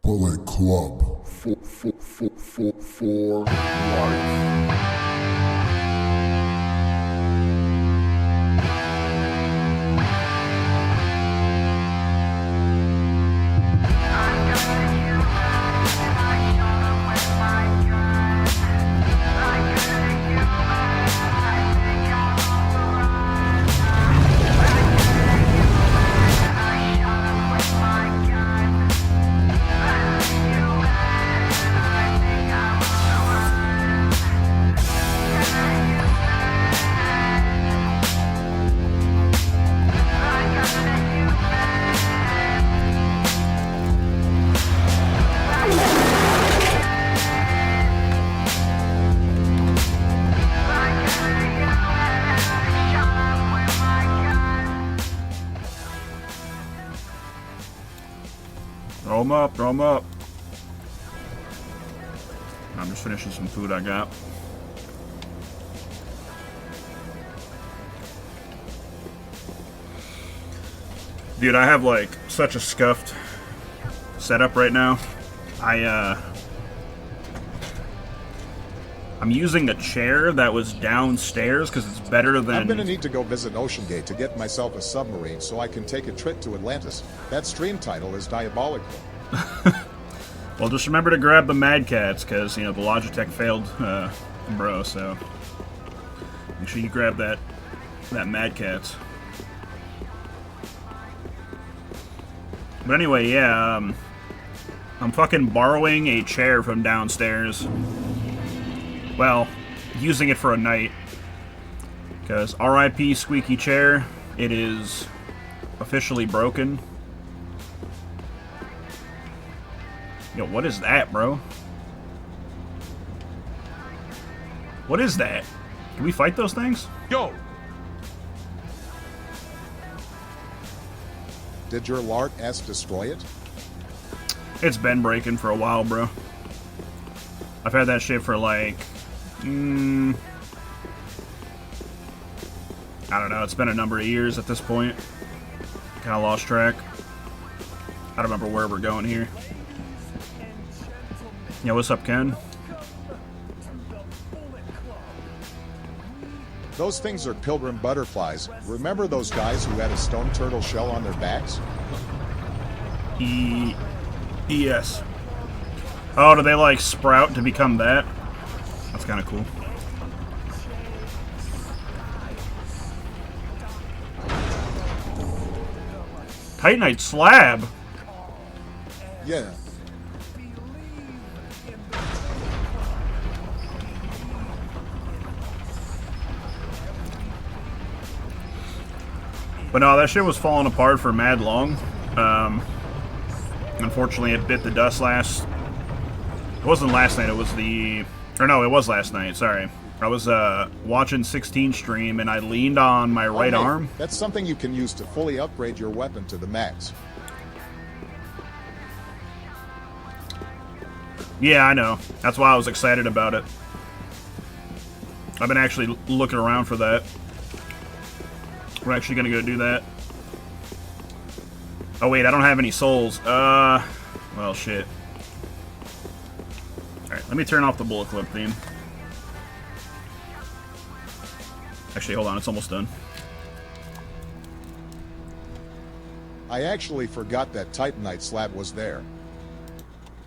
Bullet Club for life. Throw 'em up. I'm just finishing some food I got. Dude, I have like such a scuffed setup right now. I'm using a chair that was downstairs because it's better than... I'm gonna need to go visit Ocean Gate to get myself a submarine so I can take a trip to Atlantis. That stream title is diabolical. Well, just remember to grab the Mad Cats, because, you know, the Logitech failed, bro, so... Make sure you grab that Mad Cats. But anyway, yeah, I'm fucking borrowing a chair from downstairs. Well, using it for a night. Because RIP squeaky chair, it is officially broken. Yo, what is that, bro? What is that? Can we fight those things? Yo! Did your Lart S destroy it? It's been breaking for a while, bro. I've had that shit for like... I don't know, it's been a number of years at this point. Kinda lost track. I don't remember where we're going here. Yeah, what's up, Ken? Those things are pilgrim butterflies. Remember those guys who had a stone turtle shell on their backs? Yes. Oh, do they like sprout to become that? That's kind of cool. Titanite slab? Yeah. But no, that shit was falling apart for mad long. Unfortunately, it bit the dust last... It wasn't last night, it was the... Or no, it was last night, sorry. I was watching 16 stream, and I leaned on my right arm. That's something you can use to fully upgrade your weapon to the max. Yeah, I know. That's why I was excited about it. I've been actually looking around for that. We're actually gonna go do that. Oh wait, I don't have any souls. Well, shit. Alright, let me turn off the bullet clip theme. Actually, hold on, it's almost done. I actually forgot that Titanite slab was there.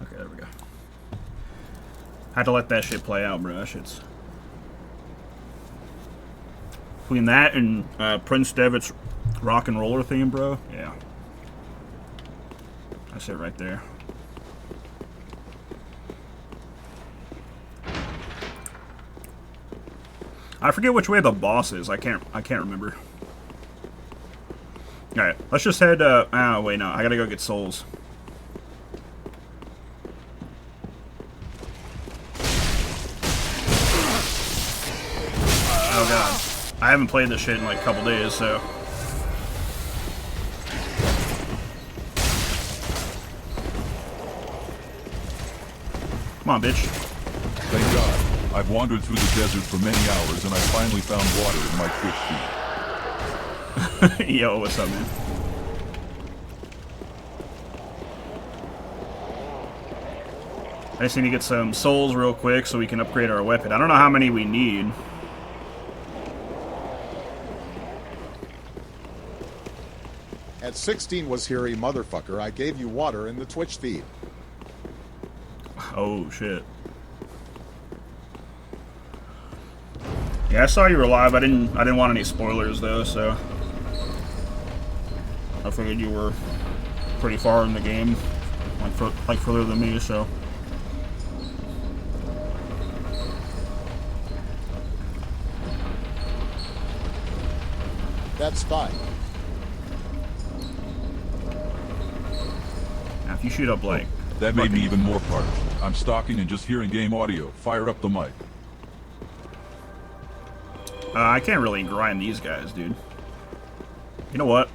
Okay, there we go. Had to let that shit play out, bro. That shit's... Between that and Prince Devitt's rock and roller theme, bro. Yeah. That's it right there. I forget which way the boss is. I can't remember. Alright, let's just head, oh, wait, no. I gotta go get souls. Oh, God. I haven't played this shit in like a couple days, so... Come on, bitch. Thank God. I've wandered through the desert for many hours, and I finally found water in my fish feet. Yo, what's up, man? I just need to get some souls real quick so we can upgrade our weapon. I don't know how many we need. At 16 was here, motherfucker. I gave you water in the Twitch feed. Oh, shit. Yeah, I saw you were live. I didn't want any spoilers, though, so... I figured you were pretty far in the game. Like further than me, so... That's fine. Now, if you shoot up, like... That made me even more parched. I'm stalking and just hearing game audio. Fire up the mic. I can't really grind these guys, dude. You know what?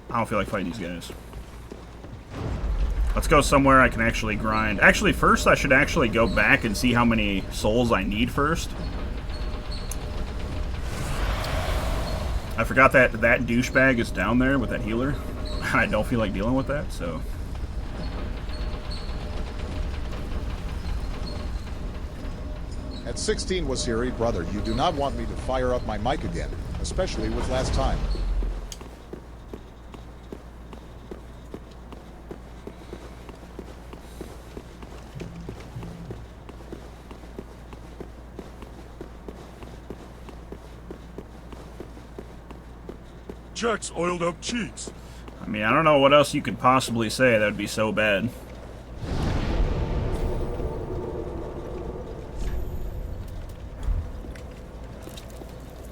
I don't feel like fighting these guys. Let's go somewhere I can actually grind. Actually, first I should actually go back and see how many souls I need first. I forgot that douchebag is down there with that healer. I don't feel like dealing with that, so... At 16 was here, brother. You do not want me to fire up my mic again, especially with last time. Jack's oiled up cheeks. I mean, I don't know what else you could possibly say that would be so bad.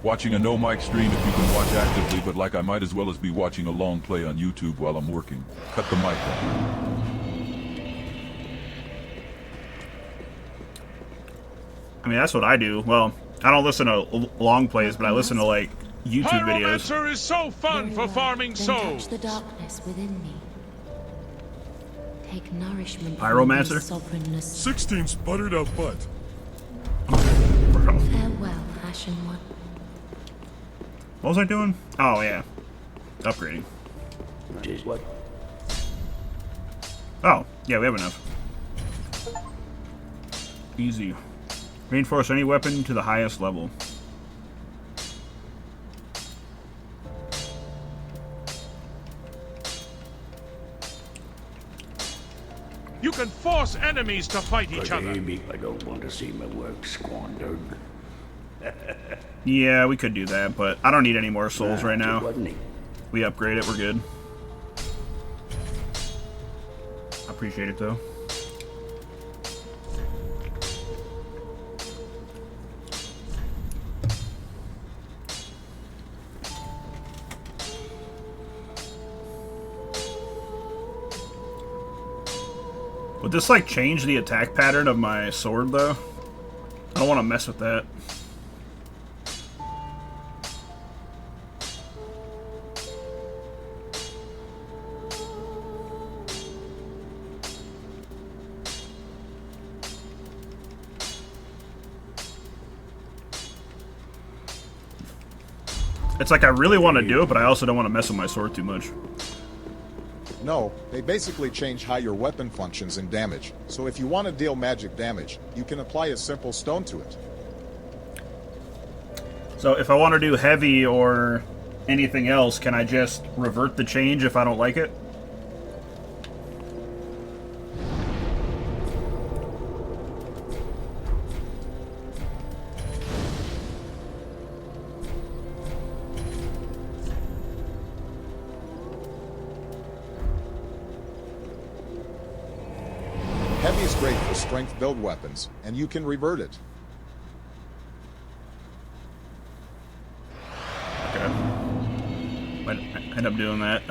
Watching a no-mic stream if you can watch actively, but like I might as well as be watching a long play on YouTube while I'm working. Cut the mic off. I mean, that's what I do. Well, I don't listen to long plays, but I listen to, like, YouTube videos. Pyromancer is so fun for farming then souls. touch the darkness within me. Take nourishment Pyromancer? from sovereignness. 16 sputtered out butt. Farewell, Ashen One. What was I doing? Oh, yeah. Upgrading. What? Oh, yeah, we have enough. Easy. Reinforce any weapon to the highest level. You can force enemies to fight each other. Maybe I don't want to see my work squandered. Yeah, we could do that, but I don't need any more souls right now. Wasn't he? We upgrade it, we're good. I appreciate it, though. Would this, like, change the attack pattern of my sword, though? I don't want to mess with that. It's like I really want to do it, but I also don't want to mess with my sword too much. No, they basically change how your weapon functions and damage. So if you want to deal magic damage, you can apply a simple stone to it. So if I want to do heavy or anything else, can I just revert the change if I don't like it? Heavy is great for strength build weapons, and you can revert it. Okay. Might end up doing that.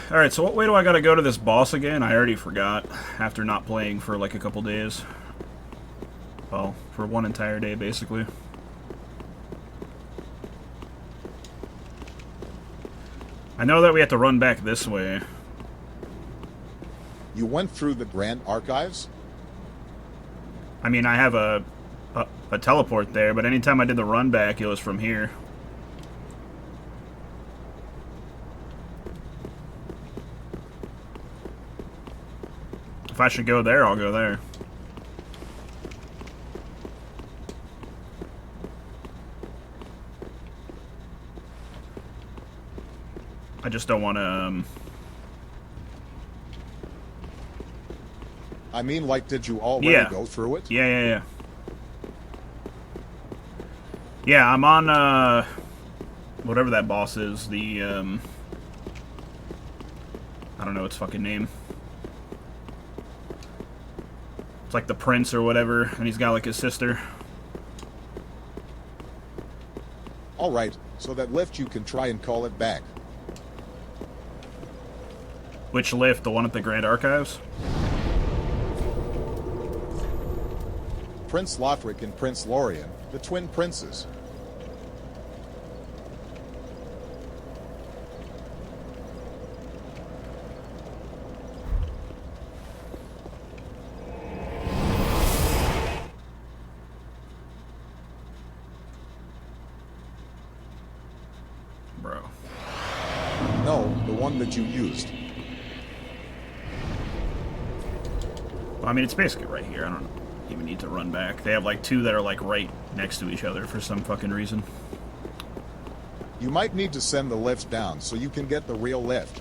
Alright, so what way do I gotta go to this boss again? I already forgot, after not playing for like a couple days. Well, for one entire day, basically. I know that we have to run back this way. You went through the Grand Archives? I mean, I have a teleport there, but anytime I did the run back, it was from here. If I should go there, I'll go there. I just don't want to, I mean, like, did you already Yeah. go through it? Yeah. Yeah, I'm on, whatever that boss is, the, I don't know its fucking name. It's like the prince or whatever, and he's got, like, his sister. Alright, so that lift you can try and call it back. Which lift? The one at the Grand Archives? Prince Lothric and Prince Lorien, the twin princes. Bro. No, the one that you used. Well, I mean, it's basically right here. I don't even need to run back. They have, like, two that are, like, right next to each other for some fucking reason. You might need to send the lift down so you can get the real lift.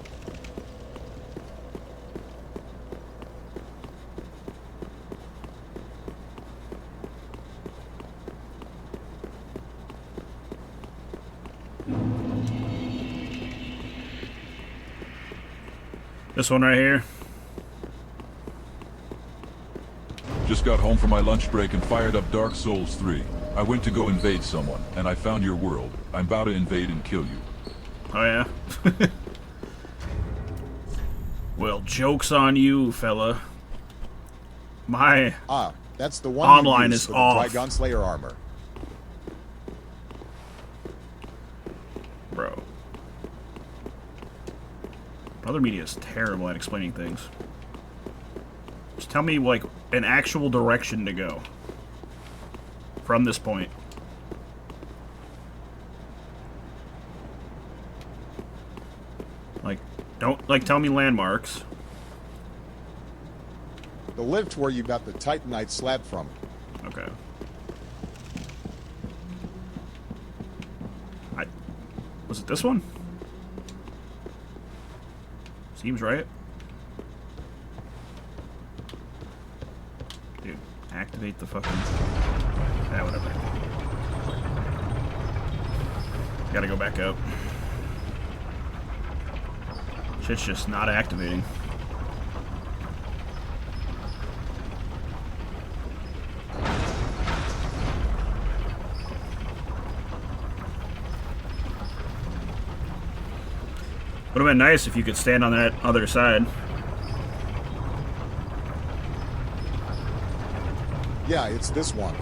This one right here. Just got home from my lunch break and fired up Dark Souls 3. I went to go invade someone, and I found your world. I'm about to invade and kill you. Oh, yeah? Well, joke's on you, fella. My... Ah, that's the one Online you is used for off. the Drygon Slayer armor. Bro. Other media is terrible at explaining things. Just tell me, like, an actual direction to go. From this point. Like, don't, like, tell me landmarks. The lift where you got the Titanite slab from. Okay. Was it this one? Seems right. Dude, activate the fucking... Yeah, whatever. Gotta go back up. Shit's just not activating. Would have been nice if you could stand on that other side. Yeah, it's this one.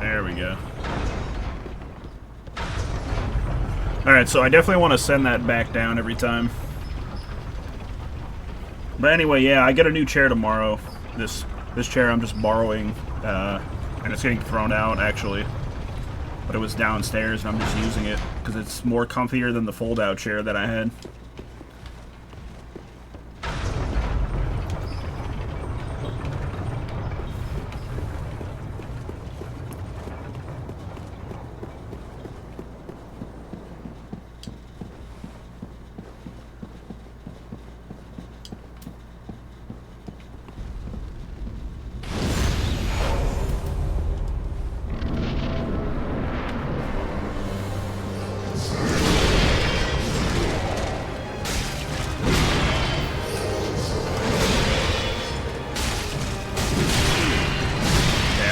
There we go. Alright, so I definitely want to send that back down every time. But anyway, yeah, I get a new chair tomorrow. This chair I'm just borrowing, and it's getting thrown out, actually. But it was downstairs, and I'm just using it, because it's more comfier than the fold-out chair that I had.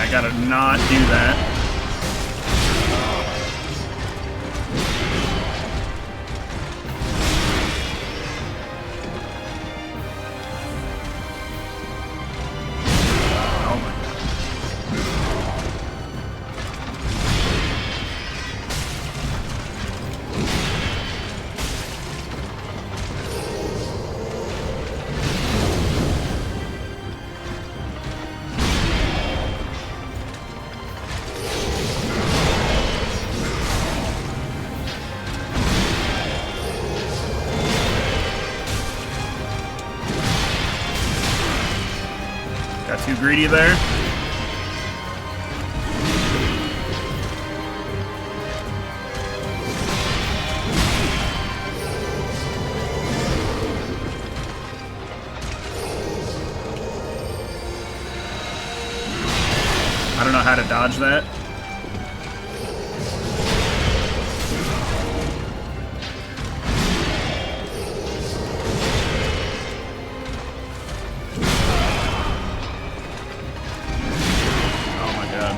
I gotta not do that. Oh my god. Got too greedy there. I don't know how to dodge that. Oh my god.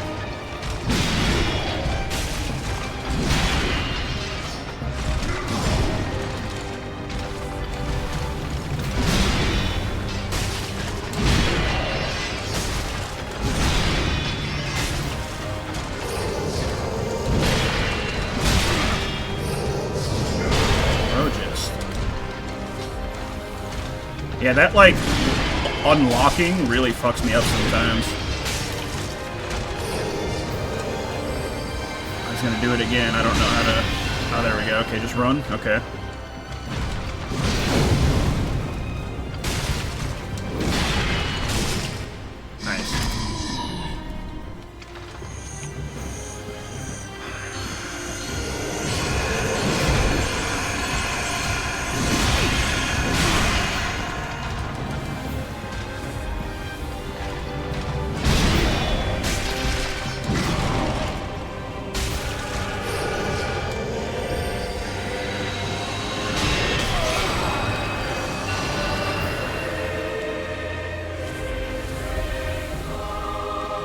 Yeah, that, like, unlocking really fucks me up sometimes. I was gonna do it again. I don't know how to... Oh, there we go. Okay, just run. Okay. Nice.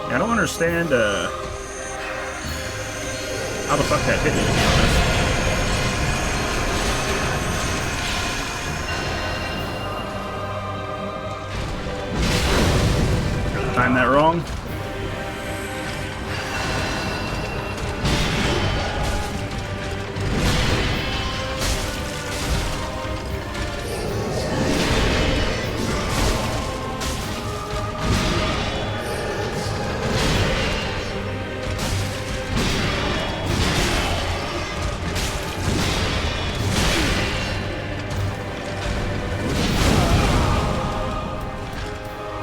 I don't understand how the fuck that hit me, to be honest. Timed that wrong.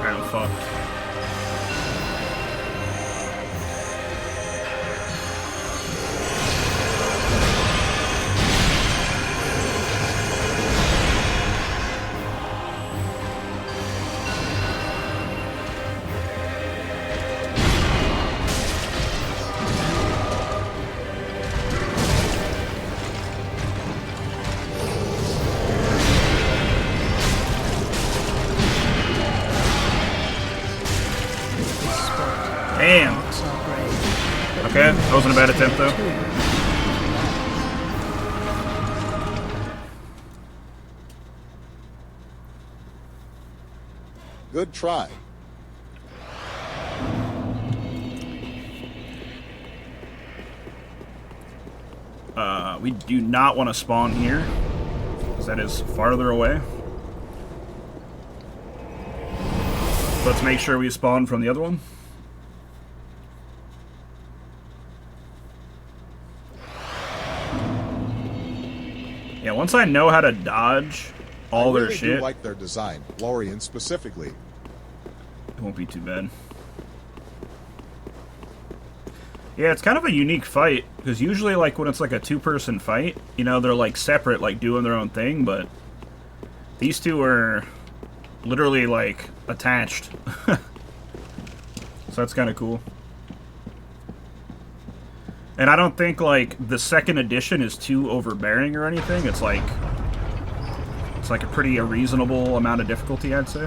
I'm fucked. Damn. Okay, that wasn't a bad attempt though. Good try. We do not want to spawn here, because that is farther away. Let's make sure we spawn from the other one. Yeah, once I know how to dodge all their shit, I like their design, Lorian specifically. it won't be too bad. Yeah, it's kind of a unique fight, because usually, like, when it's like a two-person fight, you know, they're, like, separate, like, doing their own thing, but these two are literally, like, attached. So that's kind of cool. And I don't think, like, the second edition is too overbearing or anything. It's like a pretty reasonable amount of difficulty, I'd say.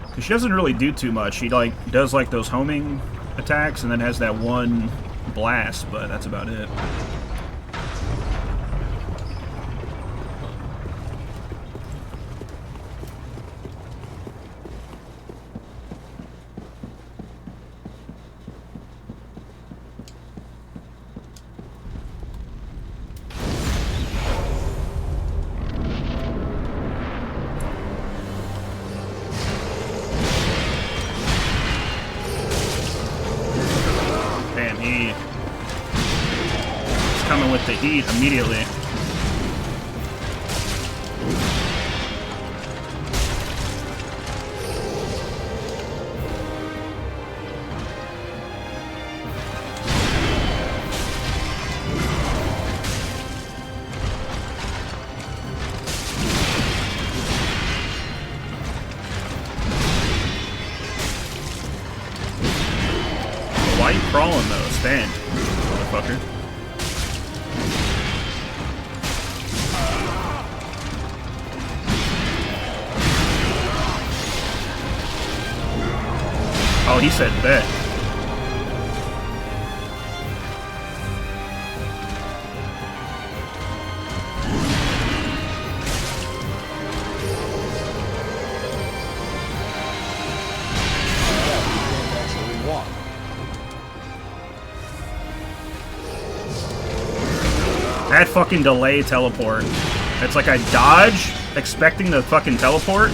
Because she doesn't really do too much. She, like, does, like, those homing attacks and then has that one blast, but that's about it. With the heat immediately. crawling though. Stand, motherfucker. Oh, he said bet. Actually walk. That fucking delay teleport. It's like I dodge, expecting the fucking teleport,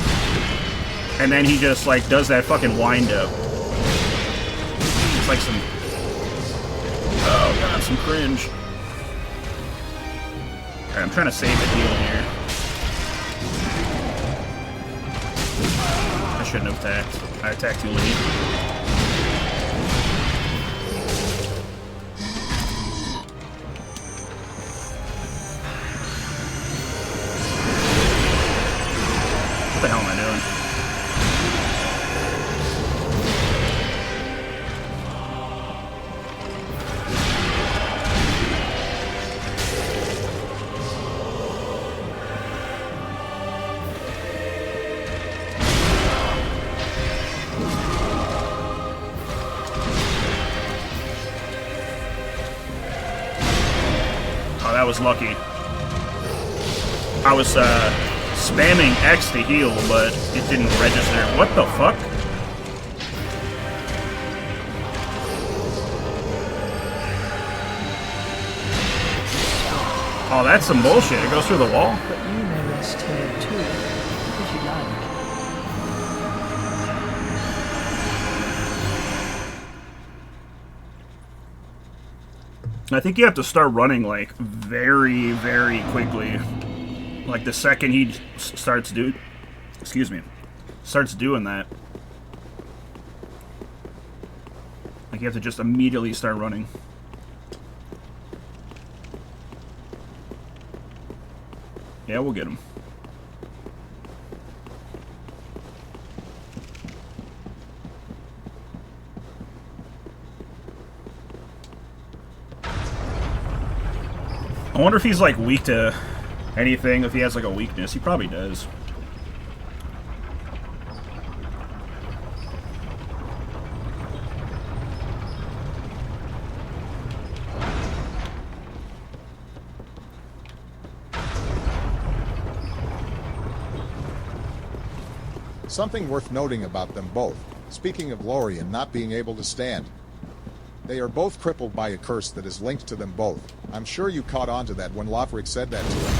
and then he just like does that fucking wind up. It's like some, oh god, some cringe. Alright, I'm trying to save a heal here. I shouldn't have attacked. I attacked too late. What the hell am I doing? Oh, that was lucky. I was, spamming X to heal, but it didn't register. What the fuck? Oh, that's some bullshit. It goes through the wall? But you may rest here too, if you like. I think you have to start running, like, very, very quickly. Like, the second he starts doing that. Like, you have to just immediately start running. Yeah, we'll get him. I wonder if he's, like, weak to anything, if he has, like, a weakness. He probably does. Something worth noting about them both. Speaking of Lorien not being able to stand. They are both crippled by a curse that is linked to them both. I'm sure you caught on to that when Lothric said that to him.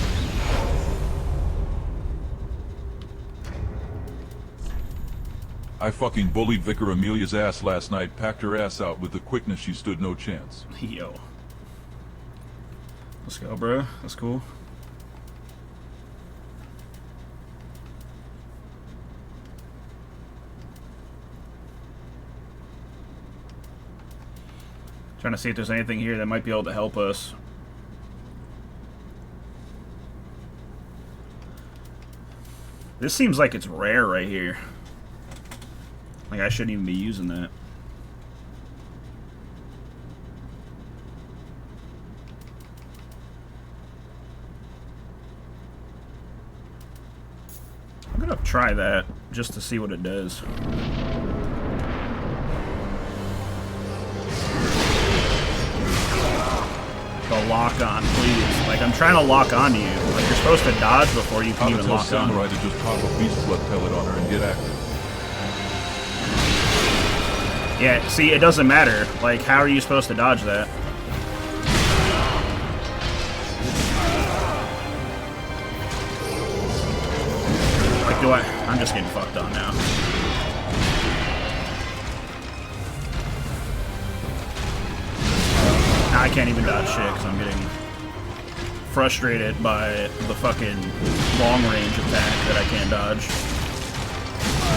I fucking bullied Vicar Amelia's ass last night, packed her ass out with the quickness she stood no chance. Yo. Let's go, bro. That's cool. Trying to see if there's anything here that might be able to help us. This seems like it's rare right here. Like, I shouldn't even be using that. I'm gonna try that just to see what it does. The lock on, please. Like, I'm trying to lock onto you. Like, you're supposed to dodge before you can I'll even tell lock on. Samurai to just pop a beast blood pellet on her and get active. Yeah, see, it doesn't matter. Like, how are you supposed to dodge that? Like, do I... I'm just getting fucked on now. I can't even dodge shit because I'm getting frustrated by the fucking long-range attack that I can't dodge.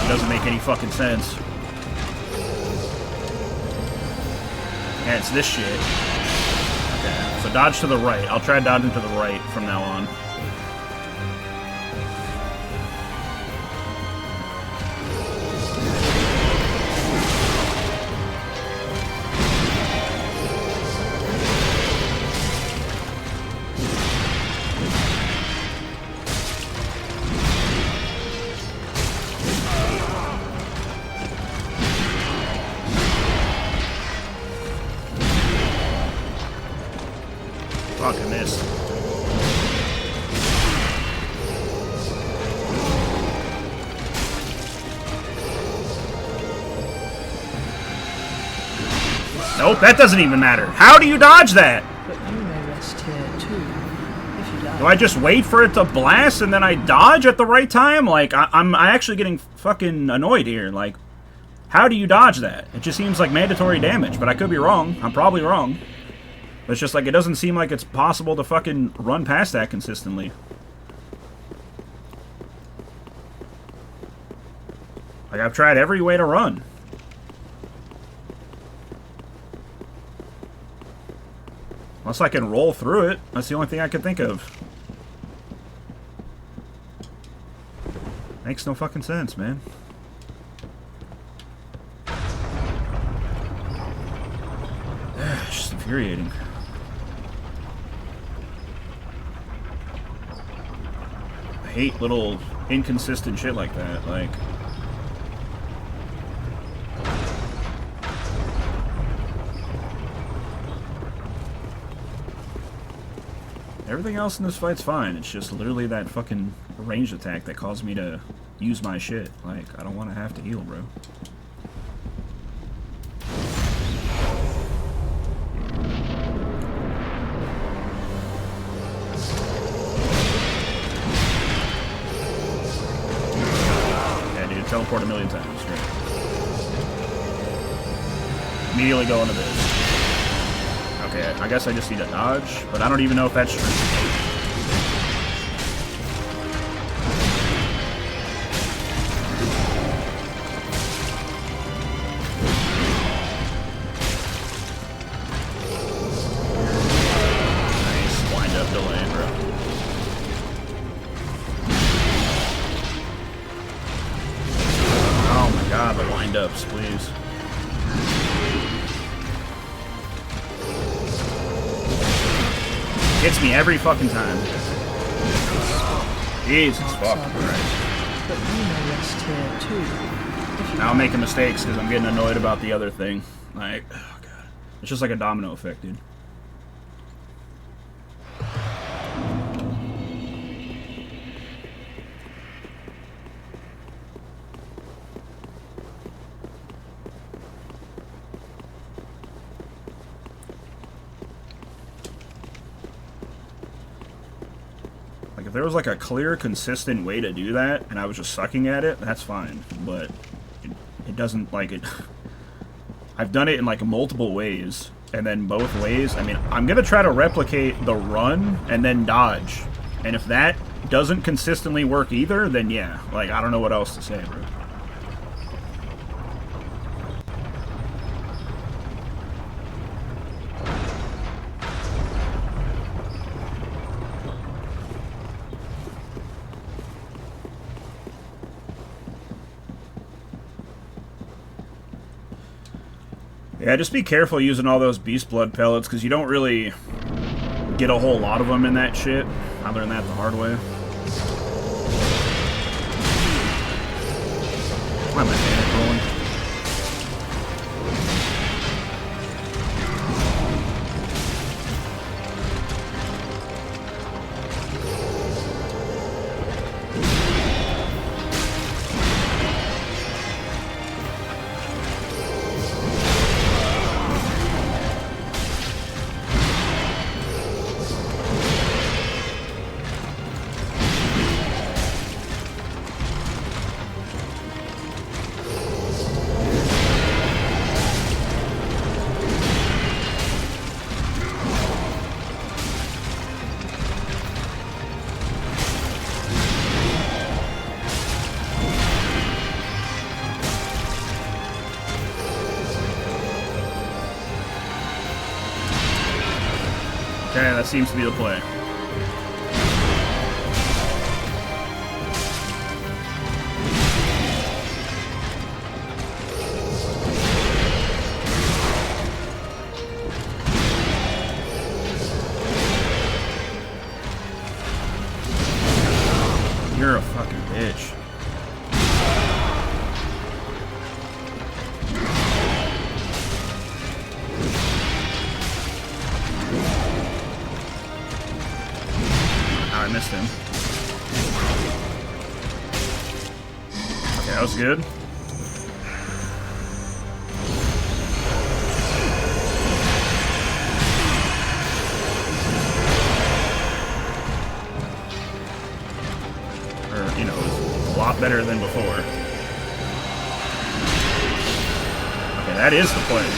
It doesn't make any fucking sense. Yeah, it's this shit. Okay, so dodge to the right. I'll try dodging to the right from now on. Nope, that doesn't even matter. How do you dodge that? But you may rest here too, if you like. Do I just wait for it to blast and then I dodge at the right time? Like, I'm actually getting fucking annoyed here. Like, how do you dodge that? It just seems like mandatory damage, but I could be wrong. I'm probably wrong. But it's just like, it doesn't seem like it's possible to fucking run past that consistently. Like, I've tried every way to run. Unless I can roll through it. That's the only thing I can think of. Makes no fucking sense, man. It's just infuriating. I hate little inconsistent shit like that. Like... Everything else in this fight's fine. It's just literally that fucking ranged attack that caused me to use my shit. Like, I don't want to have to heal, bro. Yeah, dude, teleport a million times. Great. Immediately go into this. Okay, I guess I just need to dodge, but I don't even know if that's true. Nice, wind up delay, bro. Oh my god, the wind ups, please. Hits me every fucking time. Jesus fucking Christ. But you may rest here too, if you Now I'm making mistakes because I'm getting annoyed about the other thing. Like, oh god. It's just like a domino effect, dude. If there was like a clear, consistent way to do that, and I was just sucking at it, that's fine. But it doesn't, like, it... I've done it in, like, multiple ways, and then both ways, I mean, I'm gonna try to replicate the run and then dodge. And if that doesn't consistently work either, then yeah. Like, I don't know what else to say, bro. Yeah, just be careful using all those beast blood pellets, because you don't really get a whole lot of them in that shit. I learned that the hard way. Why am I panic rolling? Okay, that seems to be the play. You're a fucking bitch. I missed him. Okay, that was good. you know, is a lot better than before. Okay, that is the play.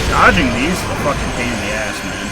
Dodging these is a fucking pain in the ass, man.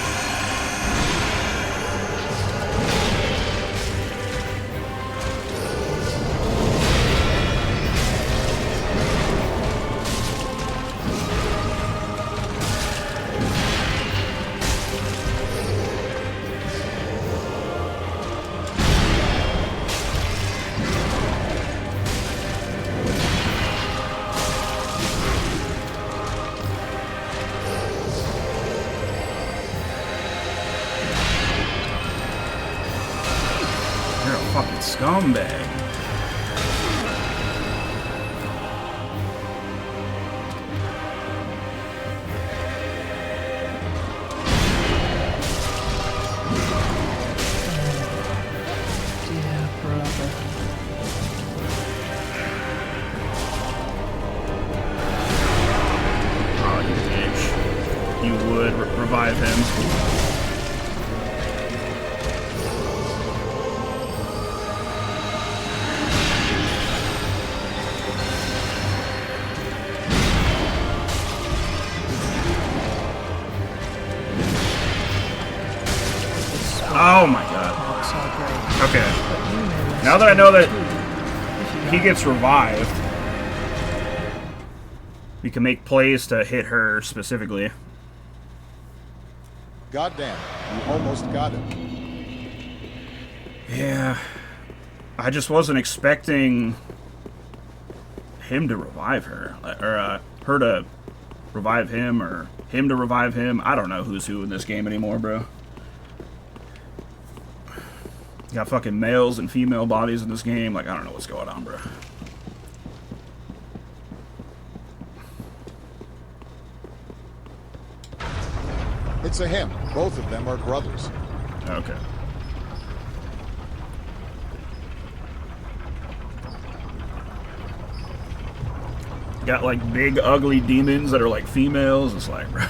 Fucking scumbag. Dear brother. Oh, you bitch. You would revive him. Oh my god. Okay. Now that I know that he gets revived, we can make plays to hit her specifically. Goddamn, you almost got it. Yeah. I just wasn't expecting him to revive her. Or her to revive him, or him to revive him. I don't know who's who in this game anymore, bro. You got fucking males and female bodies in this game. Like, I don't know what's going on, bro. It's a him. Both of them are brothers. Okay. Got, like, big, ugly demons that are, like, females. It's like, bro.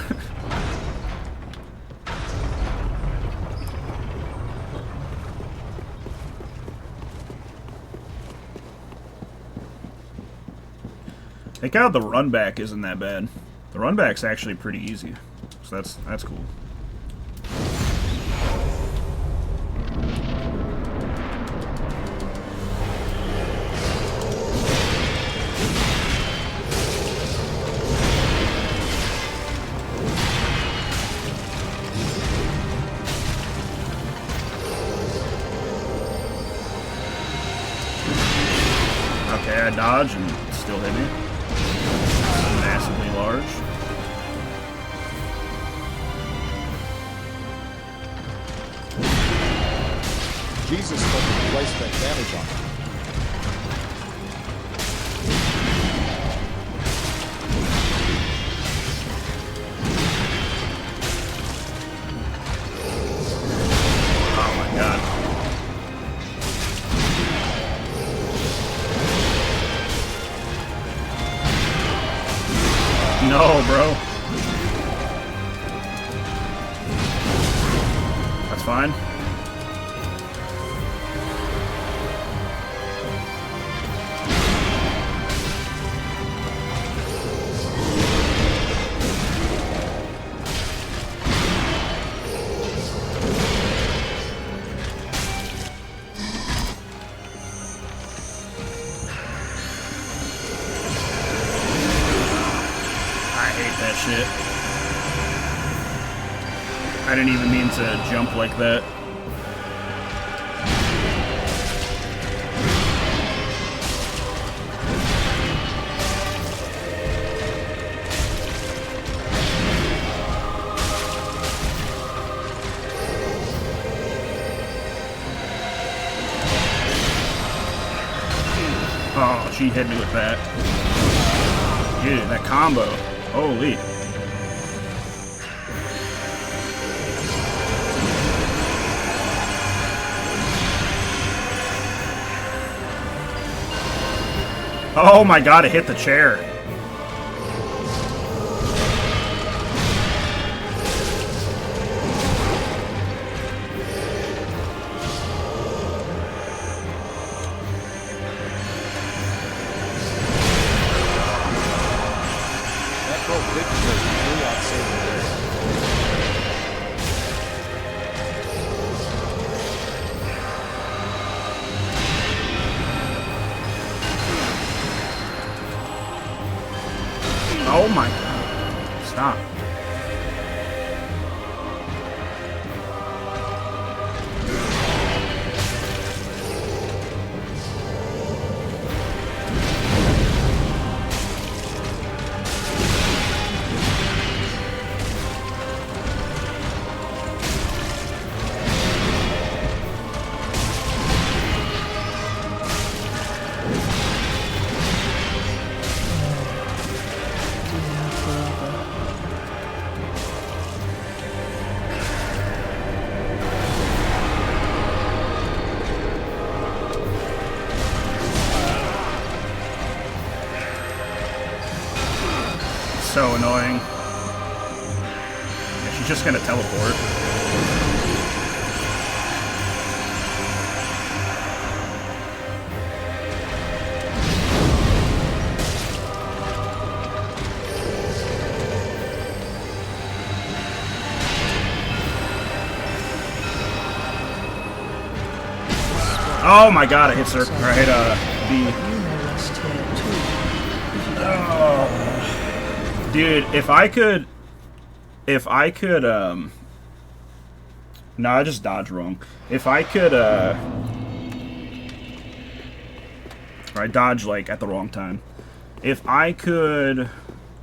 Take out the run back isn't that bad. The run back's actually pretty easy. So that's cool. Okay, I dodge and it still hit me. Massively large. Jesus fucking placed that damage on him. Oh my god. No, bro. That's fine. I didn't even mean to jump like that. Oh, she hit me with that. Dude, that combo. Holy. Oh my god, it hit the chair. That broke big because he flew out saving the day. Oh my god. Stop. So annoying. Yeah, she's just gonna teleport. Oh my god, it hits her. Or I hit B. You may rest here too, if you like. Oh. Dude, if I could, no, I just dodged wrong. If I could, or I dodged, like, at the wrong time. If I could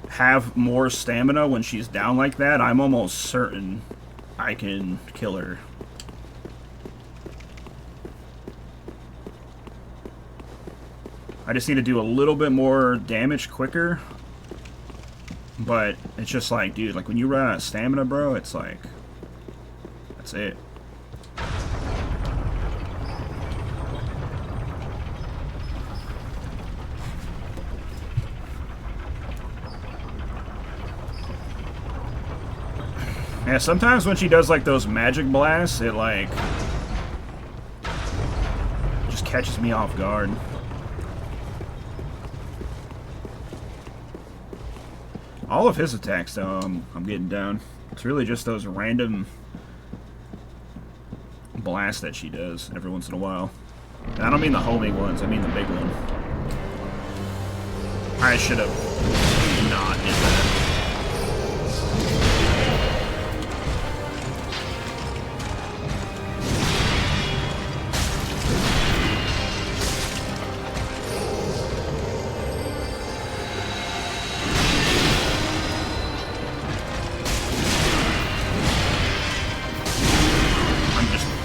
have more stamina when she's down like that, I'm almost certain I can kill her. I just need to do a little bit more damage quicker. But it's just like, dude, like when you run out of stamina, bro, it's like, that's it. Yeah, sometimes when she does like those magic blasts, it like just catches me off guard. All of his attacks, though, I'm getting down. It's really just those random blasts that she does every once in a while. And I don't mean the homing ones, I mean the big one. I should have not did that.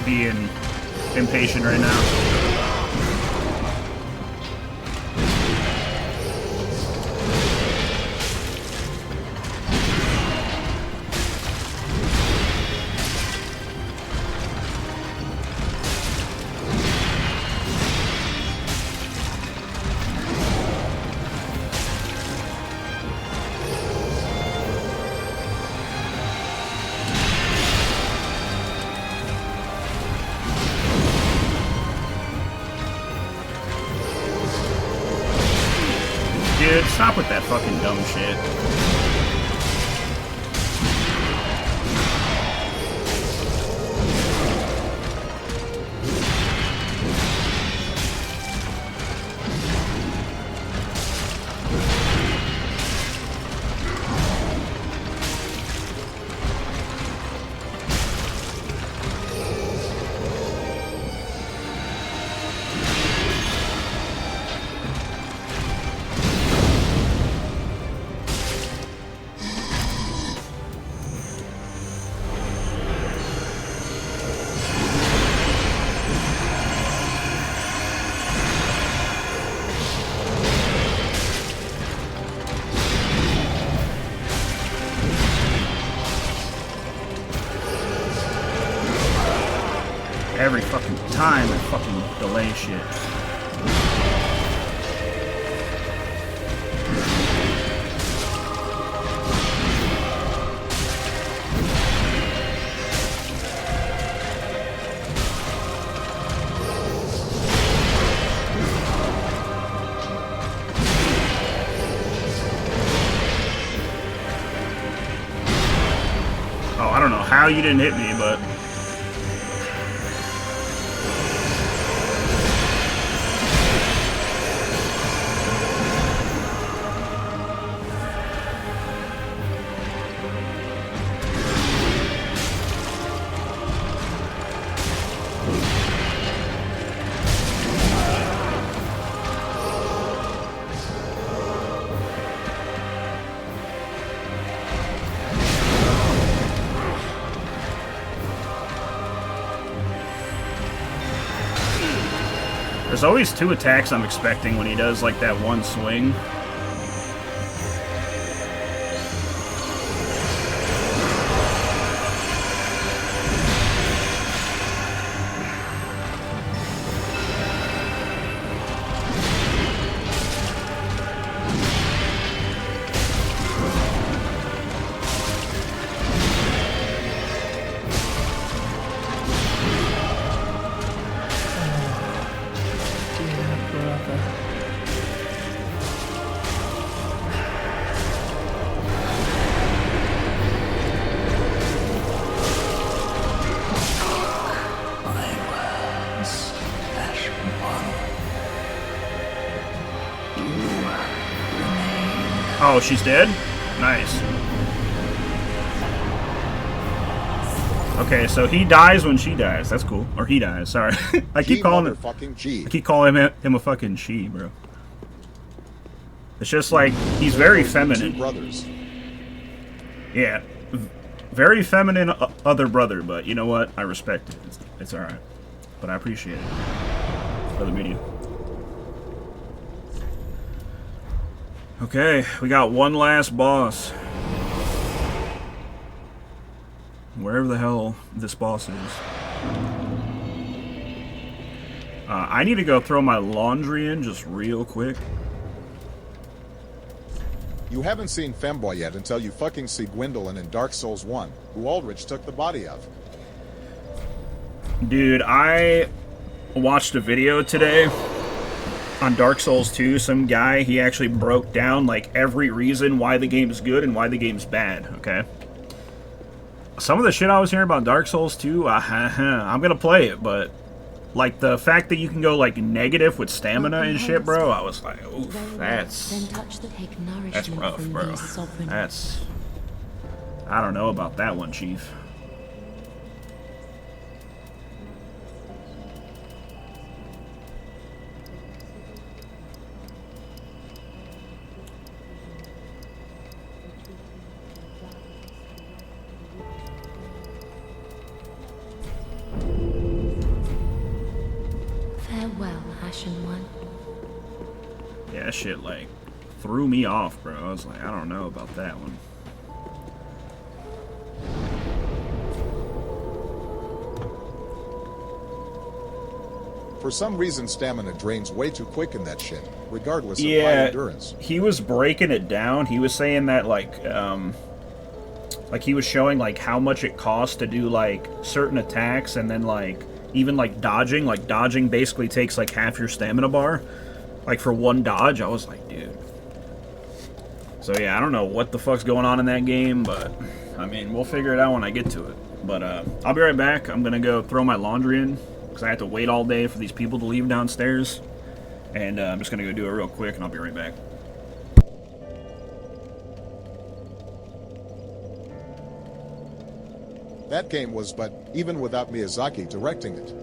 Being impatient right now. Dude, stop with that fucking dumb shit. time at fucking delay shit. Oh, I don't know how you didn't hit me, but... There's always two attacks I'm expecting when he does like that one swing. Dear brother. Oh, she's dead? Nice. Okay, so he dies when she dies. That's cool. Or he dies, sorry. I keep calling him a fucking she, bro. It's just like, he's very feminine. Two brothers. Yeah. Very feminine other brother, but you know what? I respect it. It's alright. But I appreciate it. For the media. Okay, we got one last boss. Wherever the hell this boss is. I need to go throw my laundry in just real quick. You haven't seen Femboy yet until you fucking see Gwendolyn in Dark Souls 1, who Aldrich took the body of. Dude, I watched a video today on Dark Souls 2. Some guy, he actually broke down like every reason why the game is good and why the game's bad, okay? Some of the shit I was hearing about Dark Souls 2, I'm gonna play it, but like the fact that you can go like negative with stamina and shit, bro, I was like, oof, that's rough, bro. I don't know about that one, Chief. Farewell, Ashen One. Yeah, that shit like threw me off, bro. I was like, I don't know about that one. For some reason, stamina drains way too quick in that shit, regardless of high Yeah, endurance. he was breaking it down. He was saying that like he was showing like how much it costs to do like certain attacks, and then like even like dodging basically takes like half your stamina bar, like for one dodge. I was like, dude. So yeah, I don't know what the fuck's going on in that game, but I mean, we'll figure it out when I get to it. But I'll be right back. I'm gonna go throw my laundry in because I have to wait all day for these people to leave downstairs, and I'm just gonna go do it real quick, and I'll be right back. That game was, but even without Miyazaki directing it.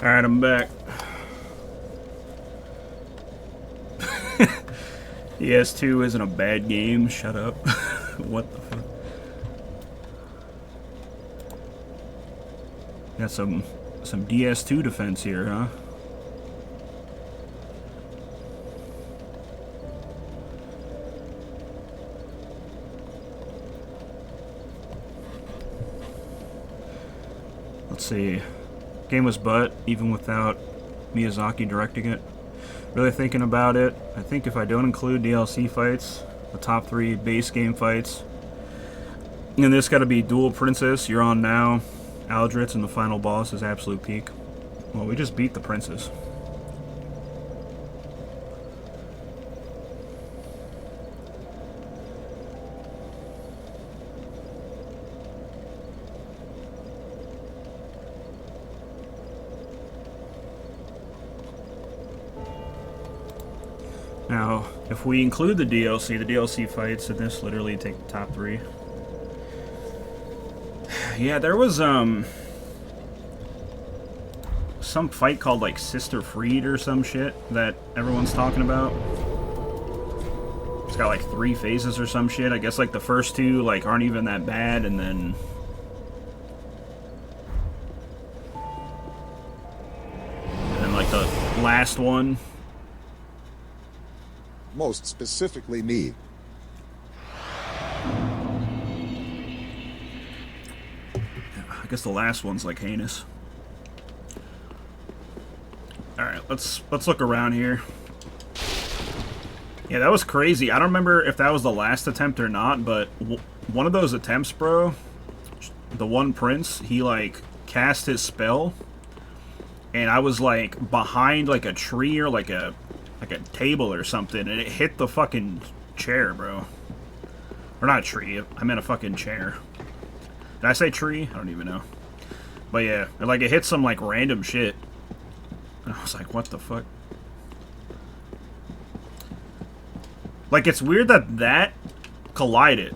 Alright, I'm back. ES2 isn't a bad game. Shut up. What the fuck? Got some DS2 defense here, huh? Let's see. Game was butt, even without Miyazaki directing it. Really thinking about it, I think if I don't include DLC fights, the top 3 base game fights, and this gotta be Dual Princess, You're On Now, Aldritz, and the final boss is absolute peak. Well, we just beat the princess. Now, if we include the DLC fights in this literally take the top 3. Yeah, there was some fight called like Sister Freed or some shit that everyone's talking about. It's got like 3 phases or some shit. I guess like the first 2 like aren't even that bad, and then like the last one. Most specifically me. I guess the last one's like heinous. Alright, let's look around here. Yeah, that was crazy. I don't remember if that was the last attempt or not, but one of those attempts, bro, the one prince, he like cast his spell, and I was like behind like a tree or like a table or something, and it hit the fucking chair, bro. Or not a tree, I meant a fucking chair. Did I say tree? I don't even know. But yeah, like it hit some like random shit. And I was like, what the fuck? Like, it's weird that collided,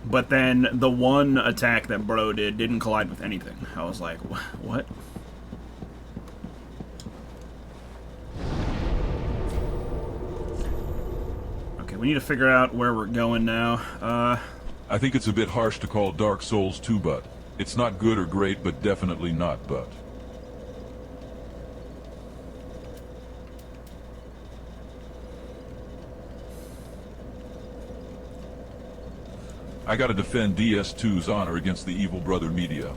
but then the one attack that bro didn't collide with anything. I was like, what? Okay, we need to figure out where we're going now. I think it's a bit harsh to call Dark Souls 2 but. It's not good or great, but definitely not but. I gotta defend DS2's honor against the evil brother media.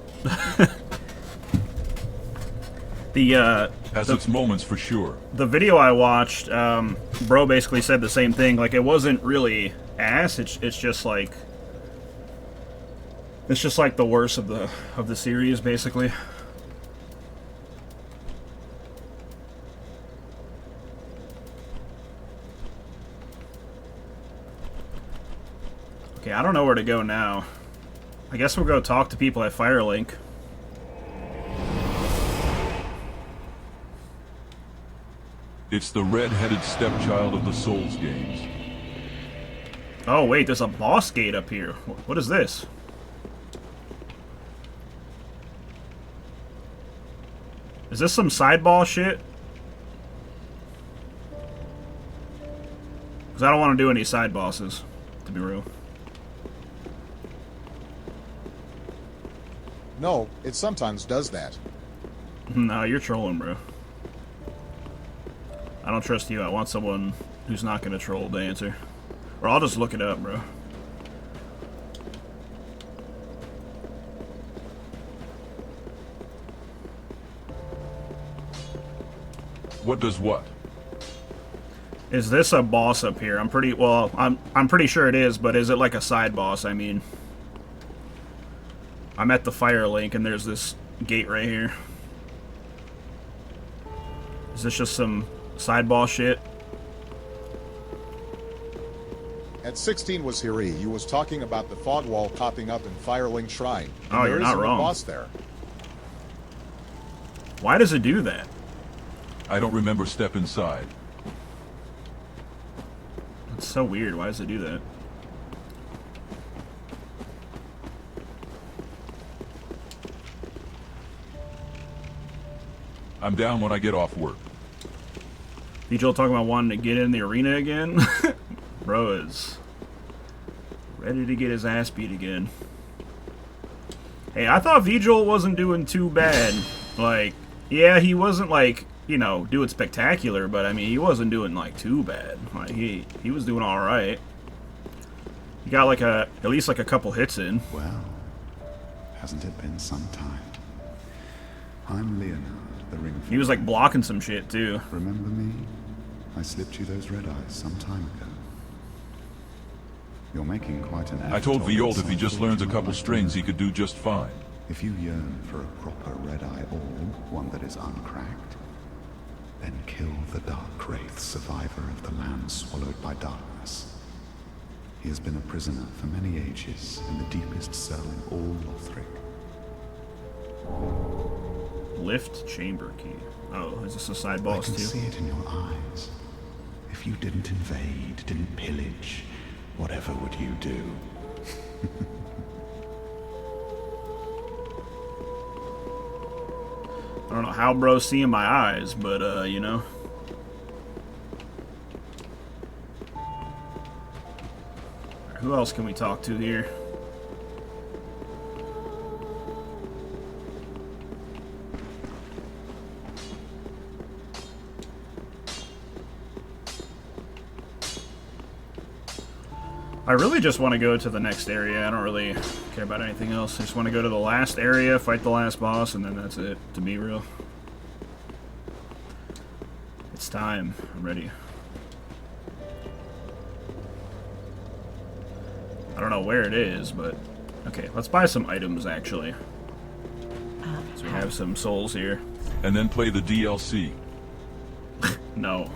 Has its moments for sure. The video I watched, bro basically said the same thing. Like, it wasn't really ass. It's just like the worst of the series, basically. Okay, I don't know where to go now. I guess we'll go talk to people at Firelink. It's the red-headed stepchild of the Souls games. Oh wait, there's a boss gate up here. What is this? Is this some sideball shit? Because I don't want to do any side bosses, to be real. No, it sometimes does that. No, you're trolling, bro. I don't trust you. I want someone who's not going to troll to answer. Or I'll just look it up, bro. What does what? Is this a boss up here? I'm pretty sure it is, but is it like a side boss? I mean, I'm at the Firelink and there's this gate right here. Is this just some side boss shit? At 16 was here. You was talking about the fog wall popping up in Firelink Shrine. Oh, you're not wrong. Boss there. Why does it do that? I don't remember step inside. It's so weird. Why does it do that? I'm down when I get off work. Vigil talking about wanting to get in the arena again. Bro is ready to get his ass beat again. Hey, I thought Vigil wasn't doing too bad. Like, yeah, he wasn't like, you know, doing spectacular, but I mean, he wasn't doing like too bad. Like, he was doing all right. He got like at least like a couple hits in. Well, hasn't it been some time? I'm Leonard, the ring. He was like blocking some shit too. Remember me? I slipped you those red eyes some time ago. You're making quite an effort. I told Violt if he outside just for learns a what you couple might strings, do. he could do just fine. If you yearn for a proper red eye orb, one that is uncracked, then kill the Dark Wraith, survivor of the land swallowed by darkness. He has been a prisoner for many ages in the deepest cell in all Lothric. Lift chamber key. Oh, is this a side I boss can too? see it in your eyes. If you didn't invade, didn't pillage, whatever would you do? I don't know how bro's seeing my eyes, but you know. Who else can we talk to here? I really just want to go to the next area. I don't really care about anything else. I just want to go to the last area, fight the last boss, and then that's it, to be real. It's time. I'm ready. I don't know where it is, but... Okay, let's buy some items, actually. So we have some souls here. And then play the DLC. No.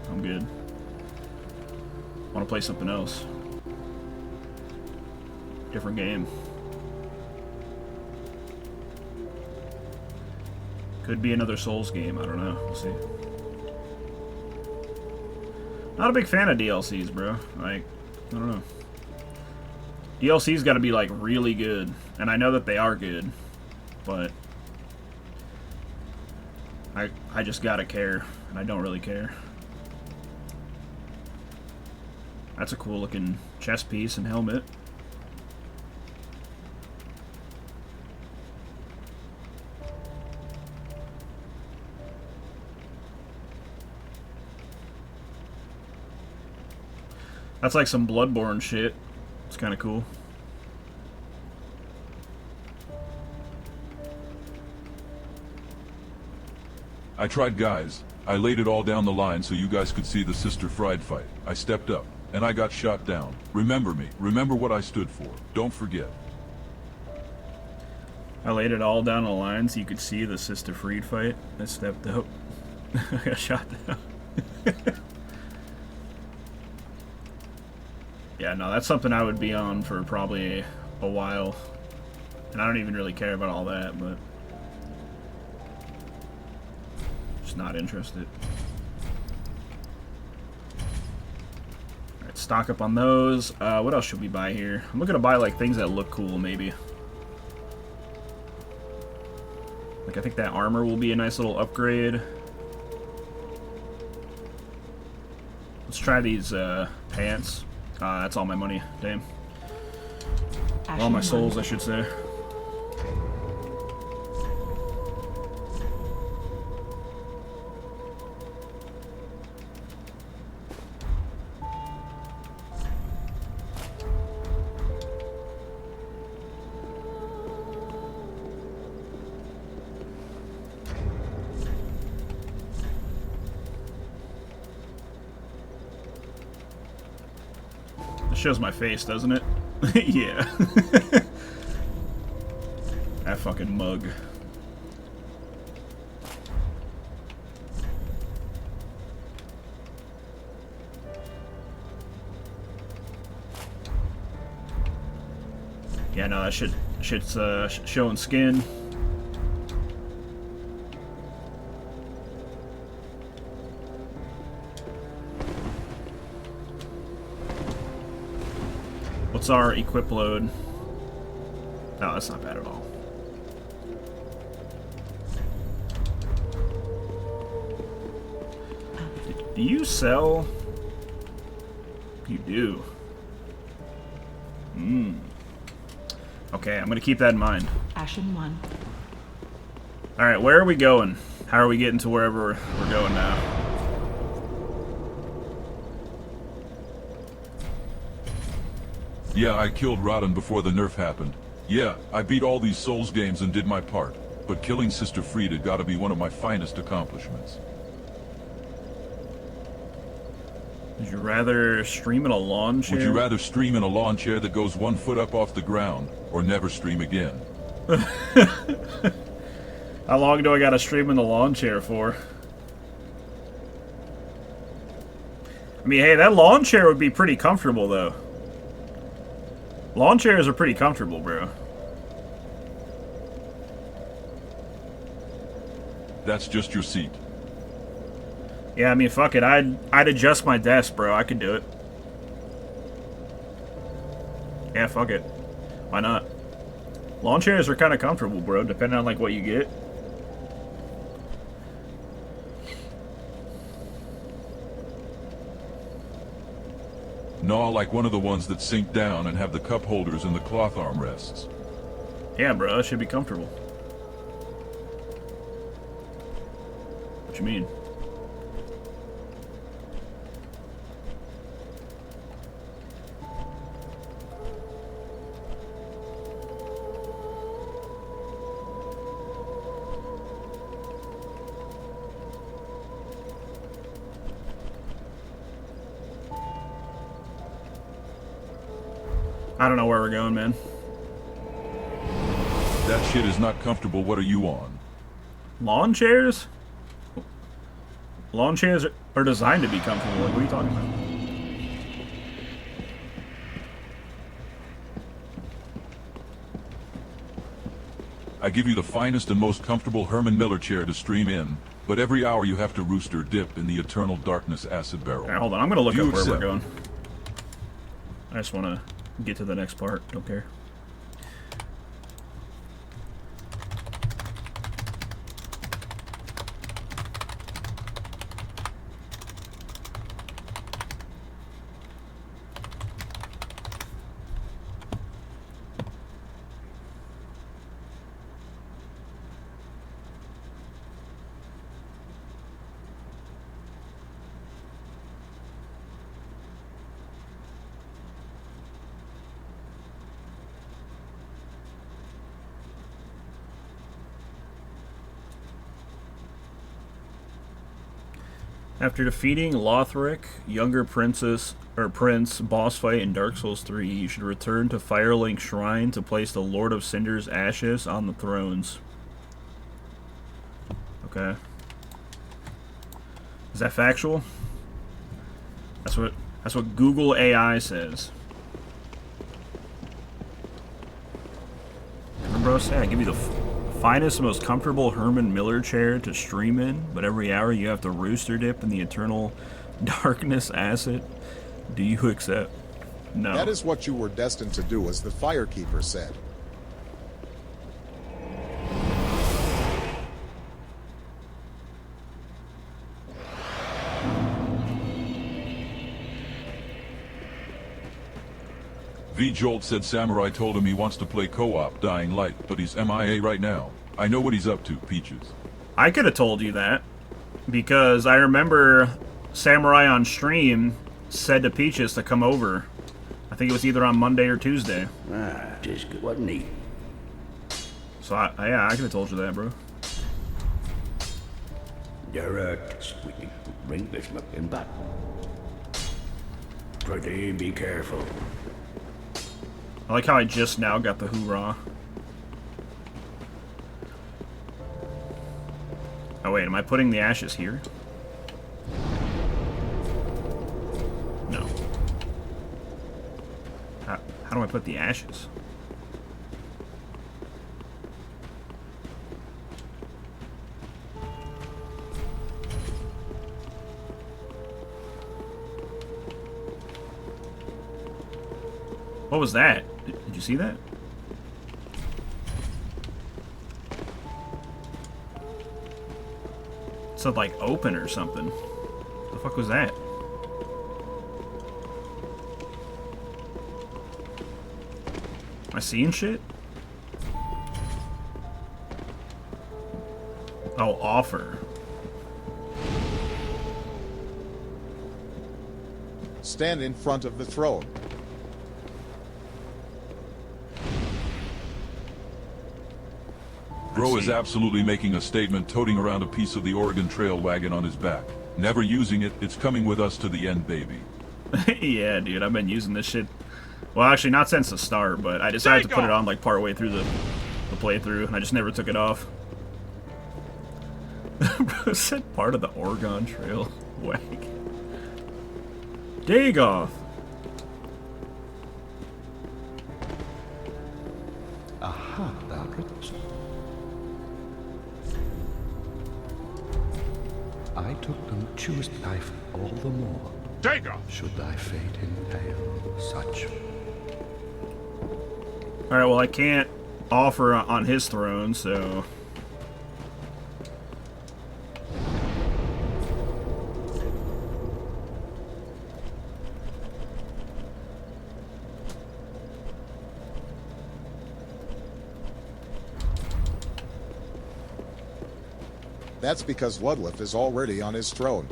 I'm good. Want to play something else. Different game. Could be another Souls game, I don't know. We'll see. Not a big fan of DLCs, bro. Like, I don't know. DLC's gotta be, like, really good. And I know that they are good. But... I just gotta care. And I don't really care. That's a cool looking chest piece and helmet. That's like some Bloodborne shit. It's kind of cool. I tried, guys. I laid it all down the line so you guys could see the Sister Fried fight. I stepped up, and I got shot down. Remember me. Remember what I stood for. Don't forget. I laid it all down the line so you could see the Sister Fried fight. I stepped up. I got shot down. Yeah, no, that's something I would be on for probably a while. And I don't even really care about all that, but... just not interested. Alright, stock up on those. What else should we buy here? I'm looking to buy, like, things that look cool, maybe. Like, I think that armor will be a nice little upgrade. Let's try these, pants. That's all my money. Damn. All my souls, I should say. Shows my face, doesn't it? Yeah. That fucking mug. Yeah, no, that shit's showing skin. What's our equip load? No, that's not bad at all. Do you sell? You do. Okay, I'm gonna keep that in mind. Ashen 1. Alright, where are we going? How are we getting to wherever we're going now? Yeah, I killed Rodden before the nerf happened. Yeah, I beat all these Souls games and did my part. But killing Sister Frieda gotta be one of my finest accomplishments. Would you rather stream in a lawn chair? Would you rather stream in a lawn chair that goes 1 foot up off the ground, or never stream again? How long do I gotta stream in the lawn chair for? I mean, hey, that lawn chair would be pretty comfortable, though. Lawn chairs are pretty comfortable, bro. That's just your seat. Yeah, I mean, fuck it. I'd adjust my desk, bro. I could do it. Yeah, fuck it. Why not? Lawn chairs are kind of comfortable, bro, depending on, like, what you get. No, like one of the ones that sink down and have the cup holders and the cloth armrests. Yeah, bro, that should be comfortable. What you mean? I don't know where we're going, man. That shit is not comfortable. What are you on? Lawn chairs? Lawn chairs are designed to be comfortable. Like, what are you talking about? I give you the finest and most comfortable Herman Miller chair to stream in, but every hour you have to roost or dip in the eternal darkness acid barrel. Alright, hold on. I'm gonna look Do you up where we're accept? going. I just want to get to the next part. Don't care. After defeating Lothric, younger prince boss fight in Dark Souls 3, you should return to Firelink Shrine to place the Lord of Cinder's ashes on the thrones. Okay. Is that factual? That's what Google AI says. Bro, say I give you the finest, most comfortable Herman Miller chair to stream in, but every hour you have to rooster dip in the eternal darkness acid. Do you accept? No. That is what you were destined to do, as the Firekeeper said. V-Jolt said Samurai told him he wants to play co-op Dying Light, but he's MIA right now. I know what he's up to, Peaches. I could have told you that, because I remember Samurai on stream said to Peaches to come over. I think it was either on Monday or Tuesday. Ah, just good, wasn't he? So, yeah, I could have told you that, bro. Direct, sweet, bring this looking back. Pretty, be careful. I like how I just now got the hoorah. Oh wait, am I putting the ashes here? No. How do I put the ashes? What was that? Did you see that? It said like open or something. What the fuck was that? Am I seeing shit? Oh, offer. Stand in front of the throne. Bro is absolutely making a statement, toting around a piece of the Oregon Trail wagon on his back. Never using it, it's coming with us to the end, baby. Yeah, dude, I've been using this shit. Well, actually, not since the start, but I decided to put it on like part way through the playthrough, and I just never took it off. Bro said part of the Oregon Trail wagon. Dagoth. Aha, thou didst. I took them, choose life all the more. Dagoth! Should thy fate impale such. Alright, well, I can't offer on his throne, so... That's because Ludleth is already on his throne.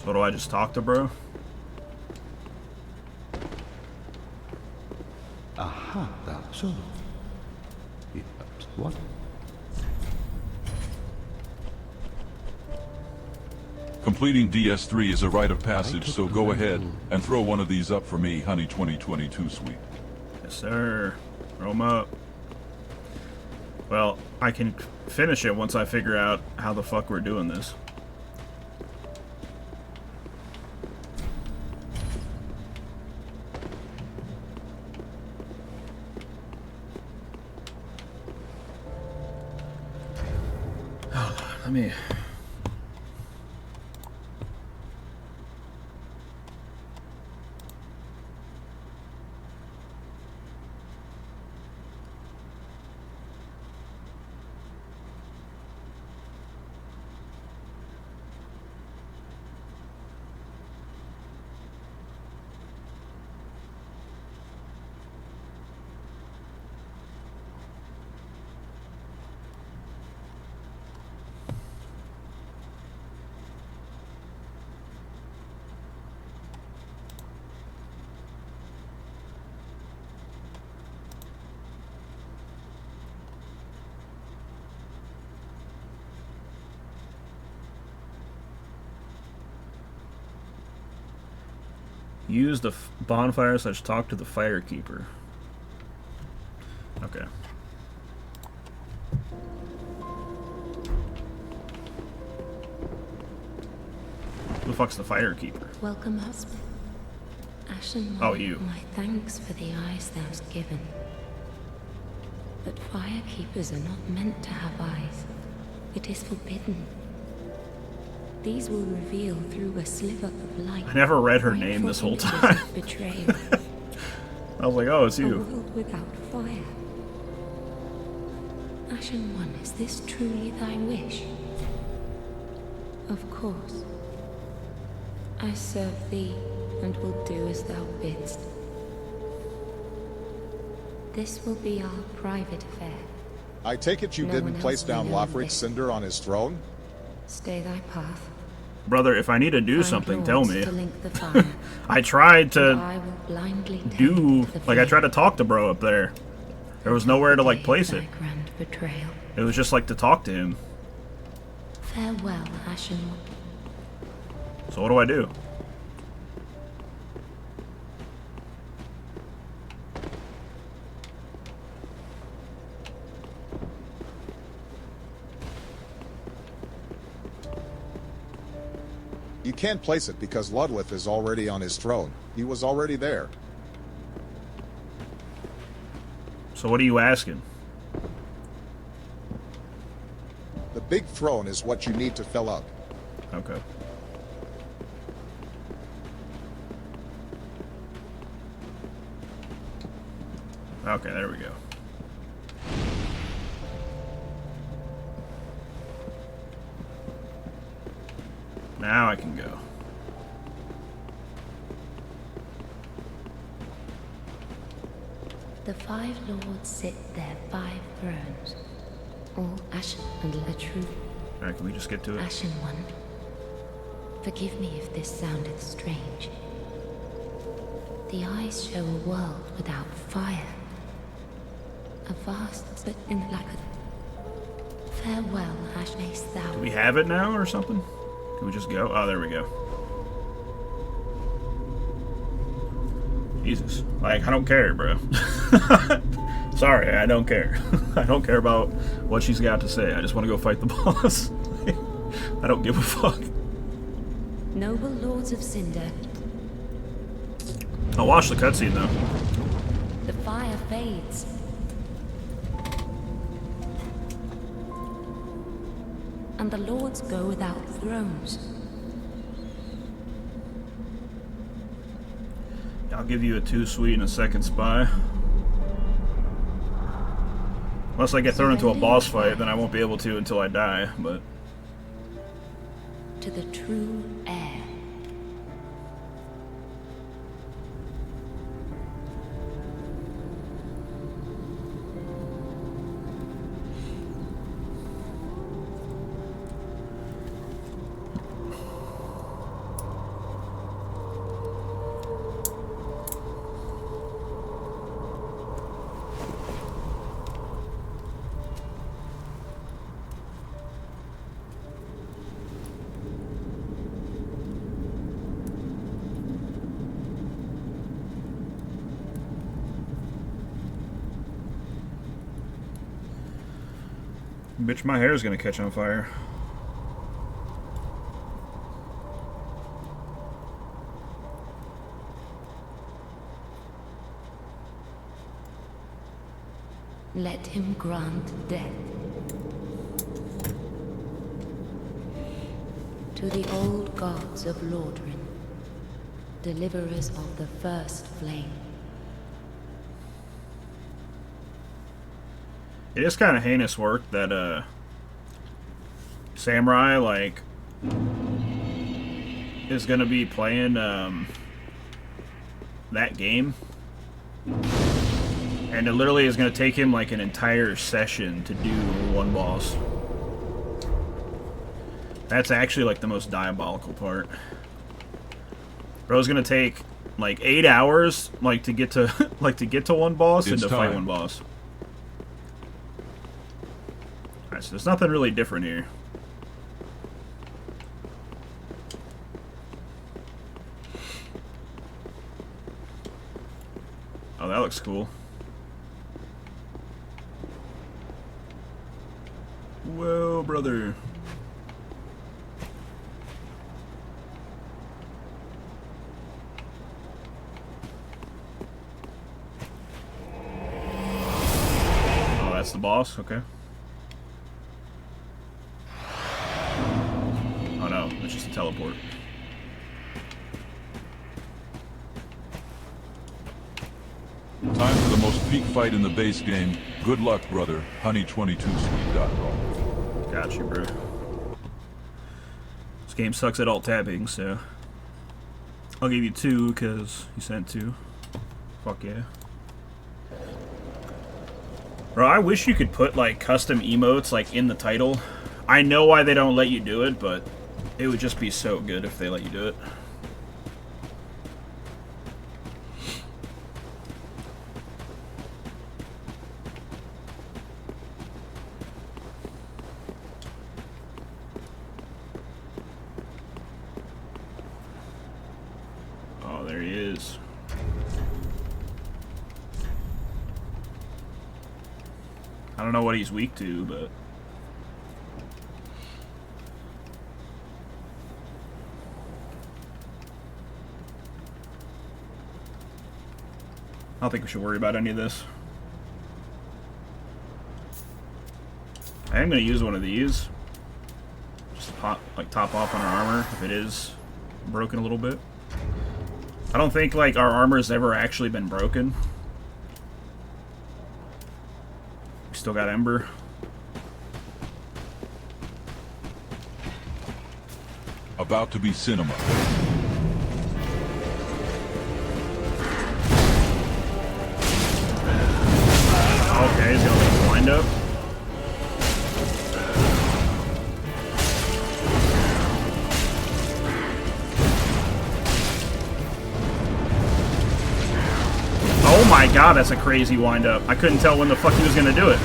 So do I just talk to bro? Aha, thou so. What? Completing DS3 is a rite of passage, so go ahead and throw one of these up for me, honey 2022 sweet. Yes, sir. Throw him up. Well, I can finish it once I figure out how the fuck we're doing this. Let me... Use the bonfire / talk to the firekeeper. Okay. Who the fuck's the firekeeper? Welcome, husband. Ashen Oh, one, you. my thanks for the eyes thou'st given. But firekeepers are not meant to have eyes. It is forbidden. These will reveal through a sliver of light. I never read her name this whole time. Betrayal. I was like, oh, it's A you. world without fire. Ashen one, is this truly thy wish? Of course. I serve thee, and will do as thou bidst. This will be our private affair. I take it you No didn't one place else will down know Lofric's this. cinder on his throne? Stay thy path. Brother, if I need to do Find something, tell lords me. to link the fire, I tried and to I will blindly do... tend the Like, I tried to flame. talk to bro up there. There was nowhere to, like, place it. Thy grand betrayal. It was just, like, to talk to him. Farewell, Ashen one. So what do I do? You can't place it because Ludleth is already on his throne. He was already there. So what are you asking? The big throne is what you need to fill up. Okay. Okay, there we go. Now I can go. The five lords sit their 5 thrones, all ashen and a true Alright, can we just get to it? ashen one. Forgive me if this sounded strange. The eyes show a world without fire. A vast but in like a farewell, ash mayst thou. Do we have it now or something? Can we just go? Oh, there we go. Jesus. Like, I don't care, bro. Sorry, I don't care. I don't care about what she's got to say. I just want to go fight the boss. I don't give a fuck. Noble lords of Cinder, I'll watch the cutscene, though. the fire fades. And the lords go without thrones. I'll give you a 2 sweet and a second spy. Unless I get thrown into a boss fight, then I won't be able to until I die, but... To the true heir. Bitch, my hair is gonna catch on fire. Let him grant death to the old gods of Lordran, deliverers of the first flame. It is kind of heinous work that, Samurai, like, is gonna be playing, that game. And it literally is gonna take him, like, an entire session to do one boss. That's actually, like, the most diabolical part. Bro's gonna take, like, 8 hours, like, to get to, like, to get to one boss and to fight one boss. Alright, so there's nothing really different here. Oh, that looks cool. Whoa, brother. Oh, that's the boss? Okay. Oh no, it's just a teleport. Time for the most peak fight in the base game. Good luck, brother. Honey22sweet.com. Got you, bro. This game sucks at alt tabbing, so I'll give you 2 because you sent 2. Fuck yeah. Bro, I wish you could put like custom emotes like in the title. I know why they don't let you do it, but it would just be so good if they let you do it. Oh, there he is. I don't know what he's weak to, but... I don't think we should worry about any of this. I am going to use one of these. Just to pop, like, top off on our armor if it is broken a little bit. I don't think, like, our armor's ever actually been broken. We still got Ember. About to be cinema. Okay, he's gonna wind up. Oh my god, that's a crazy wind up. I couldn't tell when the fuck he was gonna do it.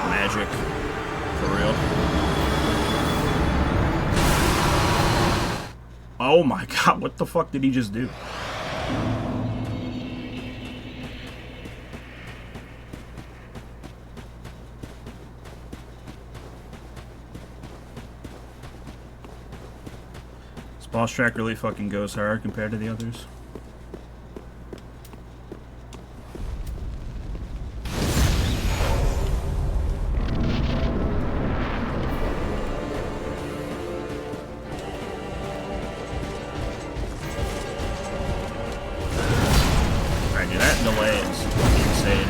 Magic. For real. Oh my god, what the fuck did he just do? This boss track really fucking goes hard compared to the others. Delay is insane.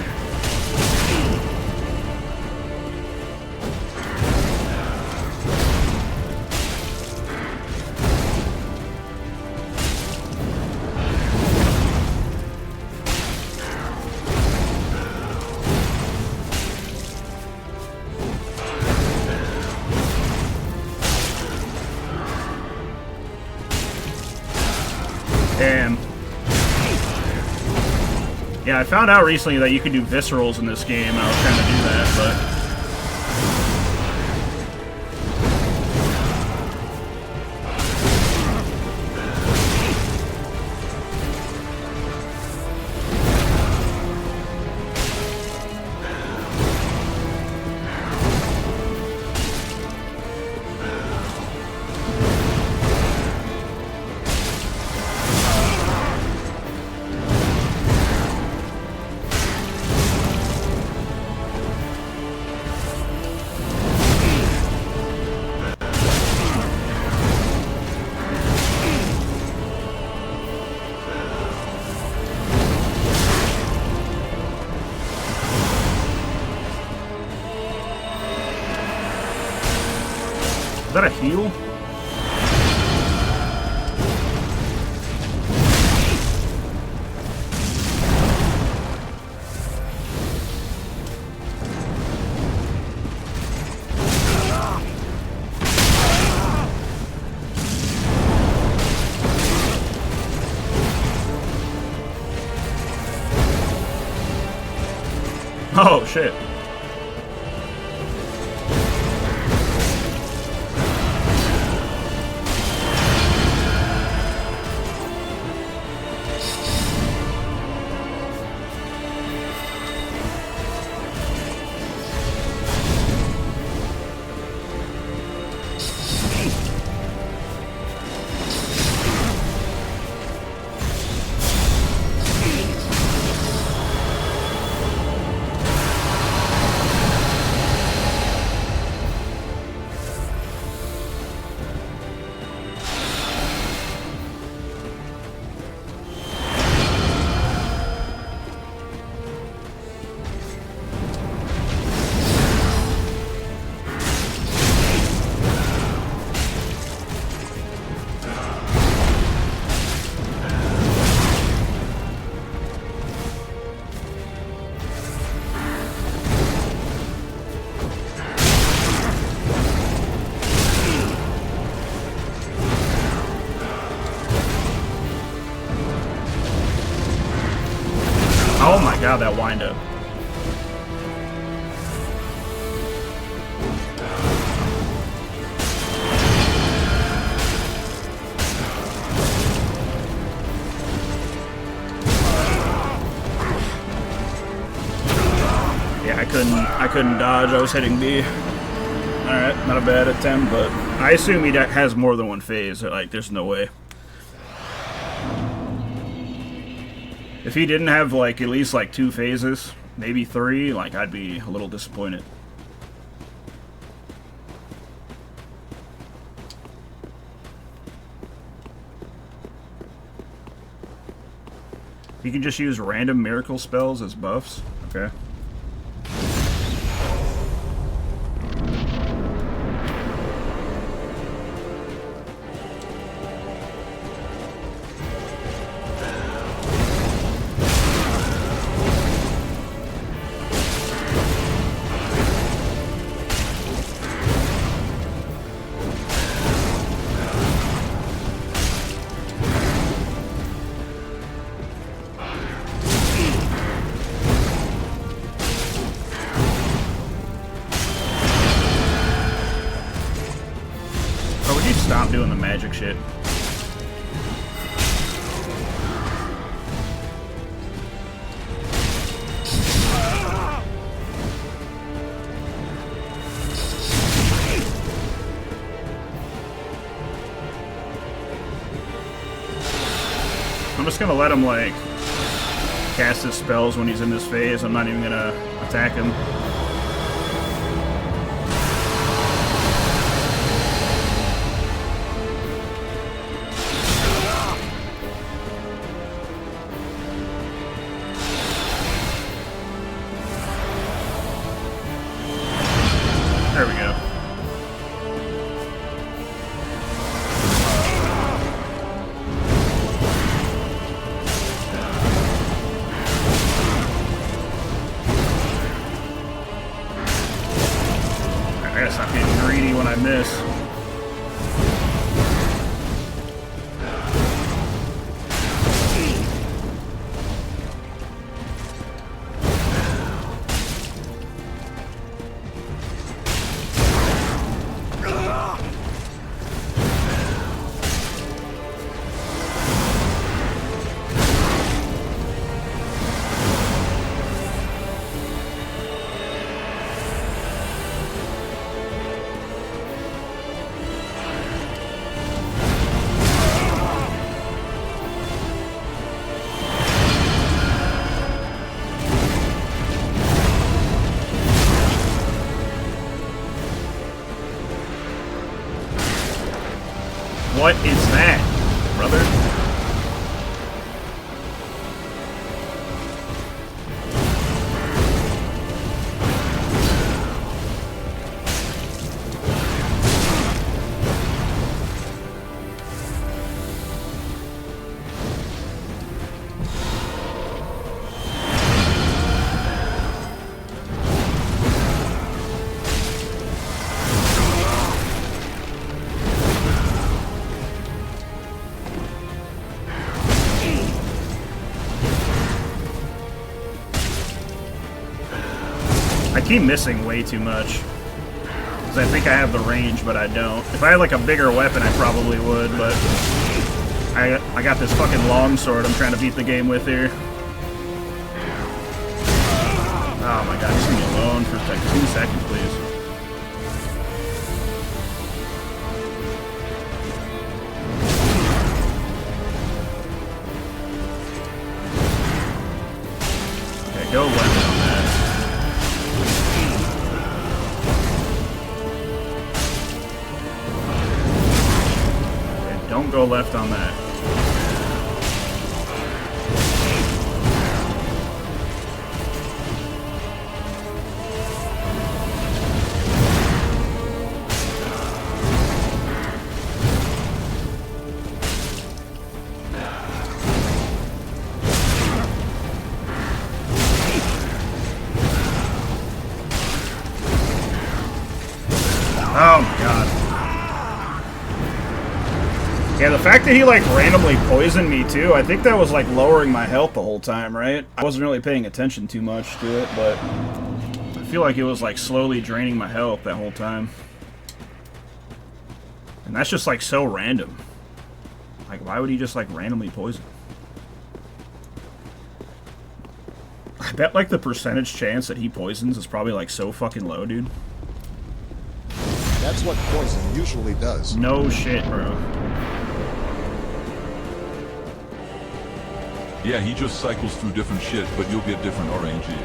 Damn. Yeah, I found out recently that you could do viscerals in this game, and I was trying to do that, but... Is that a heal? Oh, shit. Oh my god, that wind up. Yeah, I couldn't dodge. I was hitting B. Alright, not a bad attempt, but I assume he has more than one phase. Like, there's no way. If he didn't have, like, at least, like, 2 phases, maybe 3, like, I'd be a little disappointed. You can just use random miracle spells as buffs? Okay. Stop doing the magic shit. I'm just gonna let him, like, cast his spells when he's in this phase. I'm not even gonna attack him. There we go. I gotta stop getting greedy when I miss. What is that, brother? I keep missing way too much. Because I think I have the range, but I don't. If I had like a bigger weapon, I probably would, but I got this fucking longsword I'm trying to beat the game with here. Oh my god, just leave me alone for like 2 seconds, please. Okay, go left on that. Don't go left on that. Oh my god. Yeah, the fact that he, like, randomly poisoned me, too, I think that was, like, lowering my health the whole time, right? I wasn't really paying attention too much to it, but I feel like it was, like, slowly draining my health that whole time. And that's just, like, so random. Like, why would he just, like, randomly poison? I bet, like, the percentage chance that he poisons is probably, like, so fucking low, dude. That's what poison usually does. No shit, bro. Yeah, he just cycles through different shit, but you'll get different RNG.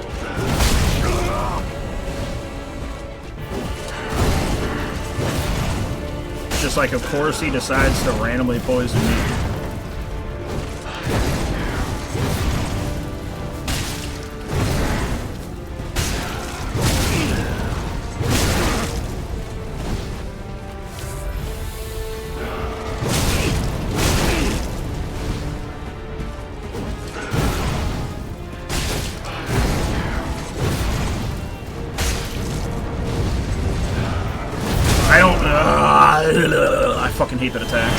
Just like, of course he decides to randomly poison me. I fucking hate that attack.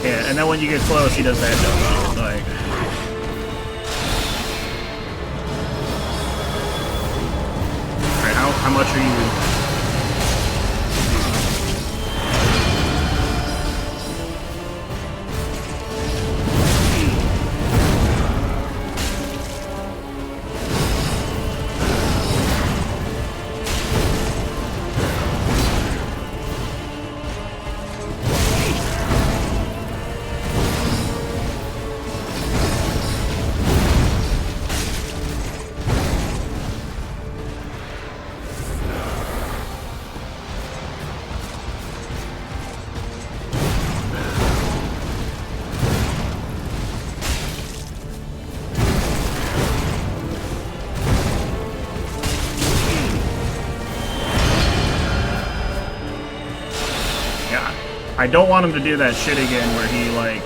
Yeah, and then when you get close, he does that dumb, like... Alright, how much are you... I don't want him to do that shit again where he, like,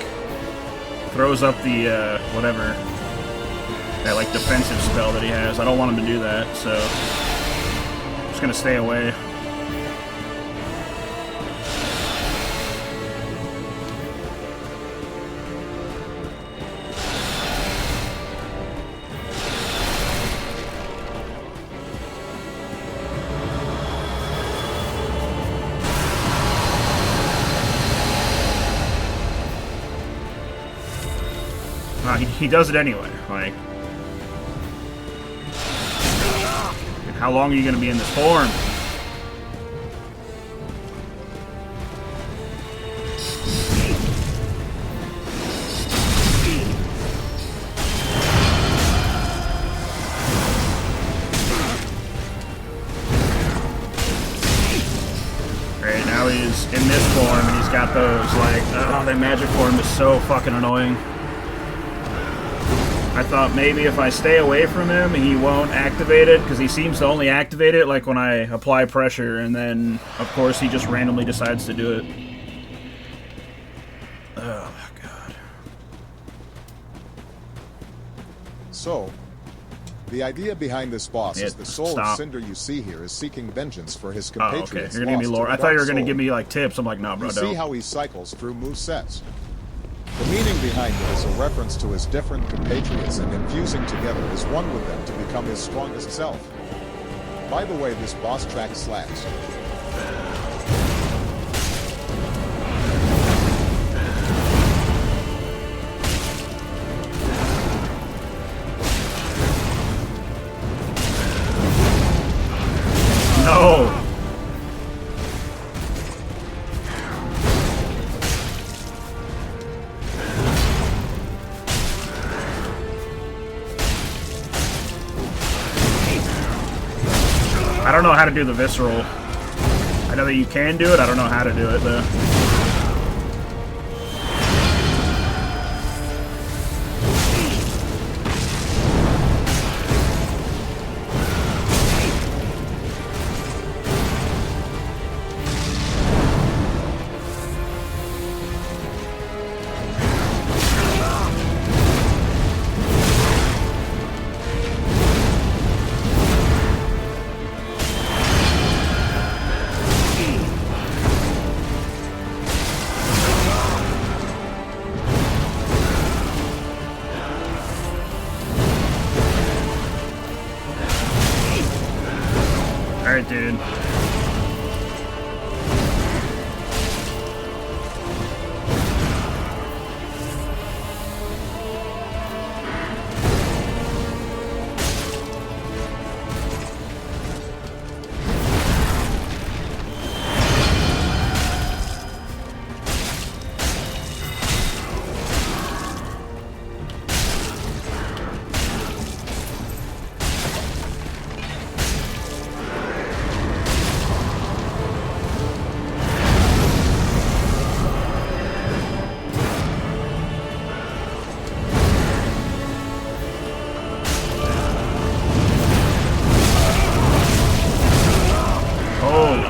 throws up the, whatever, that, like, defensive spell that he has. I don't want him to do that, so I'm just gonna stay away. He does it anyway, like... And how long are you gonna be in this form? Right, now he's in this form and he's got those, like... Oh, that magic form is so fucking annoying. I thought maybe if I stay away from him, he won't activate it, because he seems to only activate it like when I apply pressure, and then, of course, he just randomly decides to do it. Oh, God. So, the idea behind this boss is the soul stop. of Cinder you see here is seeking vengeance for his Oh, okay. compatriots. You're gonna give me lore. I thought you were gonna give me, like, tips. I'm like, nah, bro, You see don't. how he cycles through movesets. The meaning behind it is a reference to his different compatriots and infusing together as one with them to become his strongest self. By the way, this boss track slaps. No! I don't know how to do the visceral. I know that you can do it, I don't know how to do it, though.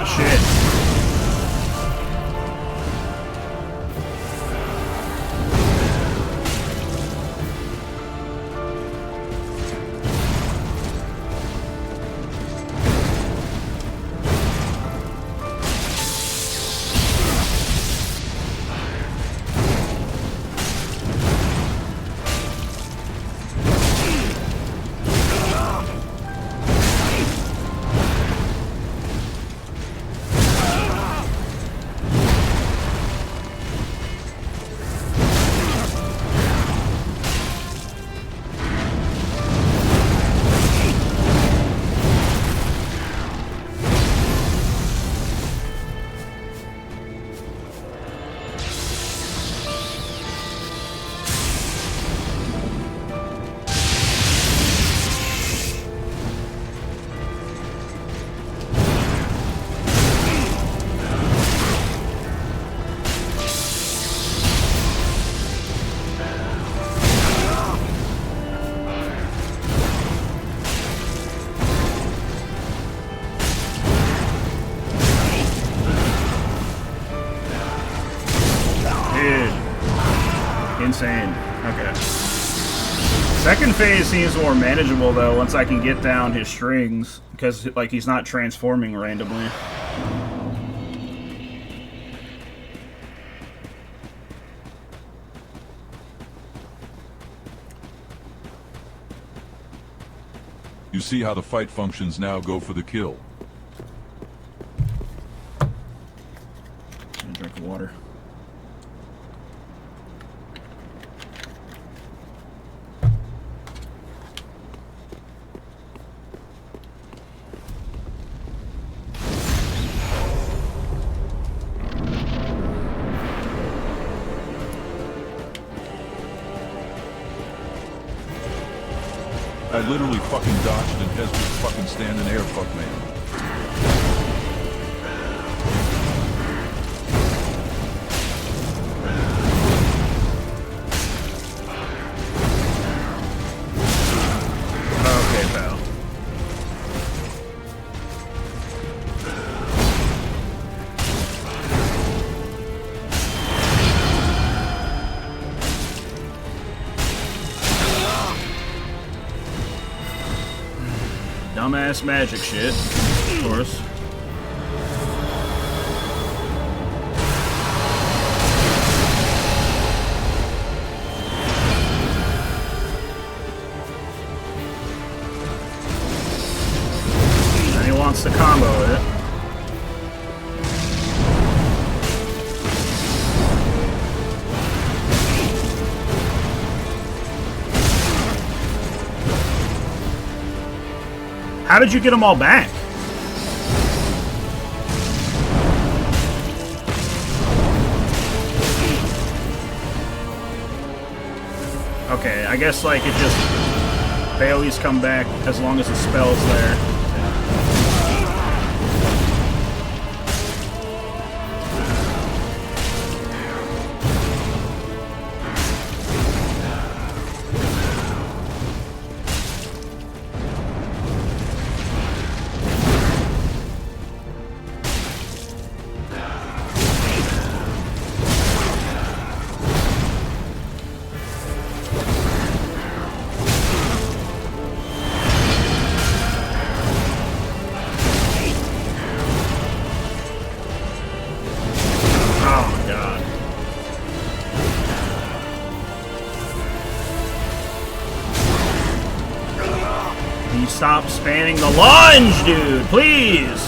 Shit. Insane. Okay. Second phase seems more manageable though once I can get down his strings, because like he's not transforming randomly. You see how the fight functions now go for the kill. Drink of water. I literally fucking dodged and Hez was fucking standing there, fuck man. Okay, pal. Dumbass magic shit, of course. And he wants to combo it. How did you get them all back? Okay, I guess like it just, they always come back as long as the spell's there. Stop spamming the lunge, dude, please!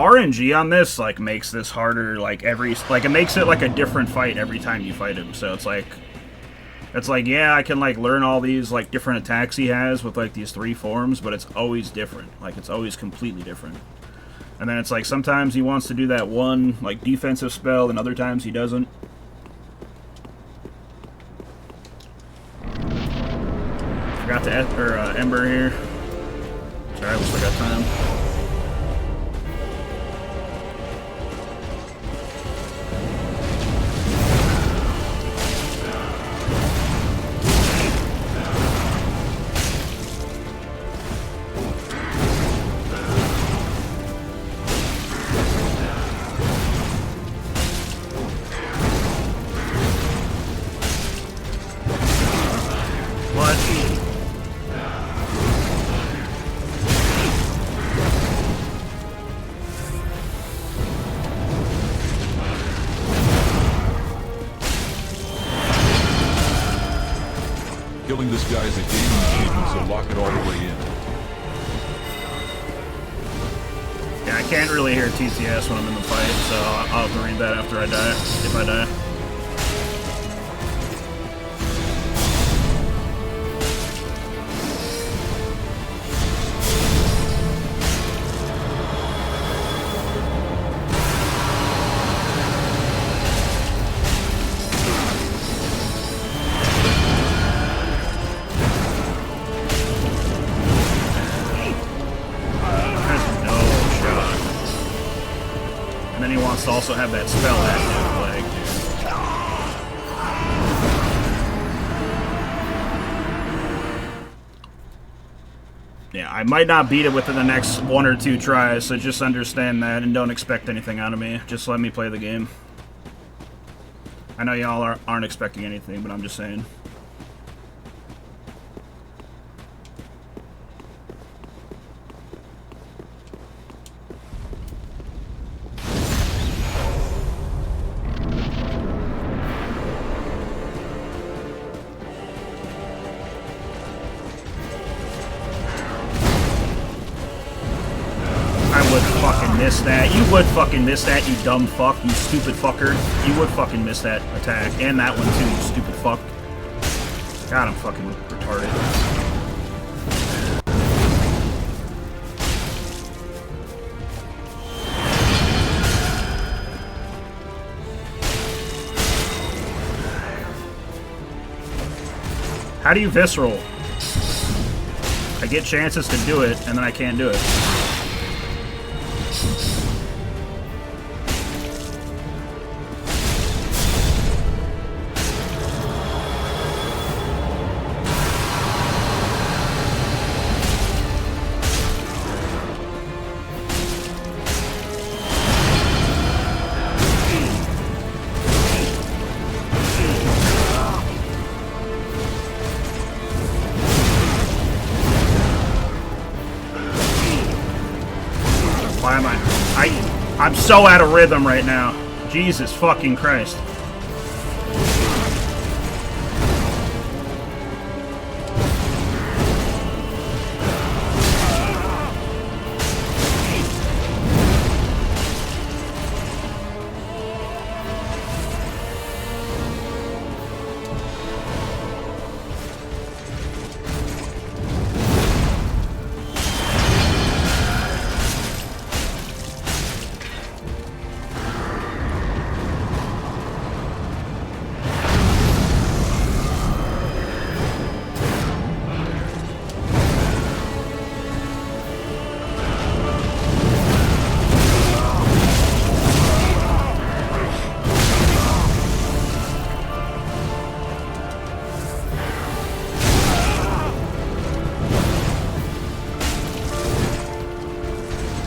RNG on this like makes this harder. Like it makes it like a different fight every time you fight him. So it's like yeah, I can like learn all these like different attacks he has with like these 3 forms, but it's always different. Like it's always completely different. And then it's like sometimes he wants to do that one like defensive spell, and other times he doesn't. Forgot to Ember here. Sorry, we still got time. Killing this guy is a gaming achievement, so lock it all the way in. Yeah, I can't really hear TTS when I'm in the fight, so I'll have to read that after I die, if I die. To also have that spell active, like. Yeah, I might not beat it within the next 1 or 2 tries, so just understand that and don't expect anything out of me. Just let me play the game. I know y'all aren't expecting anything, but I'm just saying. That. You would fucking miss that, you dumb fuck, you stupid fucker. You would fucking miss that attack. And that one too, you stupid fuck. God, I'm fucking retarded. How do you visceral? I get chances to do it, and then I can't do it. Why am I'm so out of rhythm right now. Jesus fucking Christ.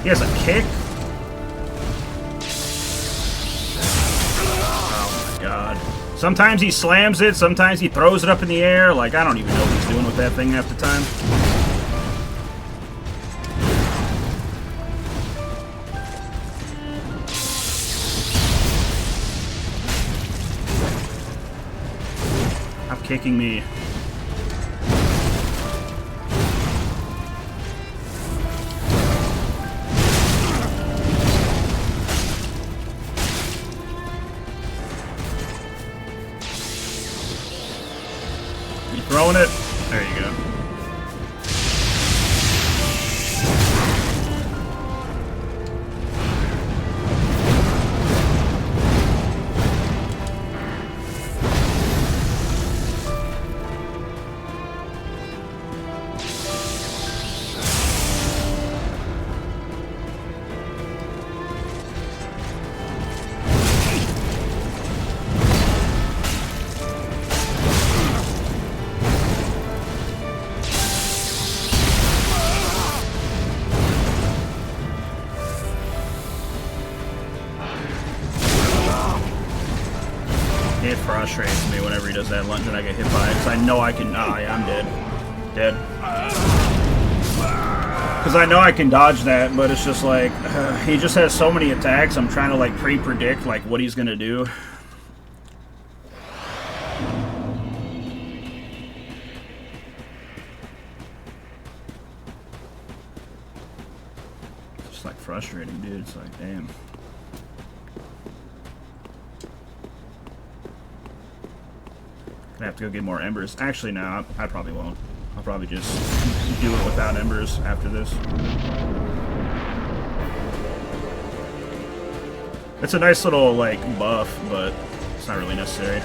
He has a kick? Oh my god. Sometimes he slams it, sometimes he throws it up in the air. Like, I don't even know what he's doing with that thing half the time. Stop kicking me. Throwing it. There you go. It frustrates me whenever he does that lunge and I get hit by it, because I know I can... Ah, yeah, I'm dead. Dead. Because I know I can dodge that, but it's just like... he just has so many attacks, I'm trying to, like, pre-predict, like, what he's gonna do. It's just, like, frustrating, dude. It's like, damn. I have to go get more embers. Actually, no, I probably won't. I'll probably just do it without embers after this. It's a nice little, like, buff, but it's not really necessary.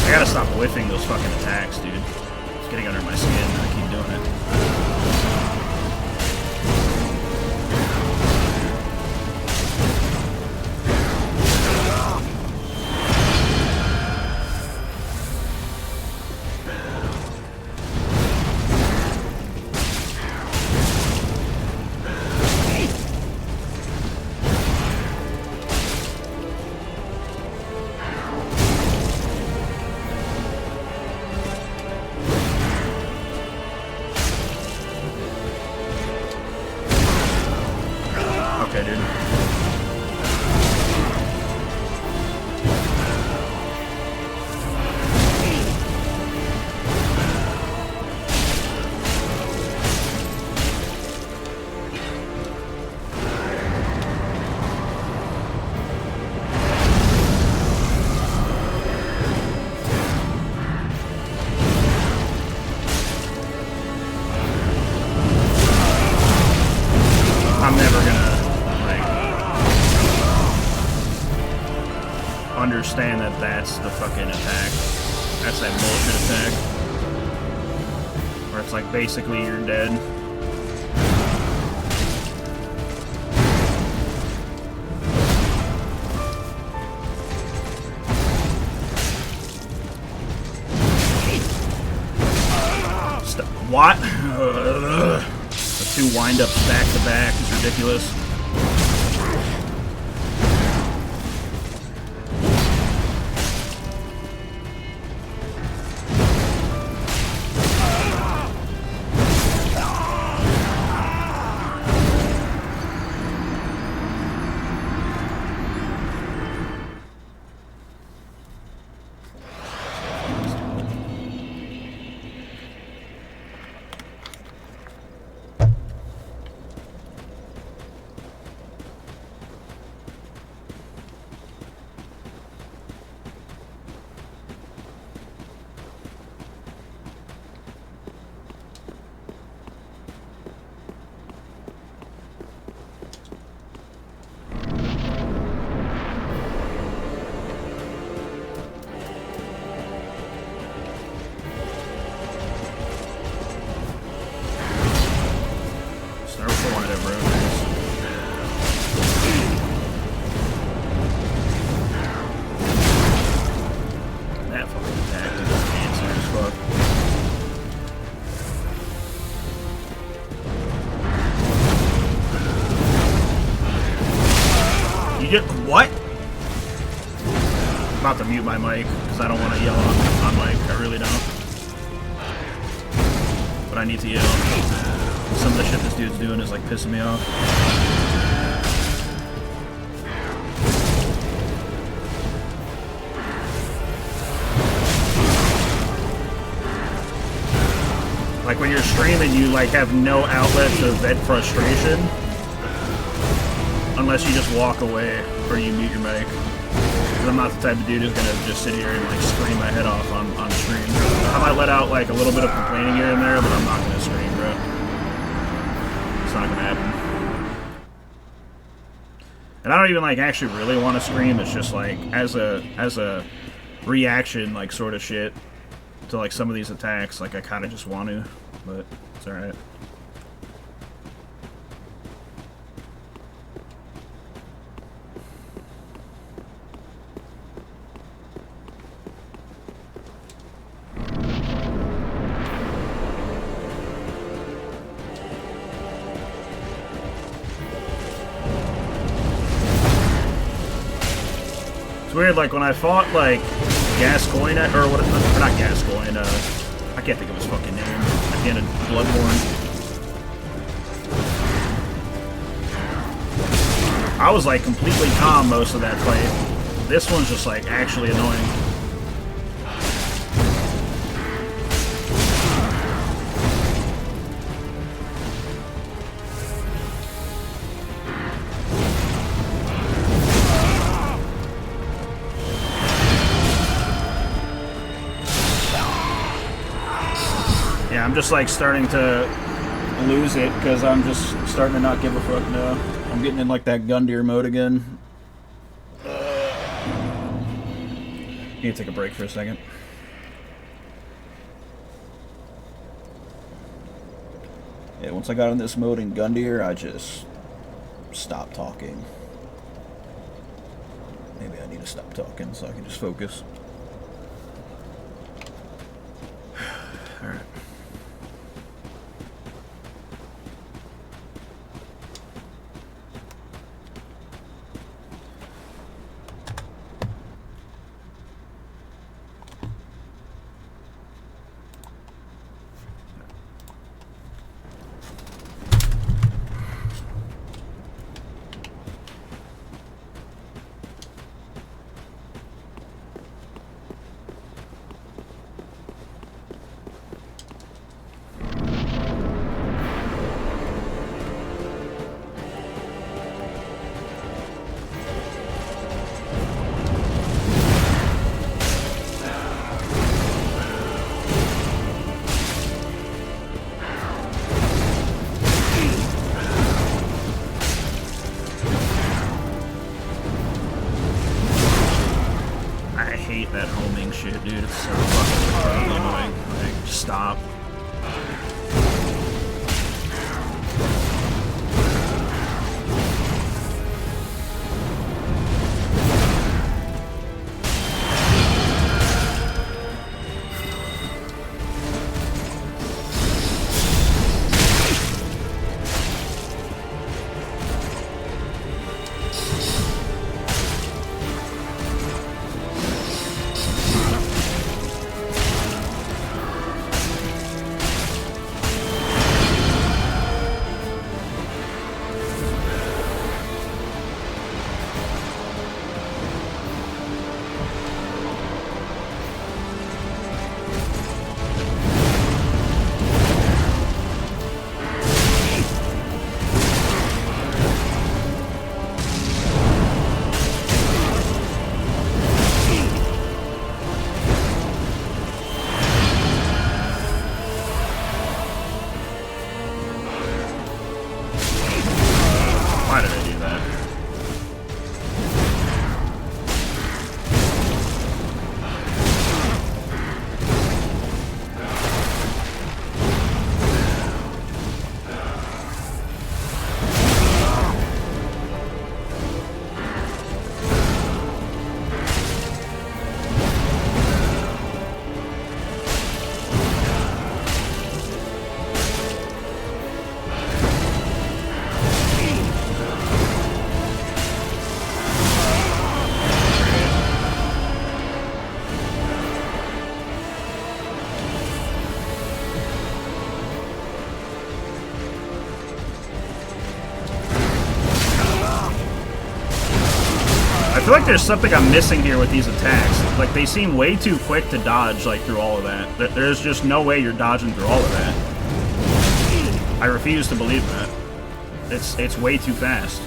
I gotta stop whiffing those fucking attacks, dude. It's getting under my skin. I keep doing it. Okay, dude. I'm never gonna understand that that's the fucking attack. That's that bullshit attack. Where it's like basically you're dead. What? The two wind-ups back-to-back is ridiculous. about to mute my mic because I don't want to yell on mic. I really don't. But I need to yell. Some of the shit this dude's doing is like pissing me off. Like when you're streaming, you like have no outlet to vent frustration unless you just walk away or you mute your mic. Because I'm not the type of dude who's gonna just sit here and like scream my head off on stream. I might let out like a little bit of complaining here and there, but I'm not gonna scream, bro. It's not gonna happen. And I don't even like actually really want to scream. It's just like as a reaction, like sort of shit to like some of these attacks. Like I kind of just want to, but it's all right. It's weird, like when I fought like Gascoigne, or what? Or not Gascoigne. I can't think of his fucking name. At the end of Bloodborne, I was like completely calm most of that fight. This one's just like actually annoying. Yeah, I'm just like starting to lose it because I'm just starting to not give a fuck now. I'm getting in like that Gundyr mode again. Need to take a break for a second. Yeah, once I got in this mode in Gundyr, I just stopped talking. Maybe I need to stop talking so I can just focus. Alright. That homing shit, dude. It's so fucking annoying. Like, just stop. feel like there's something I'm missing here with these attacks. Like, they seem way too quick to dodge, like, through all of that. There's just no way you're dodging through all of that. I refuse to believe that. It's way too fast.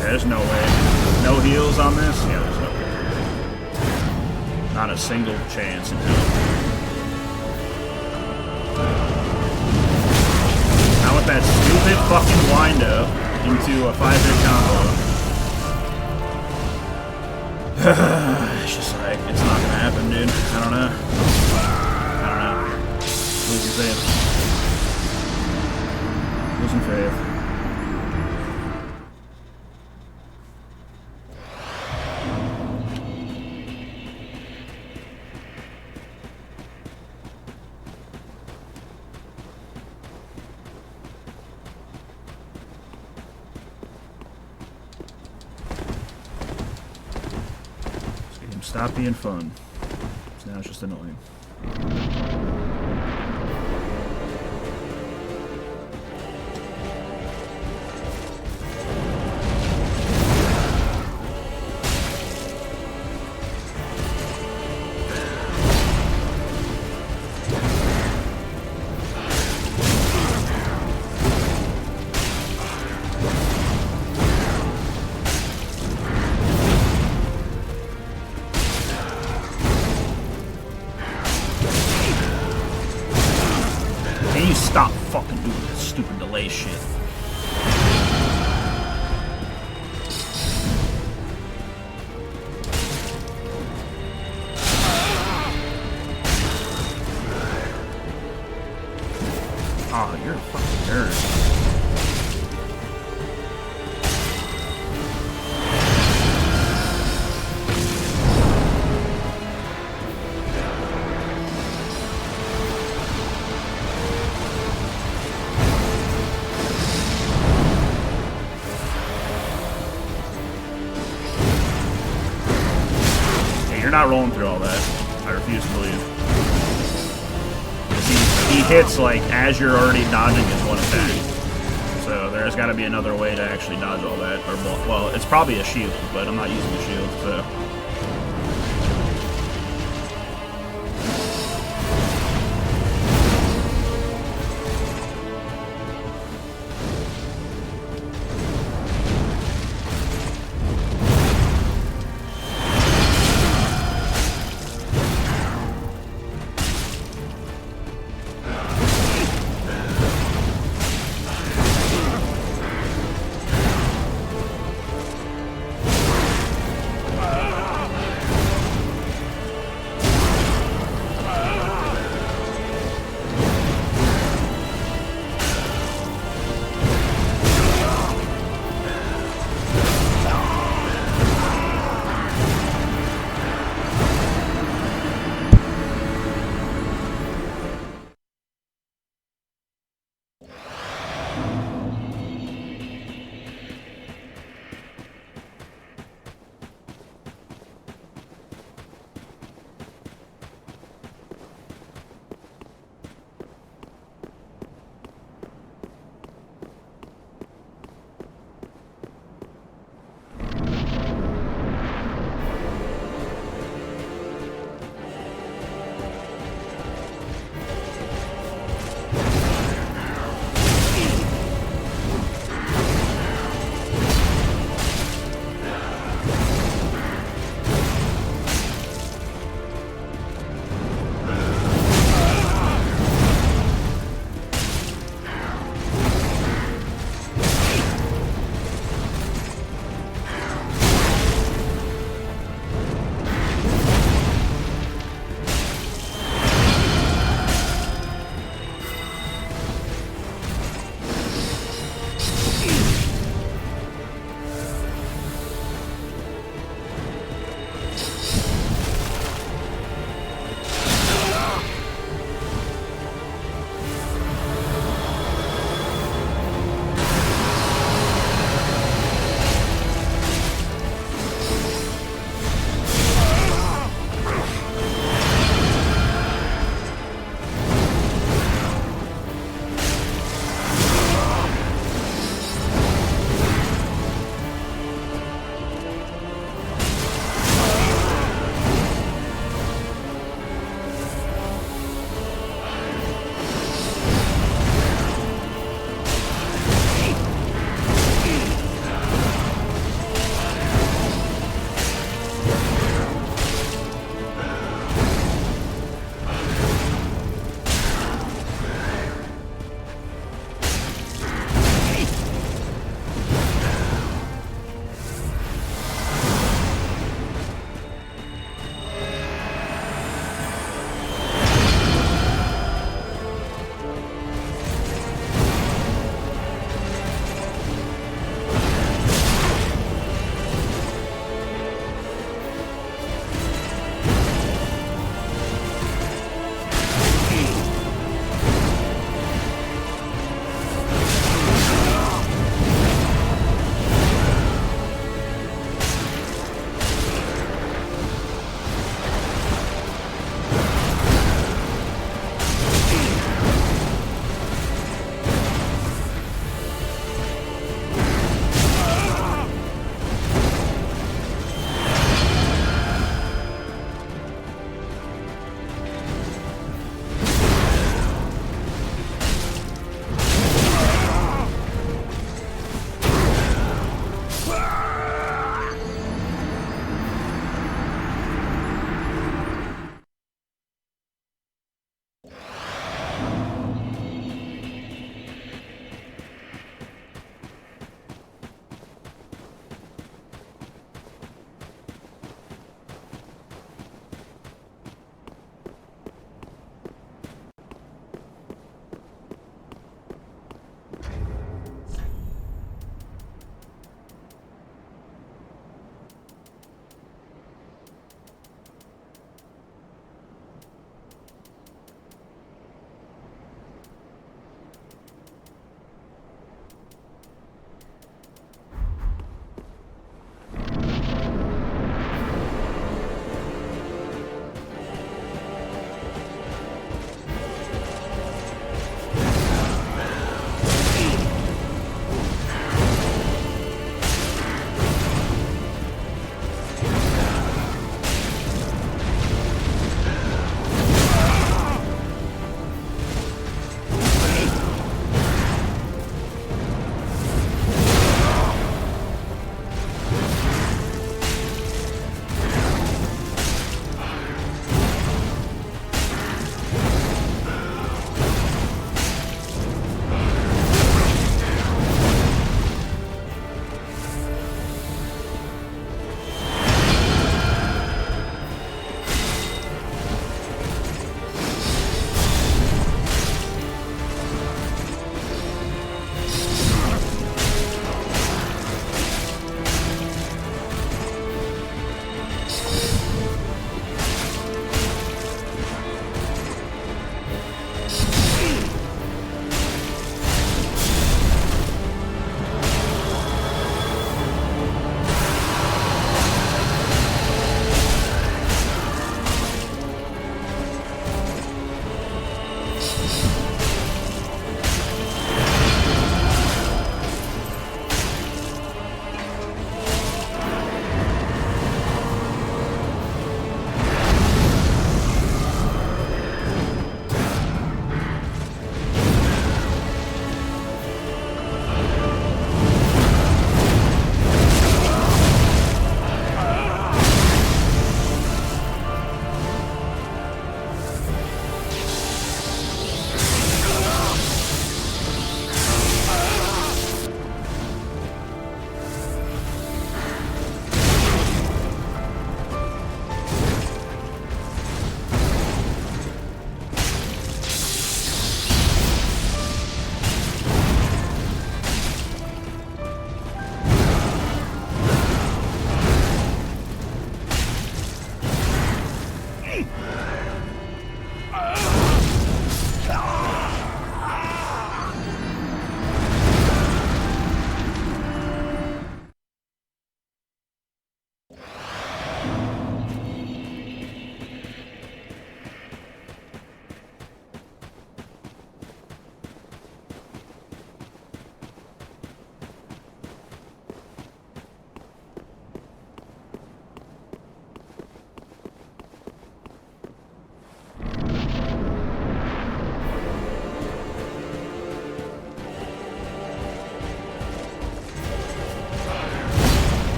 There's no way. No heals on this? Yeah, there's no way. Not a single chance in hell. Now with that stupid fucking wind-up into a 5-hit combo. It's just like, it's not gonna happen, dude. I don't know. I don't know. Losing faith. Losing faith. Stop being fun. So now it's just annoying. Can you stop fucking doing this stupid delay shit? Oh, you're a fucking nerd. You're not rolling through all that. I refuse to believe. He hits, like, as you're already dodging his one attack. So there's got to be another way to actually dodge all that. Or, well, it's probably a shield, but I'm not using the shield, so...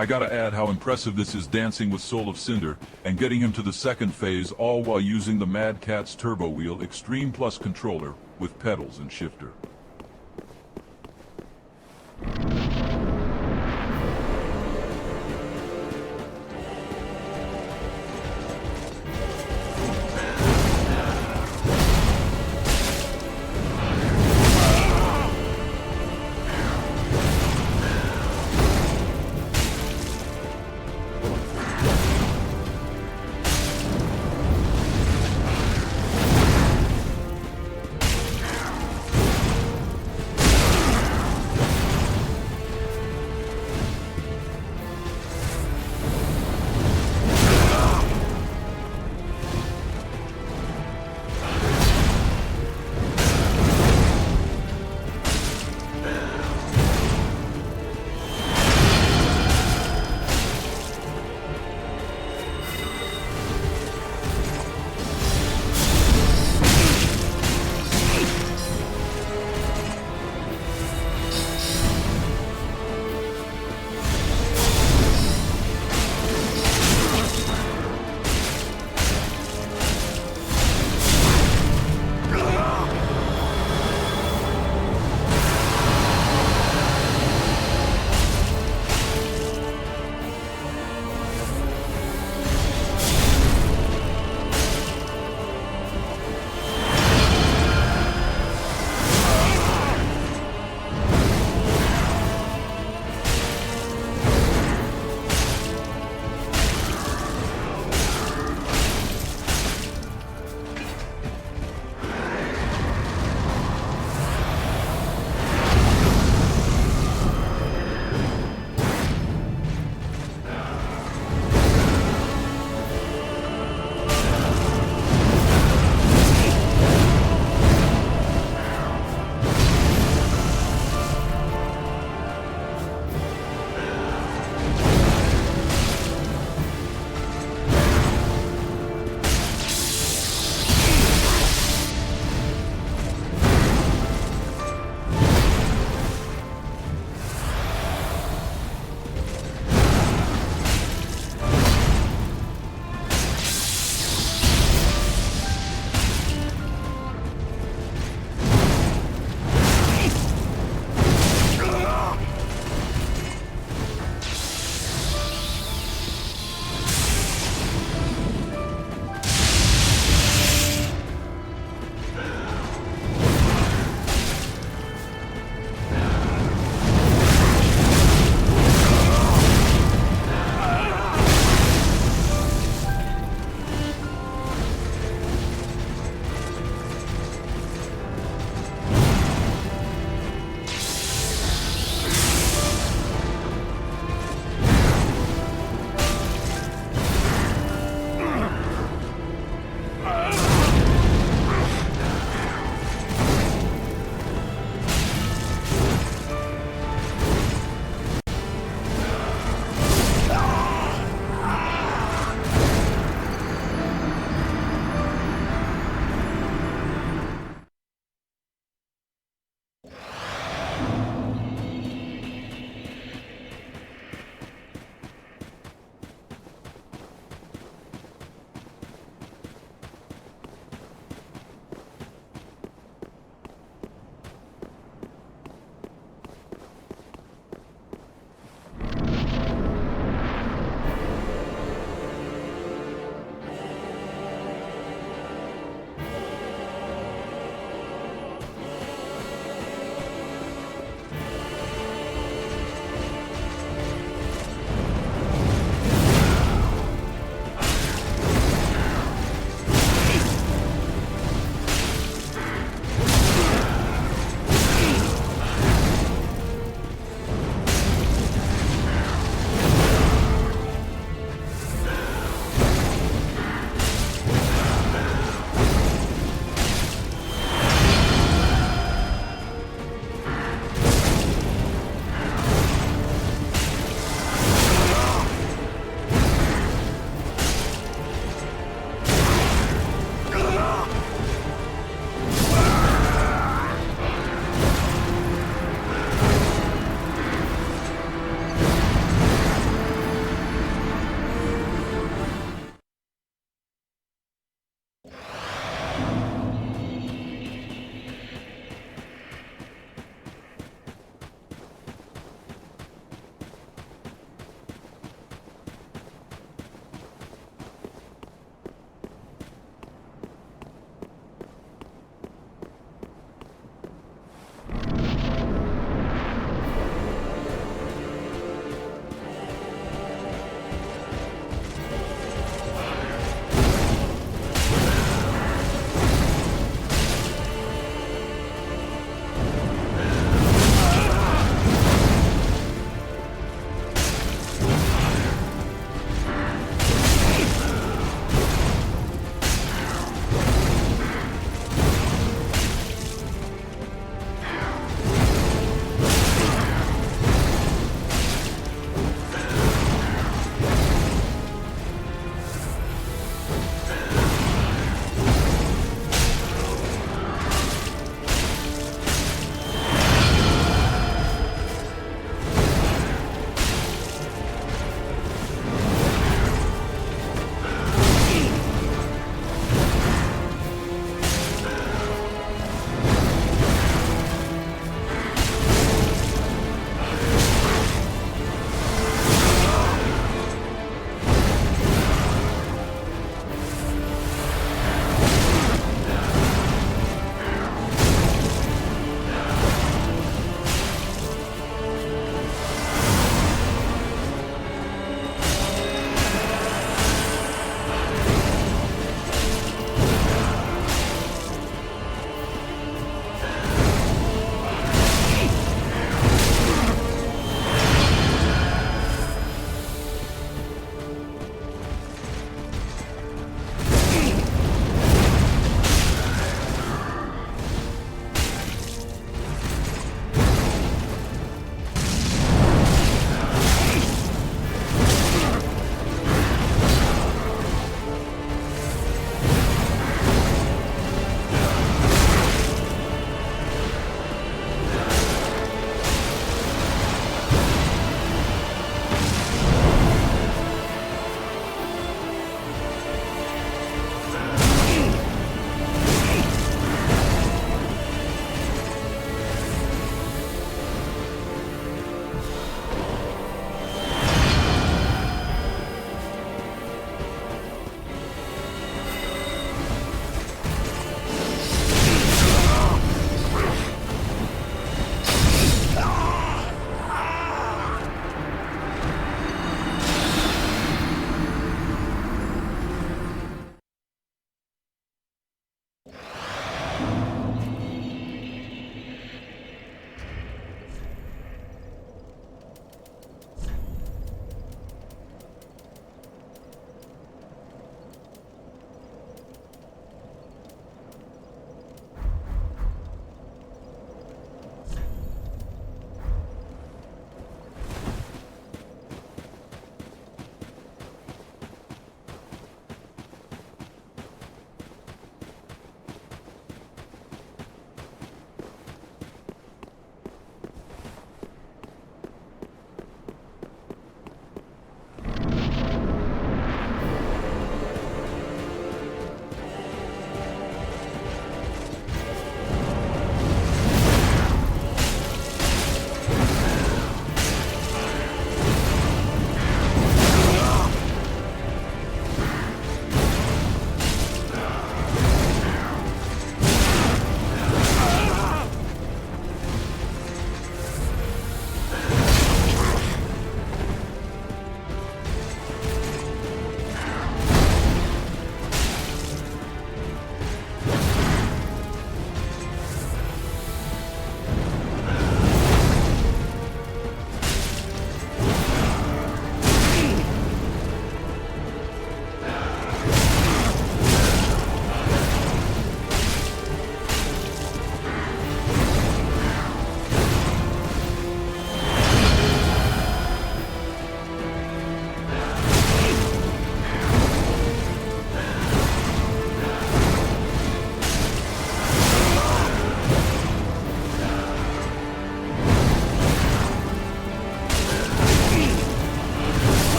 I gotta add how impressive this is, dancing with Soul of Cinder and getting him to the second phase, all while using the Mad Catz Turbo Wheel Extreme Plus controller with pedals and shifter.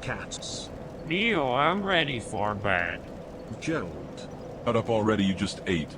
cats. Neil, I'm ready for bed. Gerald. Shut up already, you just ate.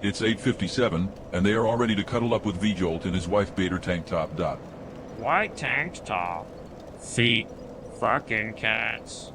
It's 8:57, and they are all ready to cuddle up with V-Jolt and his wife Bader Tank Top Dot. Why tank top? Feet. Fucking cats.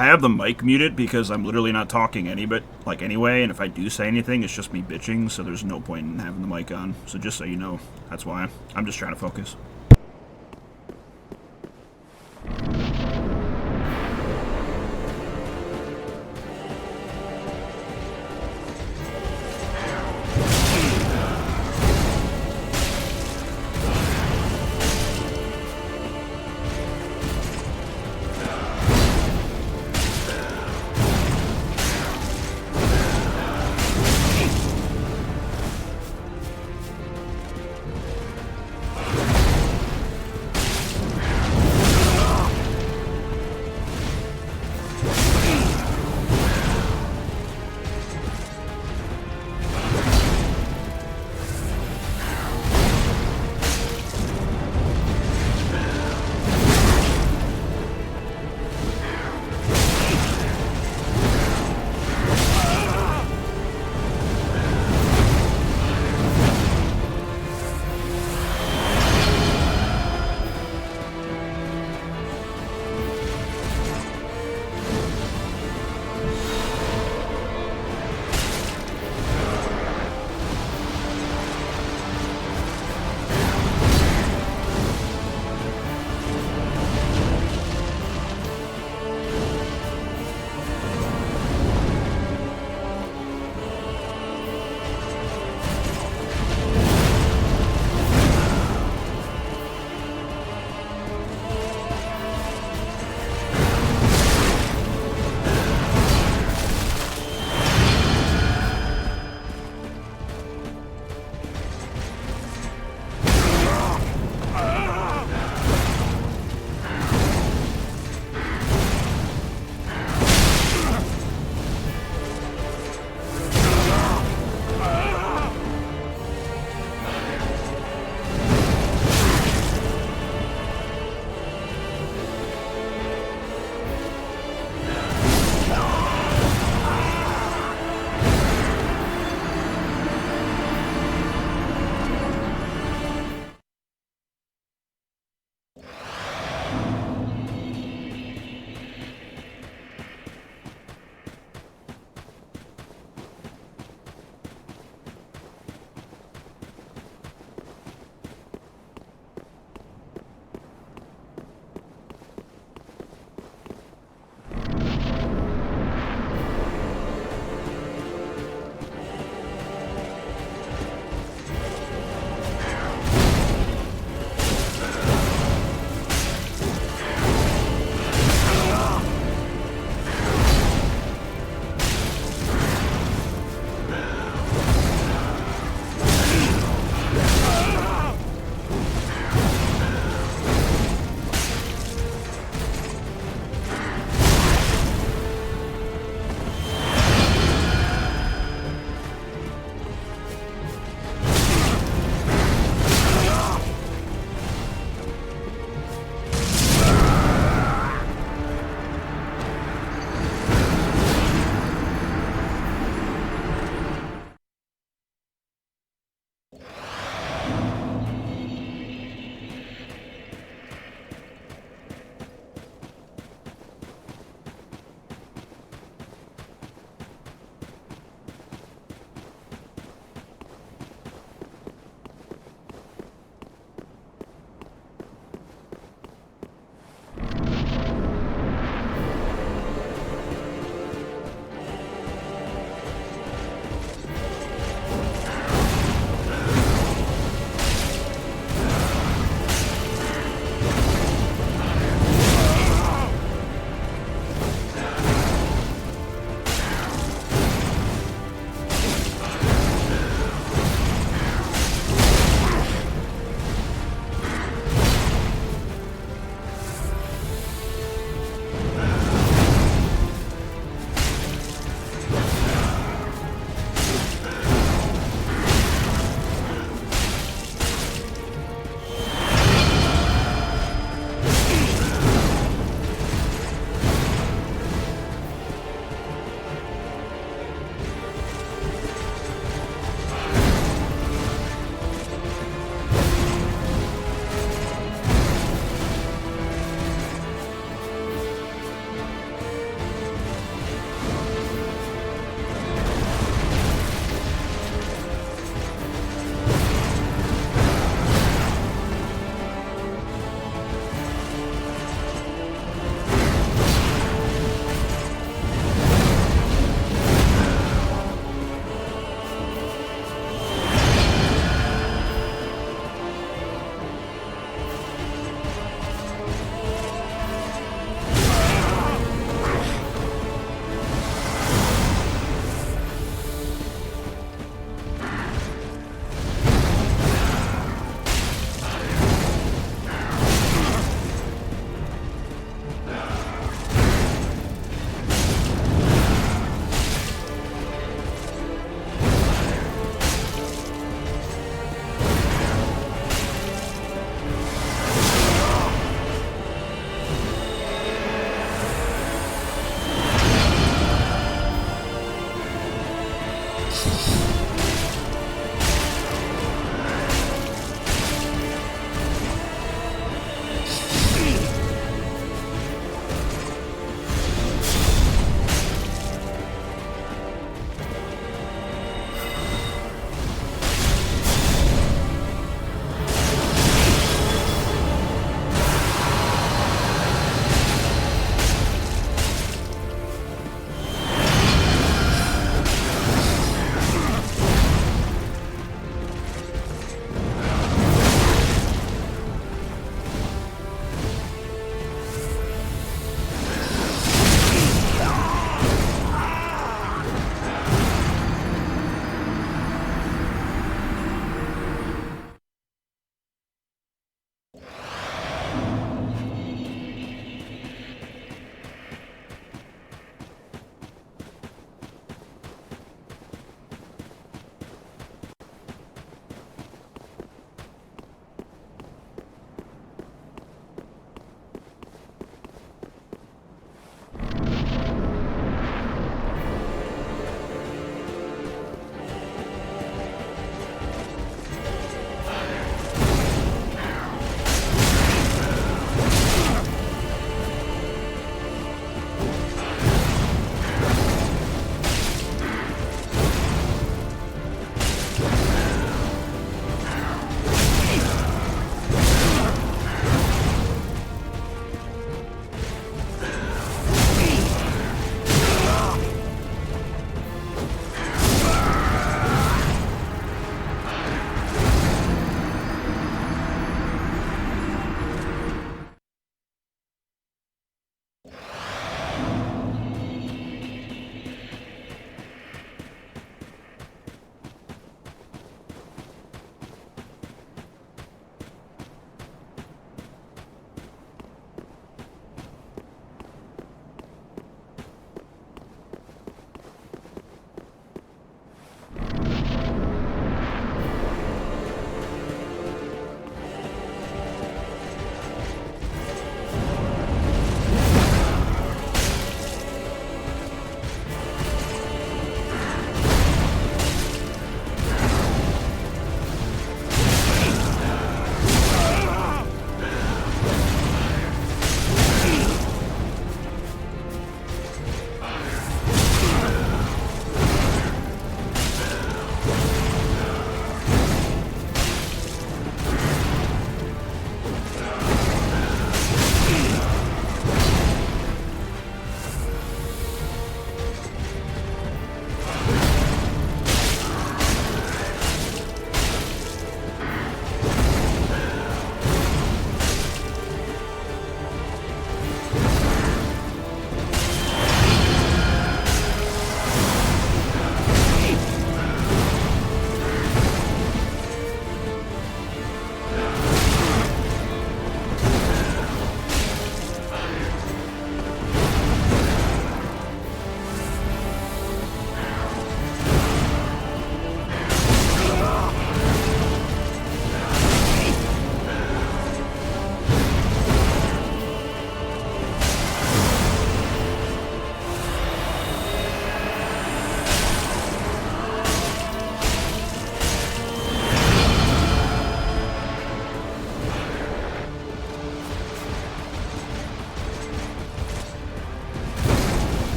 I have the mic muted because I'm literally not talking anyway, and if I do say anything, it's just me bitching, so there's no point in having the mic on. So just so you know, that's why. I'm just trying to focus.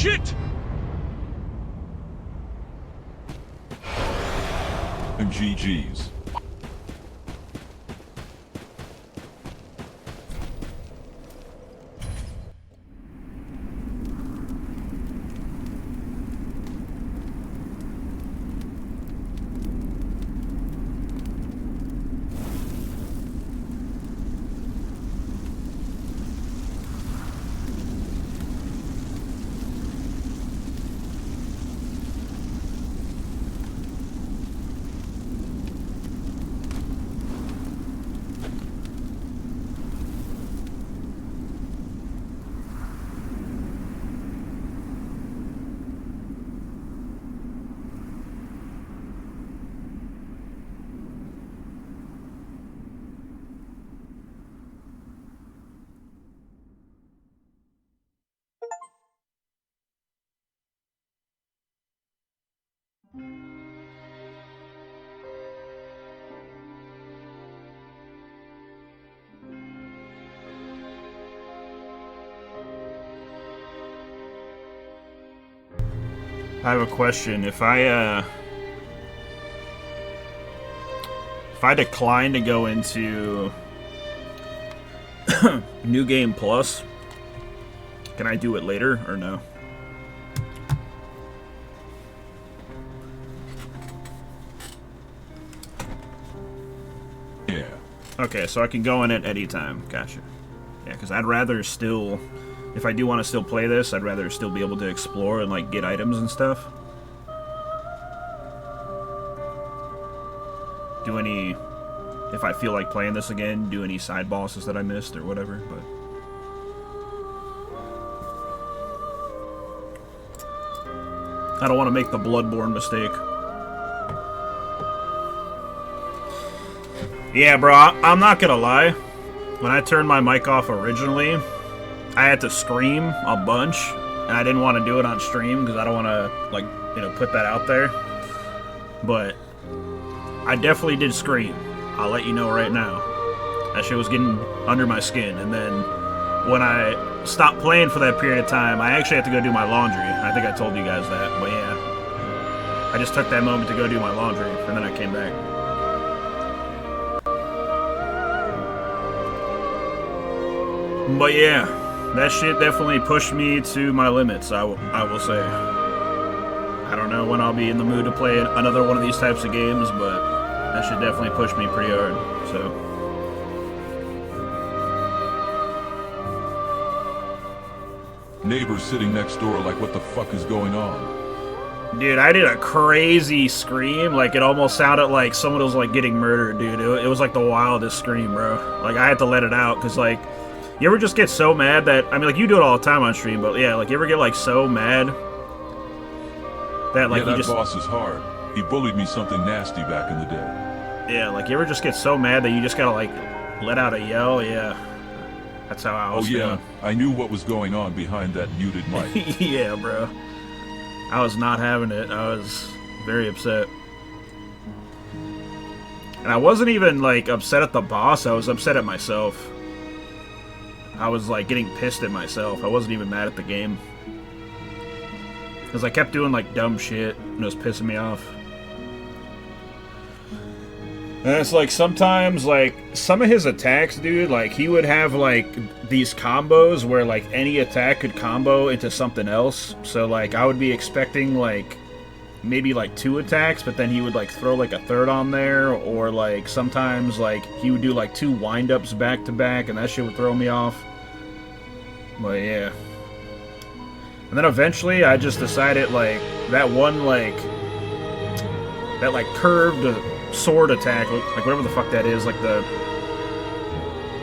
shit! And GG's. I have a question. If I decline to go into New Game Plus, can I do it later or no? Yeah. Okay, so I can go in at any time. Gotcha. Yeah, because I'd rather still, if I do want to still play this, I'd rather still be able to explore and like get items and stuff. Do any, if I feel like playing this again, do any side bosses that I missed or whatever, but... I don't want to make the Bloodborne mistake. Yeah, bro, I'm not gonna lie. When I turned my mic off originally, I had to scream a bunch, and I didn't want to do it on stream because I don't want to, like, you know, put that out there. But I definitely did scream. I'll let you know right now. That shit was getting under my skin. And then when I stopped playing for that period of time, I actually had to go do my laundry. I think I told you guys that, but yeah. I just took that moment to go do my laundry, and then I came back. But yeah, that shit definitely pushed me to my limits, I will say. I don't know when I'll be in the mood to play another one of these types of games, but that shit definitely pushed me pretty hard, so. Neighbors sitting next door like, what the fuck is going on? Dude, I did a crazy scream, like it almost sounded like someone was like getting murdered, dude. It was like the wildest scream, bro. Like I had to let it out, because like, you ever just get so mad that, I mean, like, you do it all the time on stream, but yeah, like, you ever get, like, so mad that, like, yeah, you just... that boss is hard. He bullied me something nasty back in the day. Yeah, like, you ever just get so mad that you just gotta, like, let out a yell? Yeah. That's how I was feeling. I knew what was going on behind that muted mic. Yeah, bro. I was not having it. I was very upset. And I wasn't even, like, upset at the boss. I was upset at myself. I was, like, getting pissed at myself. I wasn't even mad at the game. Because I kept doing, like, dumb shit, and it was pissing me off. And it's, like, sometimes, like, some of his attacks, dude, like, he would have, like, these combos where, like, any attack could combo into something else. So, like, I would be expecting, like, maybe, like, 2 attacks, but then he would, like, throw, like, a third on there. Or, like, sometimes, like, he would do, like, 2 wind-ups back-to-back, and that shit would throw me off. But, yeah. And then eventually, I just decided, like, that one, like, that, like, curved sword attack, like, whatever the fuck that is, like, the,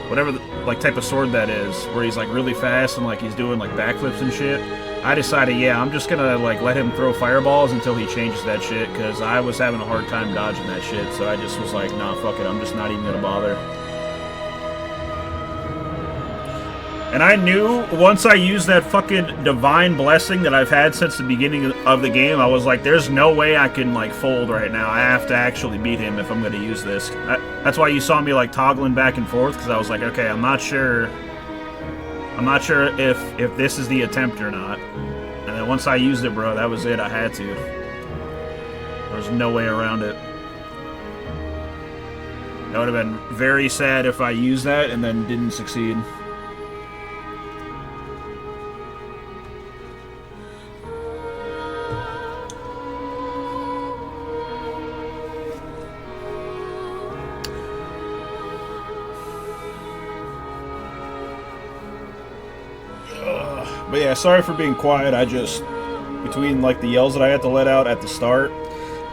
whatever, the, like, type of sword that is, where he's, like, really fast and, like, he's doing, like, backflips and shit. I decided, yeah, I'm just gonna, like, let him throw fireballs until he changes that shit, because I was having a hard time dodging that shit, so I just was like, nah, fuck it, I'm just not even gonna bother. And I knew, once I used that fucking divine blessing that I've had since the beginning of the game, I was like, there's no way I can, like, fold right now. I have to actually beat him if I'm going to use this. That's why you saw me, like, toggling back and forth, because I was like, okay, I'm not sure if this is the attempt or not. And then And once I used it, bro, that was it. I had to. There was no way around it. That would have been very sad if I used that and then didn't succeed. But yeah, sorry for being quiet. I just, between like the yells that I had to let out at the start,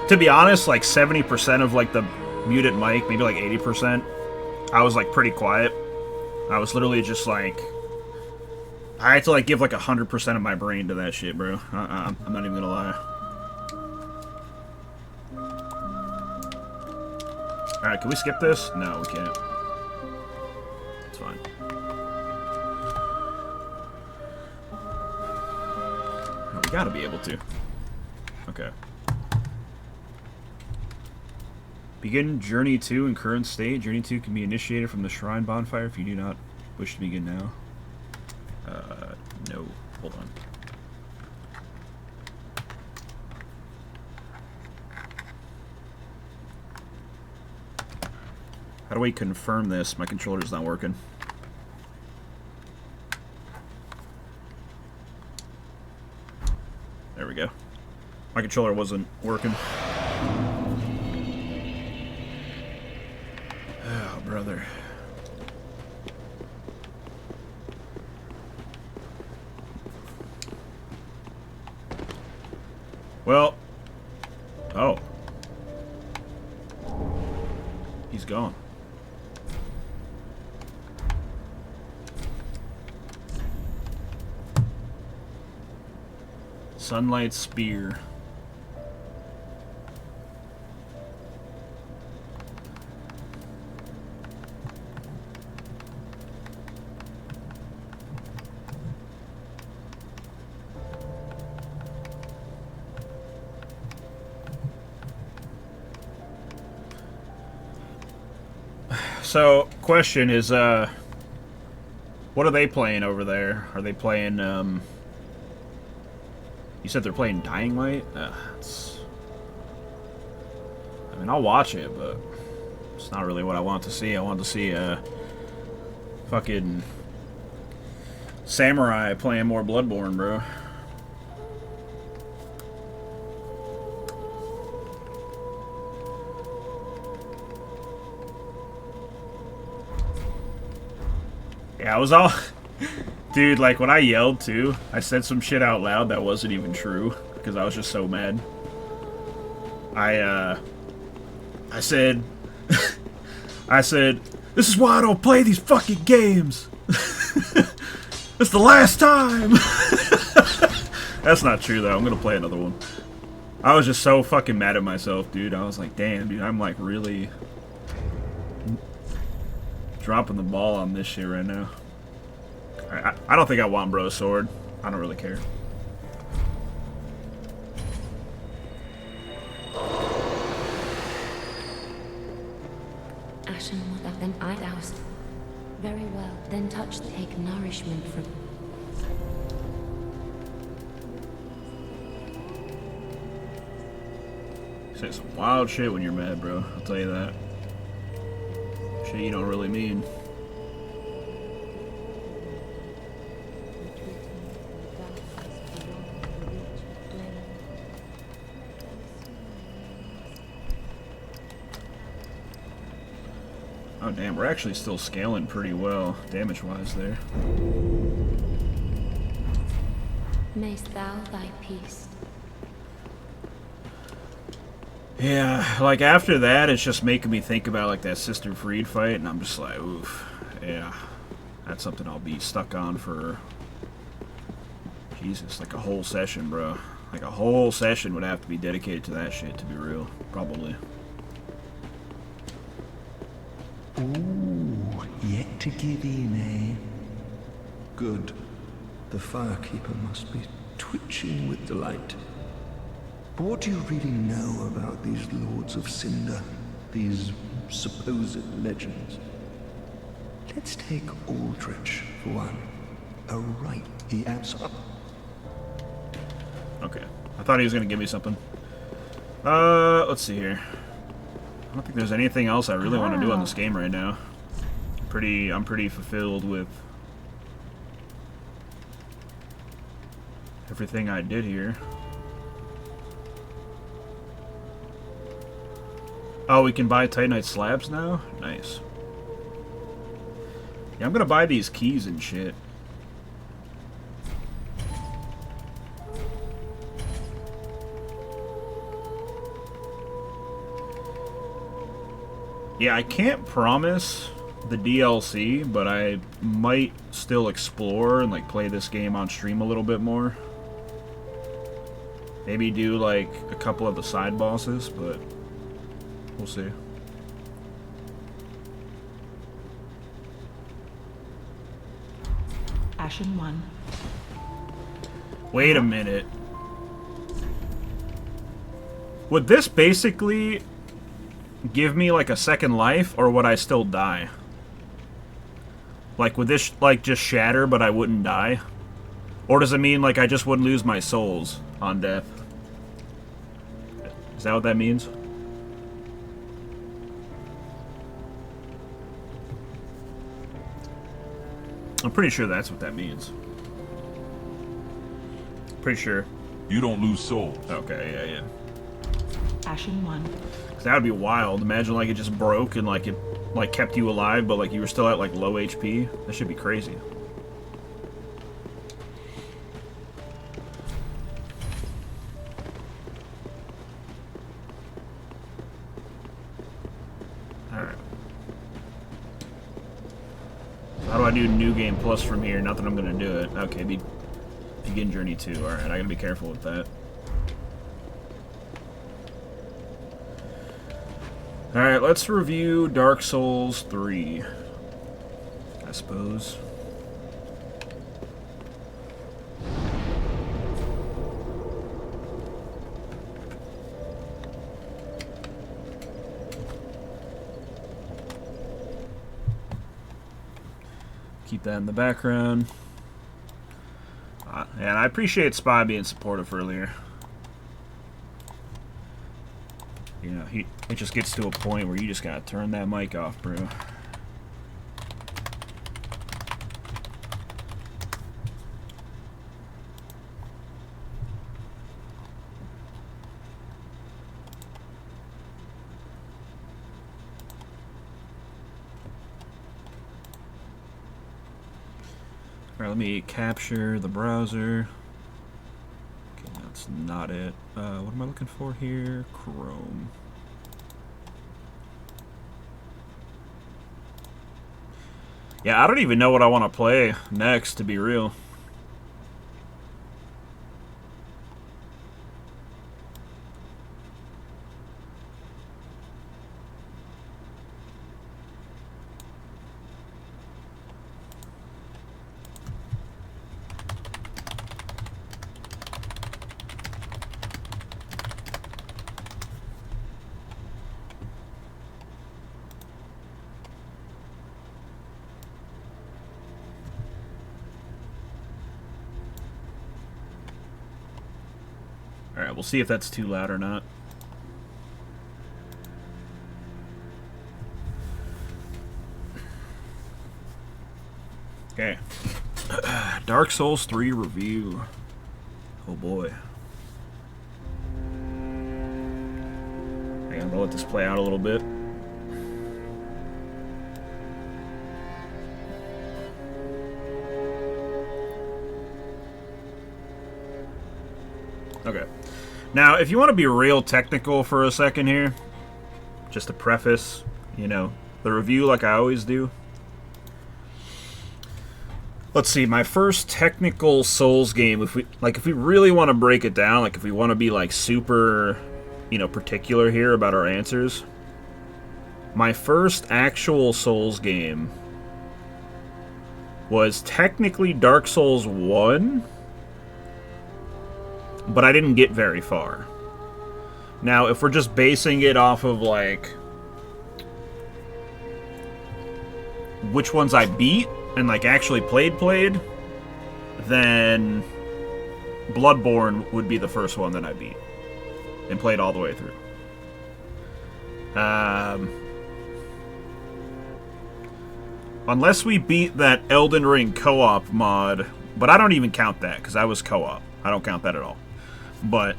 to be honest, like 70% of like the muted mic, maybe like 80%, I was like pretty quiet. I was literally just like, I had to like give like 100% of my brain to that shit, bro. I'm not even gonna lie. Alright, can we skip this? No, we can't. It's fine. No, we gotta be able to. Okay. Begin Journey 2 in current state. Journey 2 can be initiated from the Shrine Bonfire if you do not wish to begin now. No. Hold on. How do we confirm this? My controller's not working. There we go. My controller wasn't working. Oh, brother. Well. Oh. He's gone. Sunlight Spear. So, question is, what are they playing over there? Are they playing, you said they're playing Dying Light? It's... I mean, I'll watch it, but it's not really what I want to see. I want to see a fucking samurai playing more Bloodborne, bro. Yeah, I was all... Dude, like, when I yelled, too, I said some shit out loud that wasn't even true, because I was just so mad. I said... I said, this is why I don't play these fucking games! It's the last time! That's not true, though. I'm gonna play another one. I was just so fucking mad at myself, dude. I was like, damn, dude, I'm, like, really... dropping the ball on this shit right now. I don't think I want Bro's sword. I don't really care. Ashen mother, then I doused. Very well, then touch, take nourishment from... Say some wild shit when you're mad, bro. I'll tell you that. Shit you don't really mean. Oh damn, we're actually still scaling pretty well, damage-wise there. Mayst thou thy peace. Yeah, like after that, it's just making me think about like that Sister Freed fight, and I'm just like, oof, yeah, that's something I'll be stuck on for, Jesus, like a whole session, bro. Like a whole session would have to be dedicated to that shit, to be real, probably. Ooh, yet to give in, eh? Good. The Firekeeper must be twitching with delight. But what do you really know about these Lords of Cinder? These supposed legends? Let's take Aldrich for one. A right he adds up. Okay. I thought he was going to give me something. Let's see here. I don't think there's anything else I really want to do on this game right now. I'm pretty fulfilled with everything I did here. Oh, we can buy Titanite slabs now? Nice. Yeah, I'm gonna buy these keys and shit. Yeah, I can't promise the DLC, but I might still explore and like play this game on stream a little bit more. Maybe do like a couple of the side bosses, but we'll see. Ashen 1. Wait a minute. Would this basically give me like a second life, or would I still die? Like, would this like just shatter but I wouldn't die? Or does it mean like I just wouldn't lose my souls on death? Is that what that means? I'm pretty sure that's what that means. Pretty sure. You don't lose souls. Okay, yeah. Ashen 1. That would be wild. Imagine like it just broke and like it like kept you alive, but like you were still at like low HP. That should be crazy. Alright. So how do I do New Game Plus from here? Not that I'm gonna do it. Okay, begin Journey 2. Alright, I gotta be careful with that. Alright, let's review Dark Souls 3, I suppose. Keep that in the background. And I appreciate Spy being supportive earlier. You know, it just gets to a point where you just gotta turn that mic off, bro. Alright, let me capture the browser. Okay, that's not it. What am I looking for here? Chrome. Yeah, I don't even know what I want to play next, to be real. Alright, we'll see if that's too loud or not. Okay. Dark Souls 3 review. Oh boy. I'm gonna let this play out a little bit. Okay. Now, if you want to be real technical for a second here, just to preface, you know, the review like I always do. Let's see, my first technical Souls game, if we really want to break it down, like if we want to be like super, you know, particular here about our answers, my first actual Souls game was technically Dark Souls 1, but I didn't get very far. Now, if we're just basing it off of, like, which ones I beat and, like, actually played, then Bloodborne would be the first one that I beat and played all the way through. Unless we beat that Elden Ring co-op mod, but I don't even count that because I was co-op. I don't count that at all. But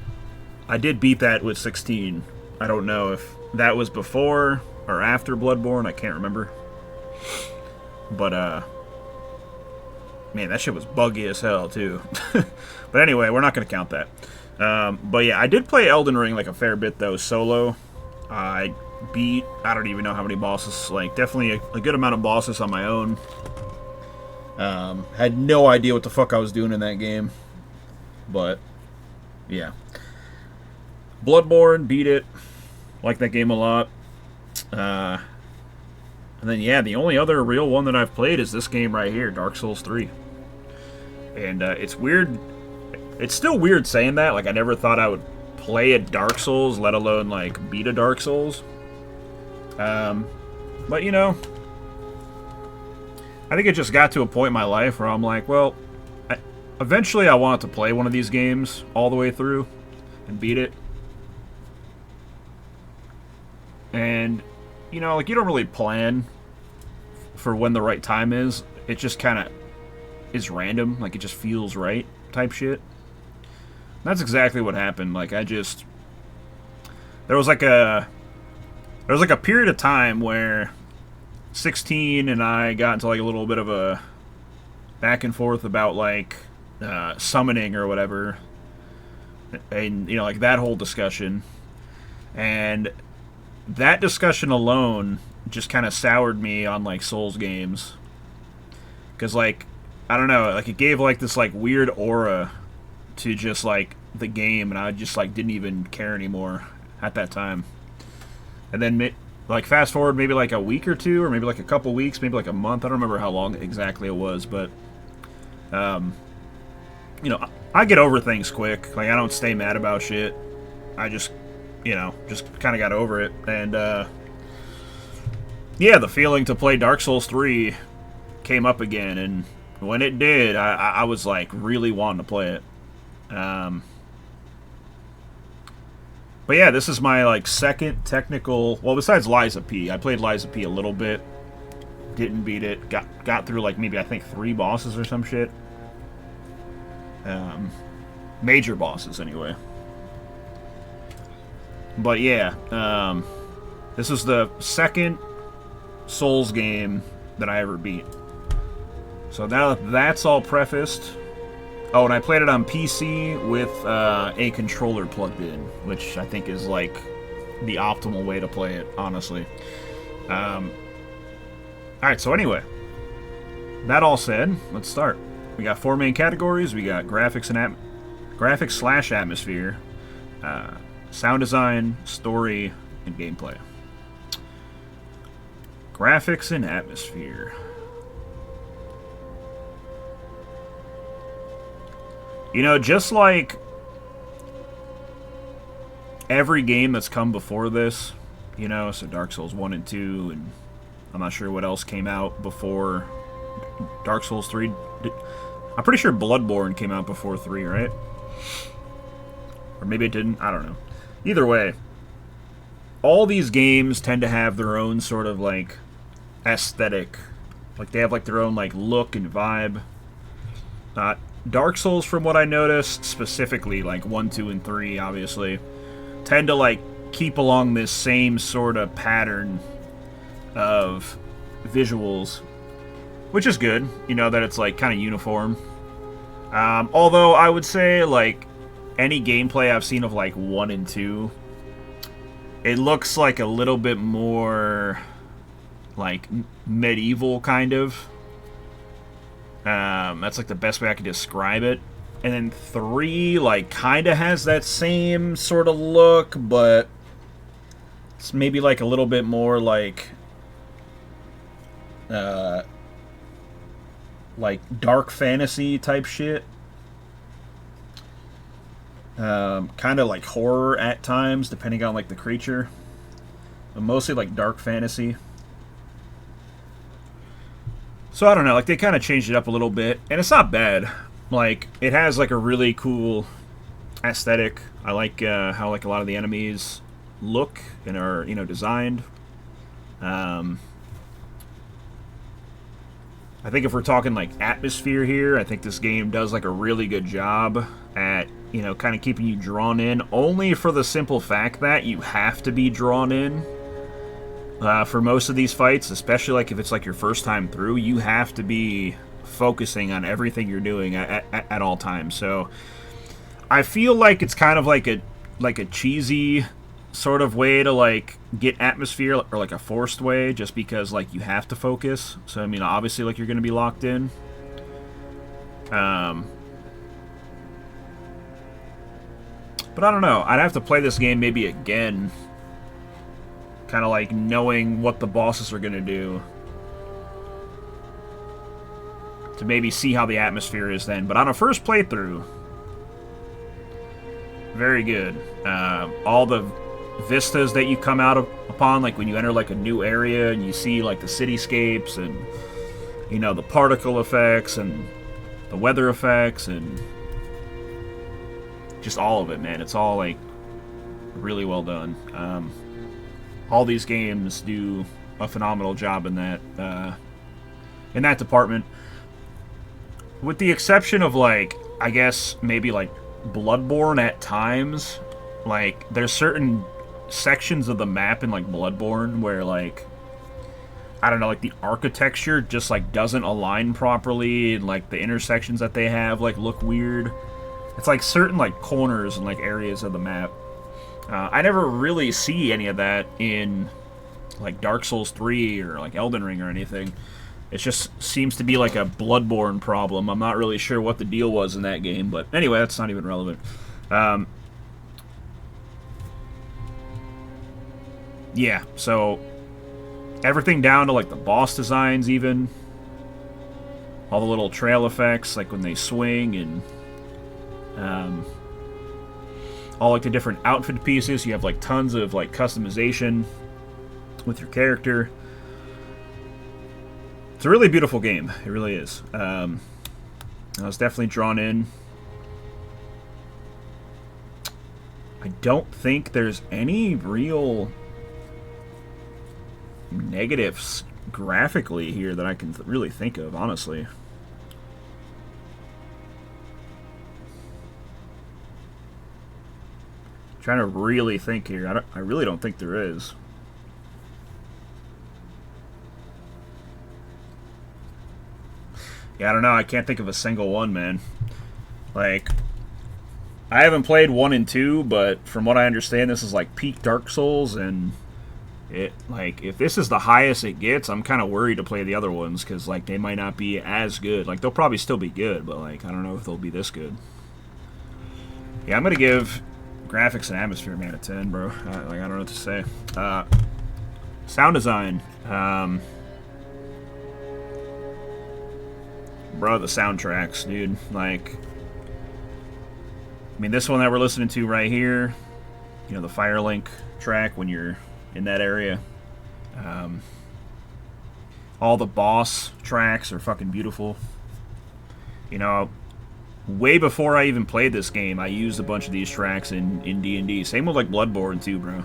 I did beat that with 16. I don't know if that was before or after Bloodborne. I can't remember. But, man, that shit was buggy as hell, too. But anyway, we're not going to count that. But yeah, I did play Elden Ring like a fair bit, though, solo. I beat, I don't even know how many bosses, like, definitely a good amount of bosses on my own. Had no idea what the fuck I was doing in that game. But, yeah. Bloodborne, beat it. Like that game a lot. And then, yeah, the only other real one that I've played is this game right here, Dark Souls 3. And it's weird. It's still weird saying that. Like, I never thought I would play a Dark Souls, let alone, like, beat a Dark Souls. But, you know, I think it just got to a point in my life where I'm like, well, eventually I want to play one of these games all the way through and beat it. And, you know, like, you don't really plan for when the right time is. It just kind of is random. Like, it just feels right type shit. That's exactly what happened. Like, I just... There was like a period of time where 16 and I got into, like, a little bit of a back and forth about, like, summoning or whatever. And, you know, like, that whole discussion. And that discussion alone just kind of soured me on, like, Souls games. Because, like, I don't know, like, it gave, like, this, like, weird aura to just, like, the game, and I just, like, didn't even care anymore at that time. And then, like, fast forward maybe, like, a week or two, or maybe, like, a couple weeks, maybe, like, a month. I don't remember how long exactly it was, but, you know, I get over things quick. Like, I don't stay mad about shit. I just, you know, just kind of got over it. And, yeah, the feeling to play Dark Souls 3 came up again, and when it did, I was, like, really wanting to play it. But yeah, this is my, like, second technical... Well, besides Liza P. I played Liza P a little bit. Didn't beat it. Got through, like, maybe, I think, 3 bosses or some shit. Major bosses, anyway. But yeah, this is the second Souls game that I ever beat. So now that that's all prefaced... Oh, and I played it on PC with a controller plugged in, which I think is, like, the optimal way to play it, honestly. Alright, so anyway. That all said, let's start. We got 4 main categories. We got graphics and graphics/atmosphere, sound design, story, and gameplay. Graphics and atmosphere. You know, just like every game that's come before this, you know, so Dark Souls 1 and 2, and I'm not sure what else came out before Dark Souls 3. I'm pretty sure Bloodborne came out before 3, right? Or maybe it didn't, I don't know. Either way, all these games tend to have their own sort of, like, aesthetic. Like, they have, like, their own, like, look and vibe. Dark Souls, from what I noticed, specifically, like, 1, 2, and 3, obviously, tend to, like, keep along this same sort of pattern of visuals, which is good, you know, that it's, like, kind of uniform. Although, I would say, like, any gameplay I've seen of, like, 1 and 2, it looks like a little bit more, like, medieval, kind of. That's, like, the best way I could describe it. And then 3, like, kind of has that same sort of look, but it's maybe, like, a little bit more, like dark fantasy type shit. Kind of like horror at times, depending on, like, the creature. But mostly, like, dark fantasy. So, I don't know, like, they kind of changed it up a little bit. And it's not bad. like, it has, like, a really cool aesthetic. I like how, like, a lot of the enemies look and are, you know, designed. I think if we're talking, like, atmosphere here, I think this game does, like, a really good job at, you know, kind of keeping you drawn in, only for the simple fact that you have to be drawn in for most of these fights, especially, like, if it's, like, your first time through. You have to be focusing on everything you're doing at all times. So I feel like it's kind of like a cheesy sort of way to, like, get atmosphere, or like a forced way, just because, like, you have to focus. So I mean, obviously, like, you're going to be locked in. But I don't know, I'd have to play this game maybe again, kind of like knowing what the bosses are going to do, to maybe see how the atmosphere is then. But on a first playthrough, very good. All the vistas that you come out upon, like when you enter like a new area and you see like the cityscapes and, you know, the particle effects and the weather effects and just all of it, man. It's all like really well done. All these games do a phenomenal job in that department, with the exception of, like, I guess maybe like Bloodborne at times. Like, there's certain sections of the map in, like, Bloodborne where, like, I don't know, like, the architecture just, like, doesn't align properly, and, like, the intersections that they have, like, look weird. It's, like, certain, like, corners and, like, areas of the map. I never really see any of that in, like, Dark Souls 3 or, like, Elden Ring or anything. It just seems to be, like, a Bloodborne problem. I'm not really sure what the deal was in that game, but anyway, that's not even relevant. Yeah, so everything down to, like, the boss designs even. All the little trail effects, like when they swing, and all, like, the different outfit pieces. You have, like, tons of, like, customization with your character. It's a really beautiful game. It really is. I was definitely drawn in. I don't think there's any real negatives graphically here that I can really think of, honestly. Trying to really think here. I really don't think there is. Yeah, I don't know. I can't think of a single one, man. Like, I haven't played 1 and 2, but from what I understand, this is like peak Dark Souls, and it, like, if this is the highest it gets, I'm kind of worried to play the other ones, because, like, they might not be as good. Like, they'll probably still be good, but, like, I don't know if they'll be this good. Yeah, I'm gonna give graphics and atmosphere, man, a 10, bro. Like, I don't know what to say. Sound design. Bro, the soundtracks, dude. Like, I mean, this one that we're listening to right here, you know, the Firelink track when you're in that area. All the boss tracks are fucking beautiful. You know, way before I even played this game, I used a bunch of these tracks in D&D. Same with, like, Bloodborne, too, bro.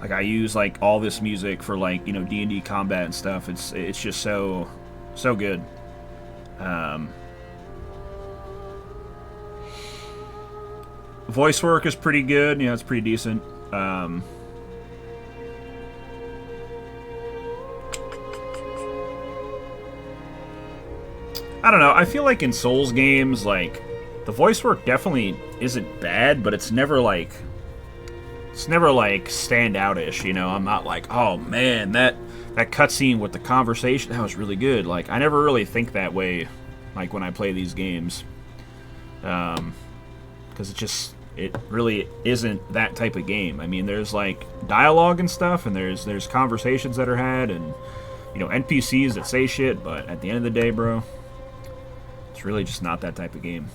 Like, I use, like, all this music for, like, you know, D&D combat and stuff. It's just so good. Voice work is pretty good. You know, it's pretty decent. I don't know. I feel like in Souls games, like, the voice work definitely isn't bad, but it's never like standout-ish, you know? I'm not like, oh man, that cutscene with the conversation, that was really good. Like, I never really think that way, like, when I play these games. Because it really isn't that type of game. I mean, there's, like, dialogue and stuff, and there's conversations that are had, and, you know, NPCs that say shit, but at the end of the day, bro, it's really just not that type of game.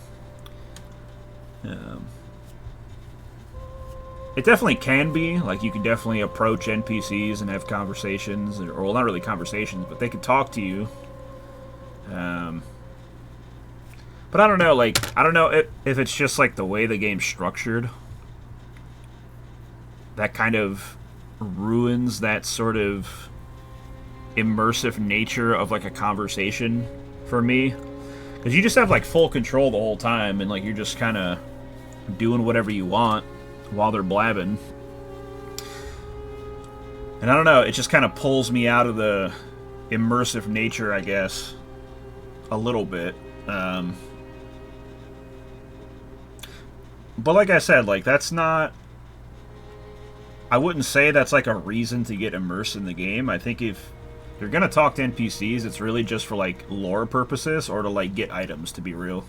It definitely can be. Like, you can definitely approach NPCs and have conversations, or well, not really conversations, but they can talk to you. But I don't know, like, I don't know if it's just, like, the way the game's structured. That kind of ruins that sort of immersive nature of, like, a conversation for me. Because you just have, like, full control the whole time, and, like, you're just kind of doing whatever you want while they're blabbing. And I don't know, it just kind of pulls me out of the immersive nature, I guess, a little bit. But like I said, like, that's not... I wouldn't say that's, like, a reason to get immersed in the game. I think if you're gonna talk to NPCs, it's really just for, like, lore purposes or to, like, get items, to be real.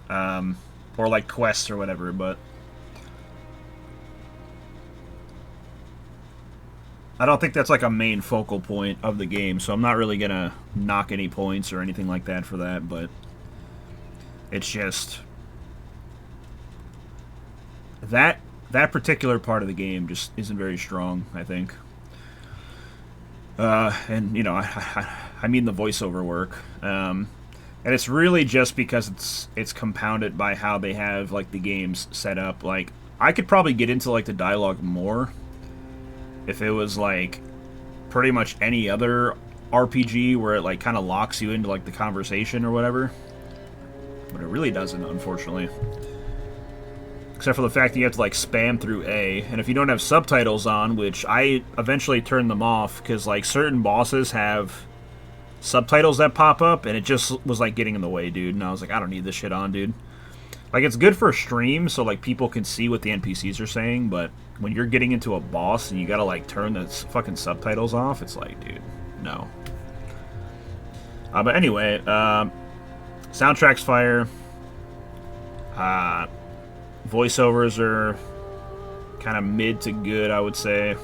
Or, like, quests or whatever, but... I don't think that's, like, a main focal point of the game, so I'm not really gonna knock any points or anything like that for that, but... It's just... That particular part of the game just isn't very strong, I think. And, you know, I mean the voiceover work. And it's really just because it's compounded by how they have, like, the games set up. Like, I could probably get into, like, the dialogue more if it was, like, pretty much any other RPG where it, like, kind of locks you into, like, the conversation or whatever. But it really doesn't, unfortunately. Except for the fact that you have to, like, spam through A. And if you don't have subtitles on, which I eventually turned them off, because, like, certain bosses have subtitles that pop up, and it just was, like, getting in the way, dude. And I was like, I don't need this shit on, dude. Like, it's good for stream, so, like, people can see what the NPCs are saying, but when you're getting into a boss and you gotta, like, turn the fucking subtitles off, it's like, dude, no. But anyway, soundtrack's fire. Voiceovers are kind of mid to good, I would say.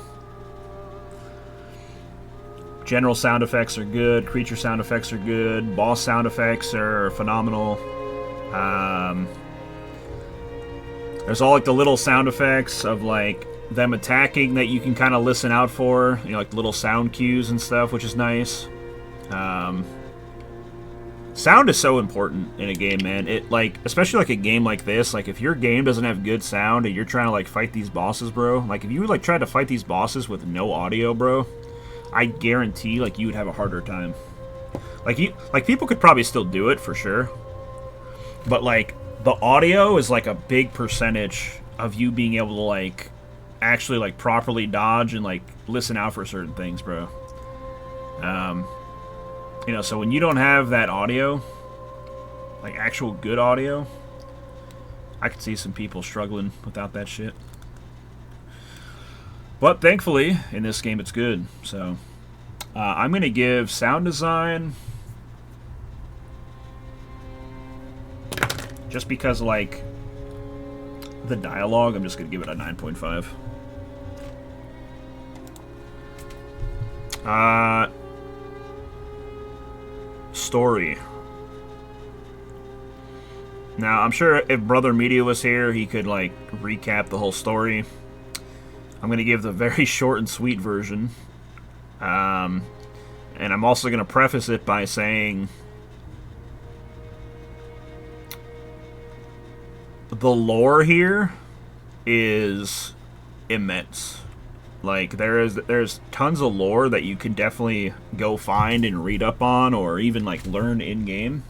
General sound effects are good. Creature sound effects are good. Boss sound effects are phenomenal. There's all, like, the little sound effects of, like, them attacking that you can kind of listen out for. You know, like, little sound cues and stuff, which is nice. Sound is so important in a game, man. It, like, especially, like, a game like this, like, if your game doesn't have good sound and you're trying to, like, fight these bosses, bro, like, if you, like, tried to fight these bosses with no audio, bro, I guarantee, like, you would have a harder time. Like, people could probably still do it, for sure. But, like, the audio is, like, a big percentage of you being able to, like, actually, like, properly dodge and, like, listen out for certain things, bro. You know, so when you don't have that audio, like, actual good audio, I could see some people struggling without that shit. But thankfully, in this game, it's good. So, I'm going to give sound design... Just because, like, the dialogue, I'm just going to give it a 9.5. Story. Now, I'm sure if Brother Media was here, he could, like, recap the whole story. I'm going to give the very short and sweet version. And I'm also going to preface it by saying... The lore here is immense. Like, there's tons of lore that you can definitely go find and read up on, or even, like, learn in-game.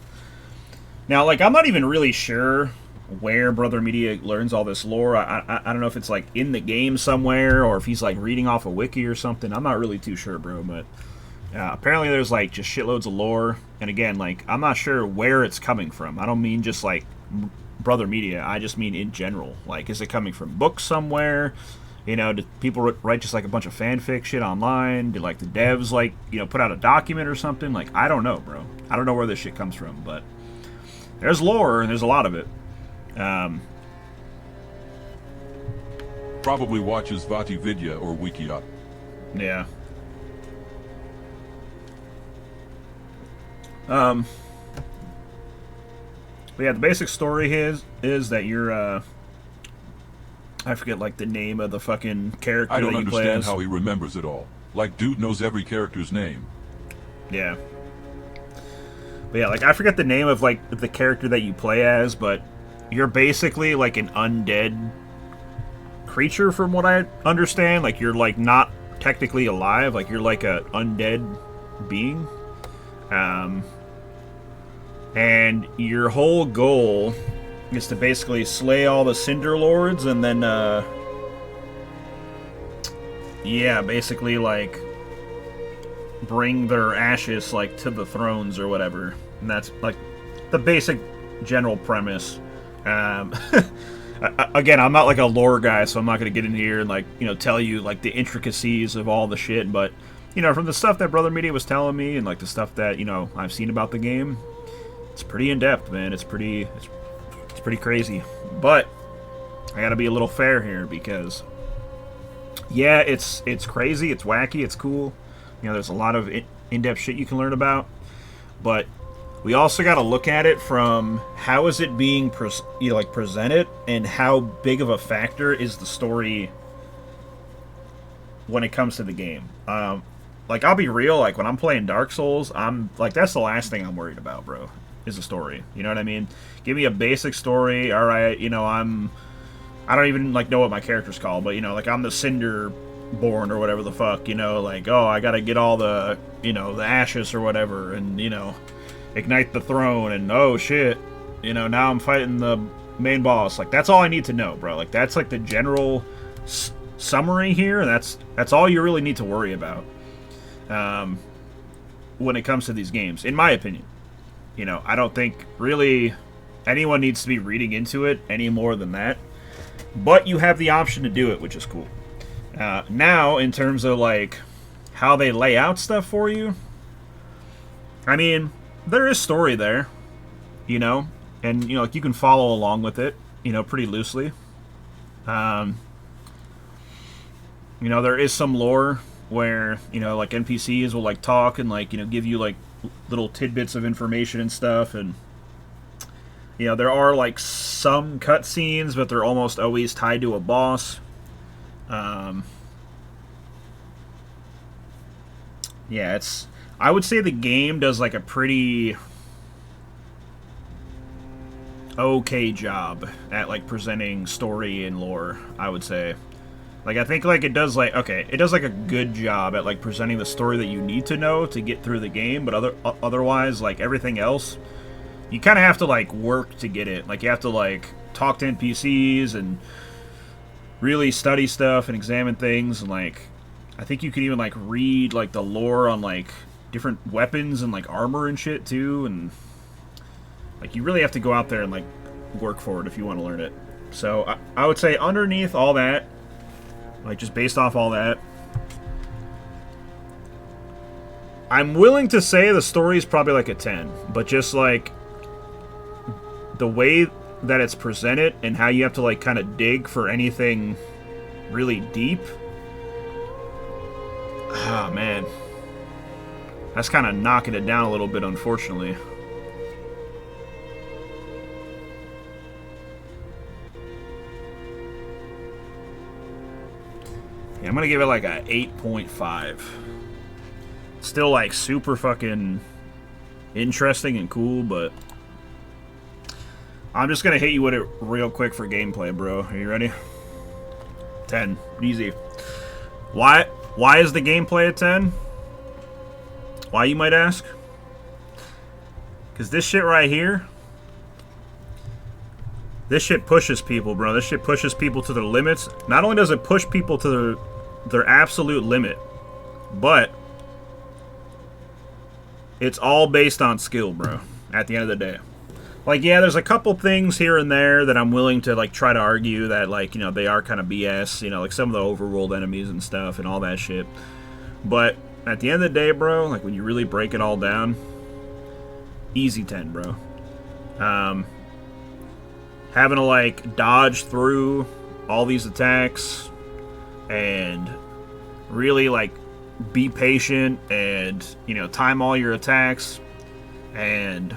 Now, like, I'm not even really sure where Brother Media learns all this lore. I don't know if it's, like, in the game somewhere, or if he's, like, reading off a wiki or something. I'm not really too sure, bro, but... apparently there's, like, just shitloads of lore. And again, like, I'm not sure where it's coming from. I don't mean just, like, Brother Media. I just mean in general. Like, is it coming from books somewhere? You know, do people write just, like, a bunch of fanfic shit online? Do, like, the devs, like, you know, put out a document or something? Like, I don't know, bro. I don't know where this shit comes from, but there's lore, and there's a lot of it. Probably watches Vati Vidya or Wikiup. Yeah. But yeah, the basic story is that you're, I forget, like, the name of the fucking character I don't that you play understand as. how he remembers it all. Like, dude knows every character's name. Yeah. But yeah, like, I forget the name of, like, the character that you play as, but you're basically, like, an undead creature from what I understand. Like, you're, like, not technically alive. Like, you're, like, a undead being. And your whole goal is to basically slay all the Cinder Lords and then, yeah, basically, like, bring their ashes, like, to the thrones or whatever. And that's, like, the basic general premise. Again, I'm not, like, a lore guy, so I'm not going to get in here and, like, you know, tell you, like, the intricacies of all the shit. But, you know, from the stuff that Brother Media was telling me and, like, the stuff that, you know, I've seen about the game, it's pretty in-depth, man. It's pretty crazy. But I got to be a little fair here because, yeah, it's crazy, it's wacky, it's cool. You know, there's a lot of in-depth shit you can learn about, but we also got to look at it from how is it being presented and how big of a factor is the story when it comes to the game. Like, I'll be real, like, when I'm playing Dark Souls, I'm, like, that's the last thing I'm worried about, bro, is the story. You know what I mean? Give me a basic story, alright, you know, I don't even, like, know what my character's called, but, you know, like, I'm the Cinder Born or whatever the fuck, you know, like, oh, I gotta get all the, you know, the ashes or whatever, and, you know, ignite the throne, and, oh, shit, you know, now I'm fighting the main boss. Like, that's all I need to know, bro. Like, that's, like, the general summary here, and that's all you really need to worry about when it comes to these games, in my opinion. You know, I don't think, really, anyone needs to be reading into it any more than that. But you have the option to do it, which is cool. Now, in terms of, like, how they lay out stuff for you, I mean, there is story there, you know, and, you know, like, you can follow along with it, you know, pretty loosely. You know, there is some lore where, you know, like, NPCs will, like, talk and, like, you know, give you, like, little tidbits of information and stuff, and, you know, there are, like, some cutscenes, but they're almost always tied to a boss. Yeah, I would say the game does, like, a pretty okay job at, like, presenting story and lore, I would say. Like, I think, like, it does, like, a good job at, like, presenting the story that you need to know to get through the game, but otherwise, like, everything else, you kind of have to, like, work to get it. Like, you have to, like, talk to NPCs and really study stuff and examine things, and, like, I think you can even, like, read, like, the lore on, like, different weapons and, like, armor and shit, too, and, like, you really have to go out there and, like, work for it if you want to learn it. So, I would say underneath all that, like, just based off all that, I'm willing to say the story is probably, like, a 10, but just, like, the way that it's presented and how you have to, like, kind of dig for anything really deep. Ah, man. That's kind of knocking it down a little bit, unfortunately. Yeah, I'm gonna give it, like, a 8.5. Still, like, super fucking interesting and cool, but I'm just gonna hit you with it real quick for gameplay, bro. Are you ready? 10. Easy. Why is the gameplay a 10? Why, you might ask? Because this shit right here, this shit pushes people, bro. This shit pushes people to their limits. Not only does it push people to their absolute limit, but it's all based on skill, bro, at the end of the day. Like, yeah, there's a couple things here and there that I'm willing to, like, try to argue that, like, you know, they are kind of BS, you know, like some of the overworld enemies and stuff and all that shit. But at the end of the day, bro, like, when you really break it all down, easy 10, bro. Having to, like, dodge through all these attacks and really, like, be patient and, you know, time all your attacks and,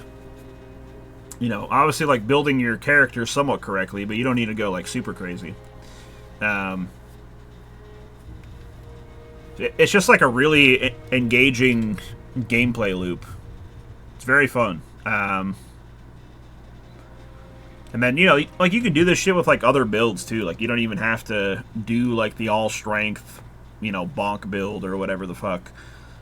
you know, obviously, like, building your character somewhat correctly, but you don't need to go, like, super crazy. It's just, like, a really engaging gameplay loop. It's very fun. And then, you know, like, you can do this shit with, like, other builds, too. Like, you don't even have to do, like, the all-strength, you know, bonk build or whatever the fuck.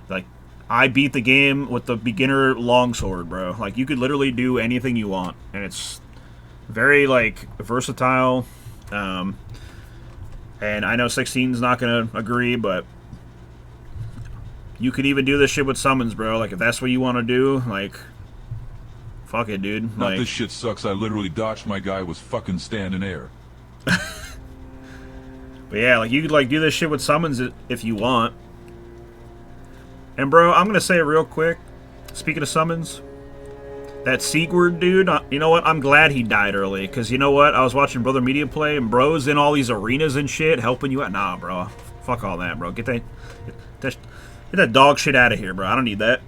Like, I beat the game with the beginner longsword, bro. Like, you could literally do anything you want. And it's very, like, versatile. And I know 16's not gonna agree, but you could even do this shit with summons, bro. Like, if that's what you want to do, like, fuck it, dude. Not Like, this shit sucks. I literally dodged my guy was fucking standing air. but yeah, like, you could, like, do this shit with summons if you want. And, bro, I'm gonna say it real quick. Speaking of summons, that Sigurd dude, you know what? I'm glad he died early, because you know what? I was watching Brother Media play, and bro's in all these arenas and shit, helping you out. Nah, bro. Fuck all that, bro. Get that dog shit out of here, bro. I don't need that.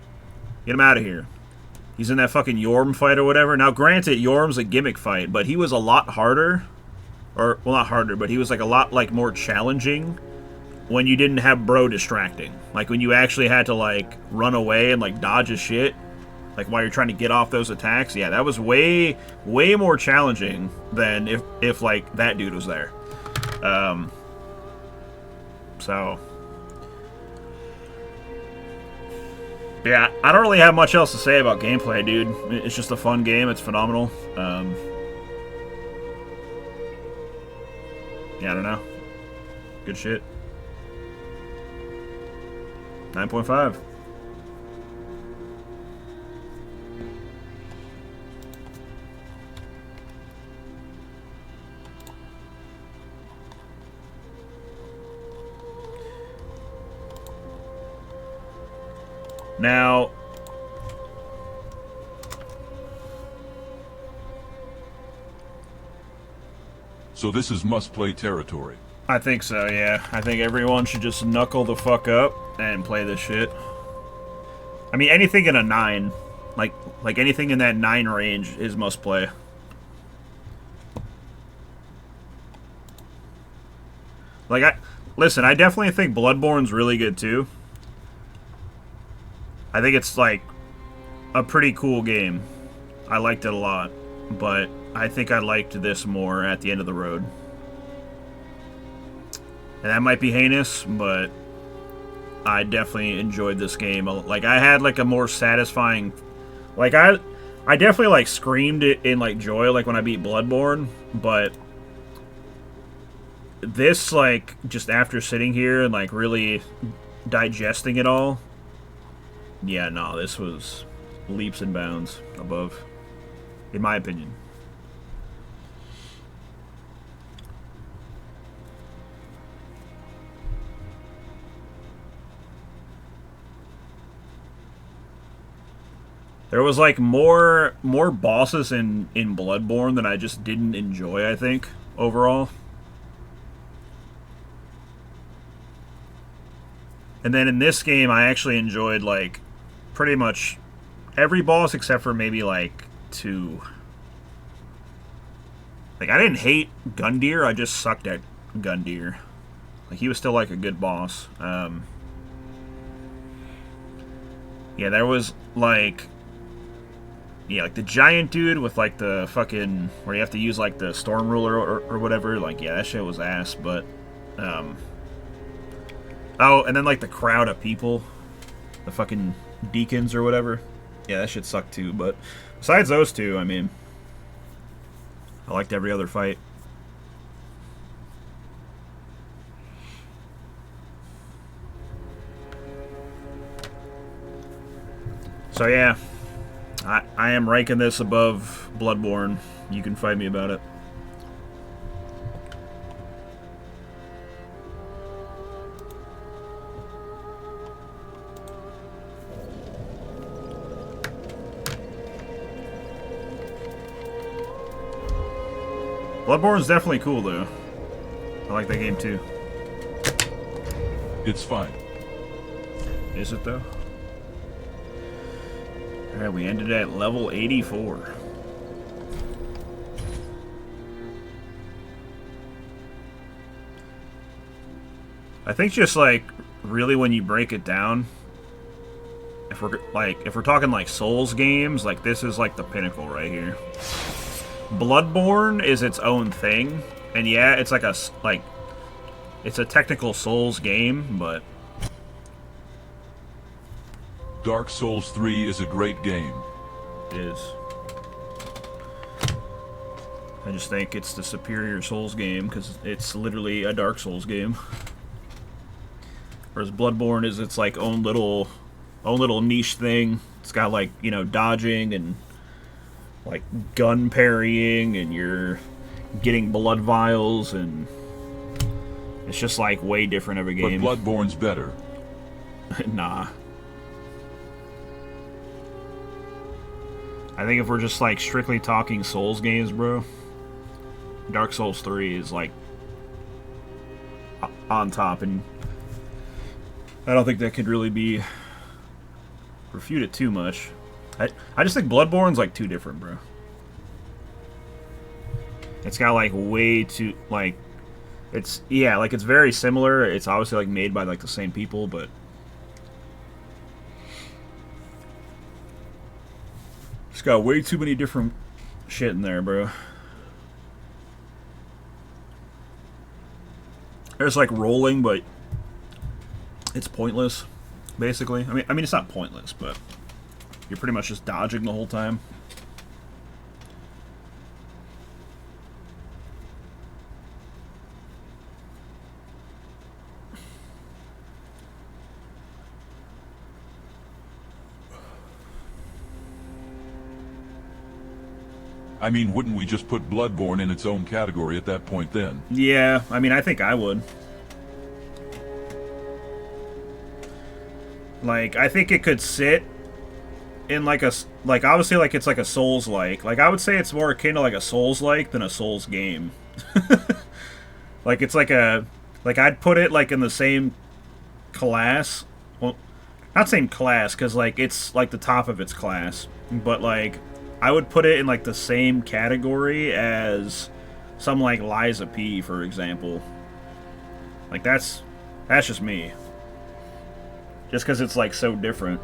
Get him out of here. He's in that fucking Yorm fight or whatever. Now, granted, Yorm's a gimmick fight, but he was a lot harder. Or, well, not harder, but he was, like, a lot, like, more challenging when you didn't have bro distracting. Like, when you actually had to, like, run away and, like, dodge his shit. Like, while you're trying to get off those attacks. Yeah, that was way, way more challenging than if like, that dude was there. So... yeah, I don't really have much else to say about gameplay, dude. It's just a fun game. It's phenomenal. Yeah, I don't know. Good shit. 9.5. Now, So this is must-play territory. I think so, yeah. I think everyone should just knuckle the fuck up and play this shit. I mean, anything in a 9, like anything in that 9 range is must play. Like, listen, I definitely think Bloodborne's really good too. I think it's, like, a pretty cool game. I liked it a lot, but I think I liked this more at the end of the road. And that might be heinous, but I definitely enjoyed this game. Like, I had, like, a more satisfying... Like, I definitely, like, screamed it in, like, joy, like, when I beat Bloodborne, but this, like, just after sitting here and, like, really digesting it all, yeah, no, this was leaps and bounds above, in my opinion. There was, like, more bosses in Bloodborne that I just didn't enjoy, I think, overall. And then in this game, I actually enjoyed, like, pretty much every boss except for maybe, like, 2. Like, I didn't hate Gundyr, I just sucked at Gundyr. Like, he was still, like, a good boss. Yeah, there was, like... Yeah, like the giant dude with, like, the fucking... where you have to use, like, the storm ruler or whatever. Like, yeah, that shit was ass, but... Oh, and then, like, the crowd of people. The fucking deacons or whatever. Yeah, that shit sucked, too. But besides those two, I mean... I liked every other fight. So, yeah. I am ranking this above Bloodborne. You can fight me about it. Bloodborne's definitely cool, though. I like that game, too. It's fine. Is it, though? Alright, we ended at level 84. I think just, like, really when you break it down, if we're talking like Souls games, like this is like the pinnacle right here. Bloodborne is its own thing, and yeah, it's like it's a technical Souls game, but Dark Souls 3 is a great game. it is. I just think it's the superior Souls game because it's literally a Dark Souls game. Whereas Bloodborne is its like own little niche thing. It's got like, you know, dodging and like gun parrying, and you're getting blood vials, and it's just like way different of a game. But Bloodborne's better. Nah. I think if we're just like strictly talking Souls games, bro, Dark Souls 3 is like on top, and I don't think that could really be refuted too much. I just think Bloodborne's like too different, bro. It's got like way too like it's it's very similar. It's obviously like made by like the same people, but it's got way too many different shit in there, bro. There's like rolling, but it's pointless, basically. I mean, it's not pointless, but you're pretty much just dodging the whole time. I mean, wouldn't we just put Bloodborne in its own category at that point then? Yeah, I mean, I think I would. Like, I think it could sit in like a, like, obviously, like, it's like a Souls-like. Like, I would say it's more akin to like a Souls-like than a Souls game. Like, it's like a, like, I'd put it like in the same class. Well, not same class, because like, it's like the top of its class. But like, I would put it in like the same category as some like Liza P, for example. Like, that's just me. Just because it's like so different.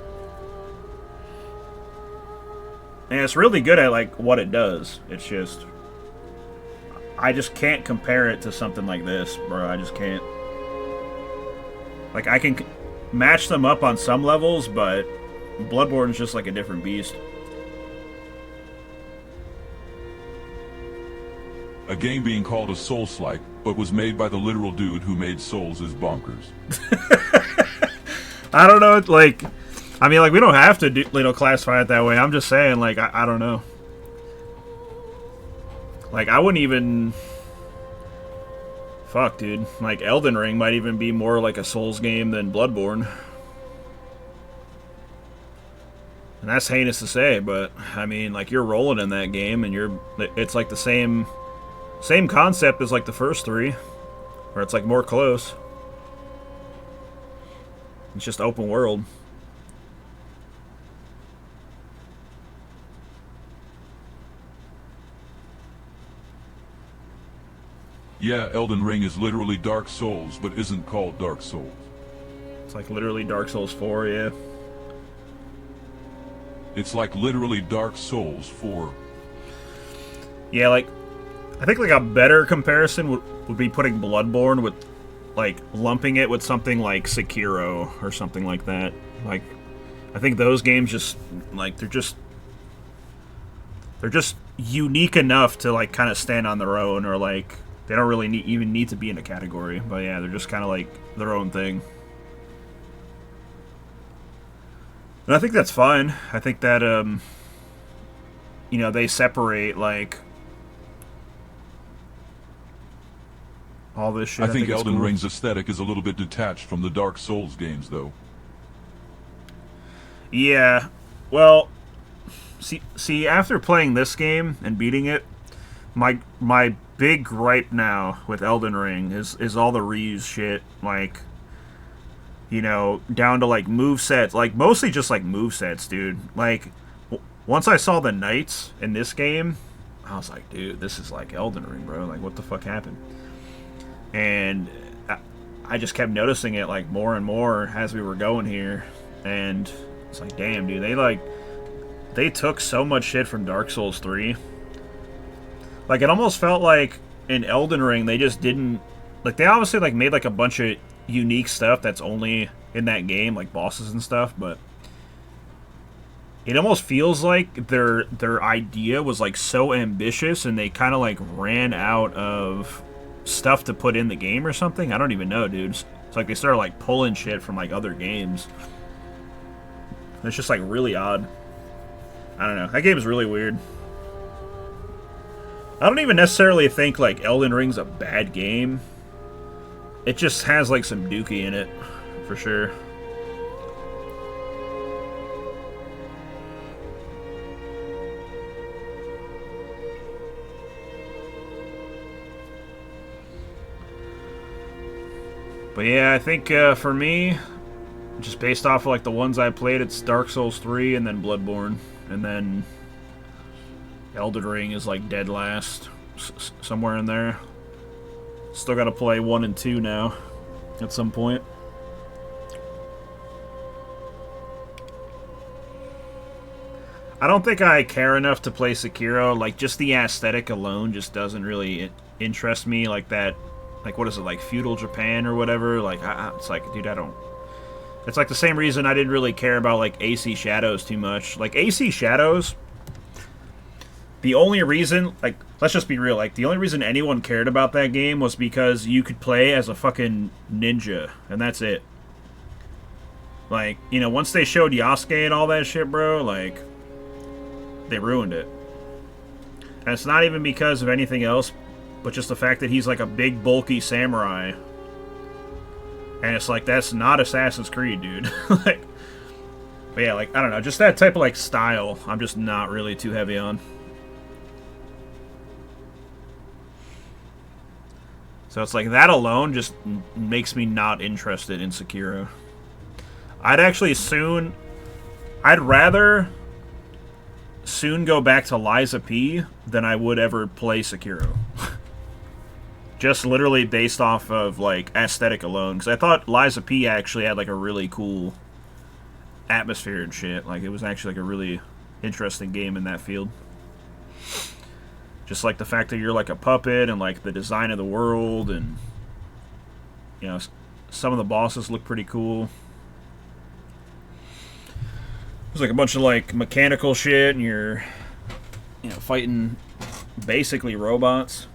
And it's really good at like what it does. It's just, I just can't compare it to something like this, bro. I just can't. Like, I can match them up on some levels, but Bloodborne is just like a different beast. A game being called a Souls-like, but was made by the literal dude who made Souls is bonkers. I don't know, like, I mean, like, we don't have to do, you know, classify it that way. I'm just saying, like, I don't know. Like, I wouldn't even, fuck, dude. Like, Elden Ring might even be more like a Souls game than Bloodborne. And that's heinous to say, but, I mean, like, you're rolling in that game, and it's like the same concept as like the first three, where it's like more close. It's just open world. Yeah, Elden Ring is literally Dark Souls, but isn't called Dark Souls. It's like literally Dark Souls 4, yeah. It's like literally Dark Souls 4. Yeah, like, I think like a better comparison would be putting Bloodborne with, like, lumping it with something like Sekiro or something like that. Like, I think those games just, like, they're just unique enough to, like, kind of stand on their own, or, like, they don't really even need to be in a category. But yeah, they're just kind of, like, their own thing. And I think that's fine. I think that, you know, they separate, like, all this shit. I think Elden Ring's aesthetic is a little bit detached from the Dark Souls games, though. Yeah. Well, see, after playing this game and beating it, my big gripe now with Elden Ring is all the reuse shit, like, you know, down to like movesets, like mostly just like movesets, dude. Like, once I saw the knights in this game, I was like, dude, this is like Elden Ring, bro. Like, what the fuck happened? And I just kept noticing it, like, more and more as we were going here. And It's like, damn, dude, they took so much shit from Dark Souls 3. Like, it almost felt like in Elden Ring, they just didn't... Like, they obviously, like, made, like, a bunch of unique stuff that's only in that game, like bosses and stuff, but it almost feels like their idea was, like, so ambitious, and they kind of, like, ran out of stuff to put in the game or something. I don't even know, dude. It's like they started, like, pulling shit from, like, other games. It's just, like, really odd. I don't know. That game is really weird. I don't even necessarily think, like, Elden Ring's a bad game. It just has, like, some dookie in it, for sure. But yeah, I think for me, just based off of, like, the ones I played, it's Dark Souls 3 and then Bloodborne. And then Elden Ring is, like, dead last. Somewhere in there. Still gotta play 1 and 2 now. At some point. I don't think I care enough to play Sekiro. Like, just the aesthetic alone just doesn't really interest me. Like that, like, what is it, like feudal Japan or whatever? Like, it's like, dude, I don't... It's like the same reason I didn't really care about, like, AC Shadows too much. Like, AC Shadows... The only reason, like, let's just be real, like, the only reason anyone cared about that game was because you could play as a fucking ninja, and that's it. Like, you know, once they showed Yasuke and all that shit, bro, like, they ruined it. And it's not even because of anything else, but just the fact that he's, like, a big, bulky samurai. And it's like, that's not Assassin's Creed, dude. Like, but yeah, like, I don't know, just that type of, like, style, I'm just not really too heavy on. So it's like that alone just makes me not interested in Sekiro. I'd rather soon go back to Lies of P than I would ever play Sekiro. Just literally based off of, like, aesthetic alone. Because I thought Lies of P actually had, like, a really cool atmosphere and shit. Like, it was actually, like, a really interesting game in that field. Just, like, the fact that you're, like, a puppet and, like, the design of the world and, you know, some of the bosses look pretty cool. There's, like, a bunch of, like, mechanical shit and you're, you know, fighting basically robots.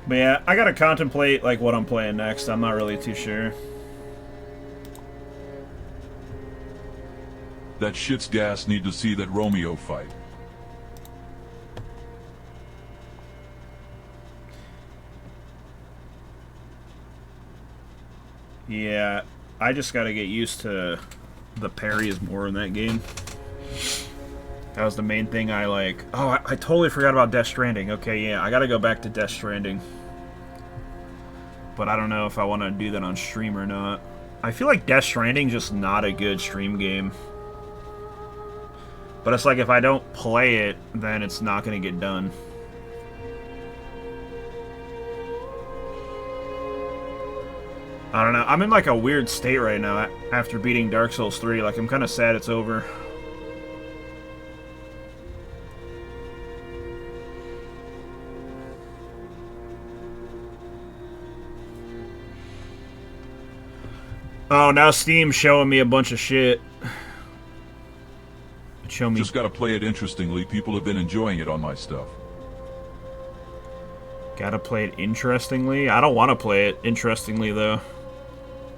But yeah, I gotta contemplate, like, what I'm playing next. I'm not really too sure. That shit's gas need to see that Romeo fight. Yeah, I just gotta get used to the parries more in that game. That was the main thing I, like... Oh, I totally forgot about Death Stranding. Okay, yeah, I gotta go back to Death Stranding. But I don't know if I want to do that on stream or not. I feel like Death Stranding's just not a good stream game. But it's like, if I don't play it, then it's not gonna get done. I don't know. I'm in, like, a weird state right now after beating Dark Souls 3. Like, I'm kind of sad it's over. Oh, now Steam's showing me a bunch of shit. Show me. Just gotta play it interestingly. People have been enjoying it on my stuff. Gotta play it interestingly? I don't want to play it interestingly, though.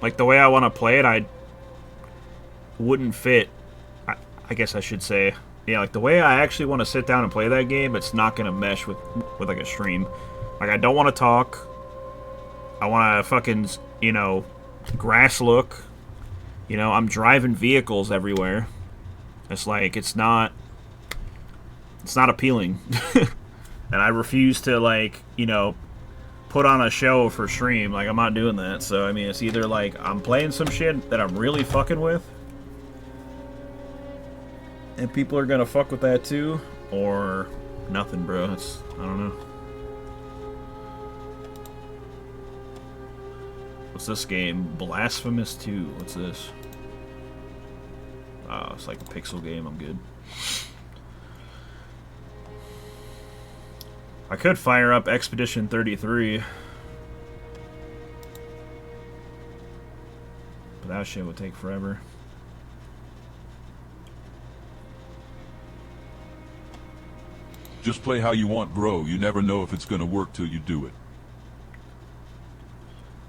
Like, the way I want to play it, I wouldn't fit. I guess I should say. Yeah, like, the way I actually want to sit down and play that game, it's not going to mesh with, like, a stream. Like, I don't want to talk. I want to fucking, you know, grass look. You know, I'm driving vehicles everywhere. It's like, it's not appealing. And I refuse to, like, you know, put on a show for stream. Like, I'm not doing that. So, I mean, it's either, like, I'm playing some shit that I'm really fucking with, and people are gonna fuck with that too, or Nothing, bro. It's, I don't know. What's this game? Blasphemous 2. What's this? Oh, it's like a pixel game. I'm good. I could fire up Expedition 33. But that shit would take forever. Just play how you want, bro. You never know if it's gonna work till you do it.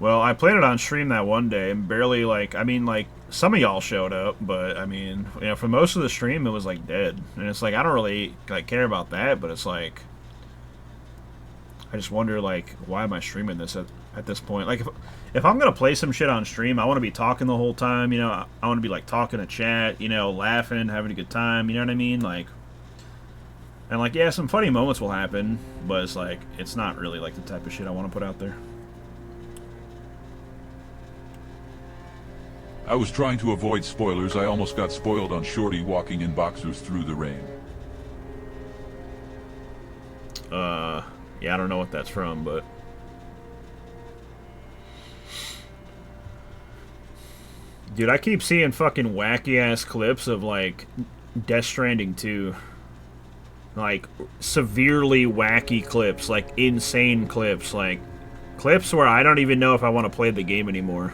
Well, I played it on stream that one day and barely, like, I mean, like, some of y'all showed up, but, I mean, you know, for most of the stream, it was, like, dead. And it's like, I don't really, like, care about that, but it's like, I just wonder, like, why am I streaming this at this point? Like, if I'm going to play some shit on stream, I want to be talking the whole time, you know, I want to be, like, talking to chat, you know, laughing, having a good time, you know what I mean? Like, and, like, yeah, some funny moments will happen, but it's like, it's not really, like, the type of shit I want to put out there. I was trying to avoid spoilers. I almost got spoiled on Shorty walking in boxers through the rain. Yeah, I don't know what that's from, but... Dude, I keep seeing fucking wacky-ass clips of, like, Death Stranding 2. Like, severely wacky clips, like, insane clips, like, clips where I don't even know if I want to play the game anymore.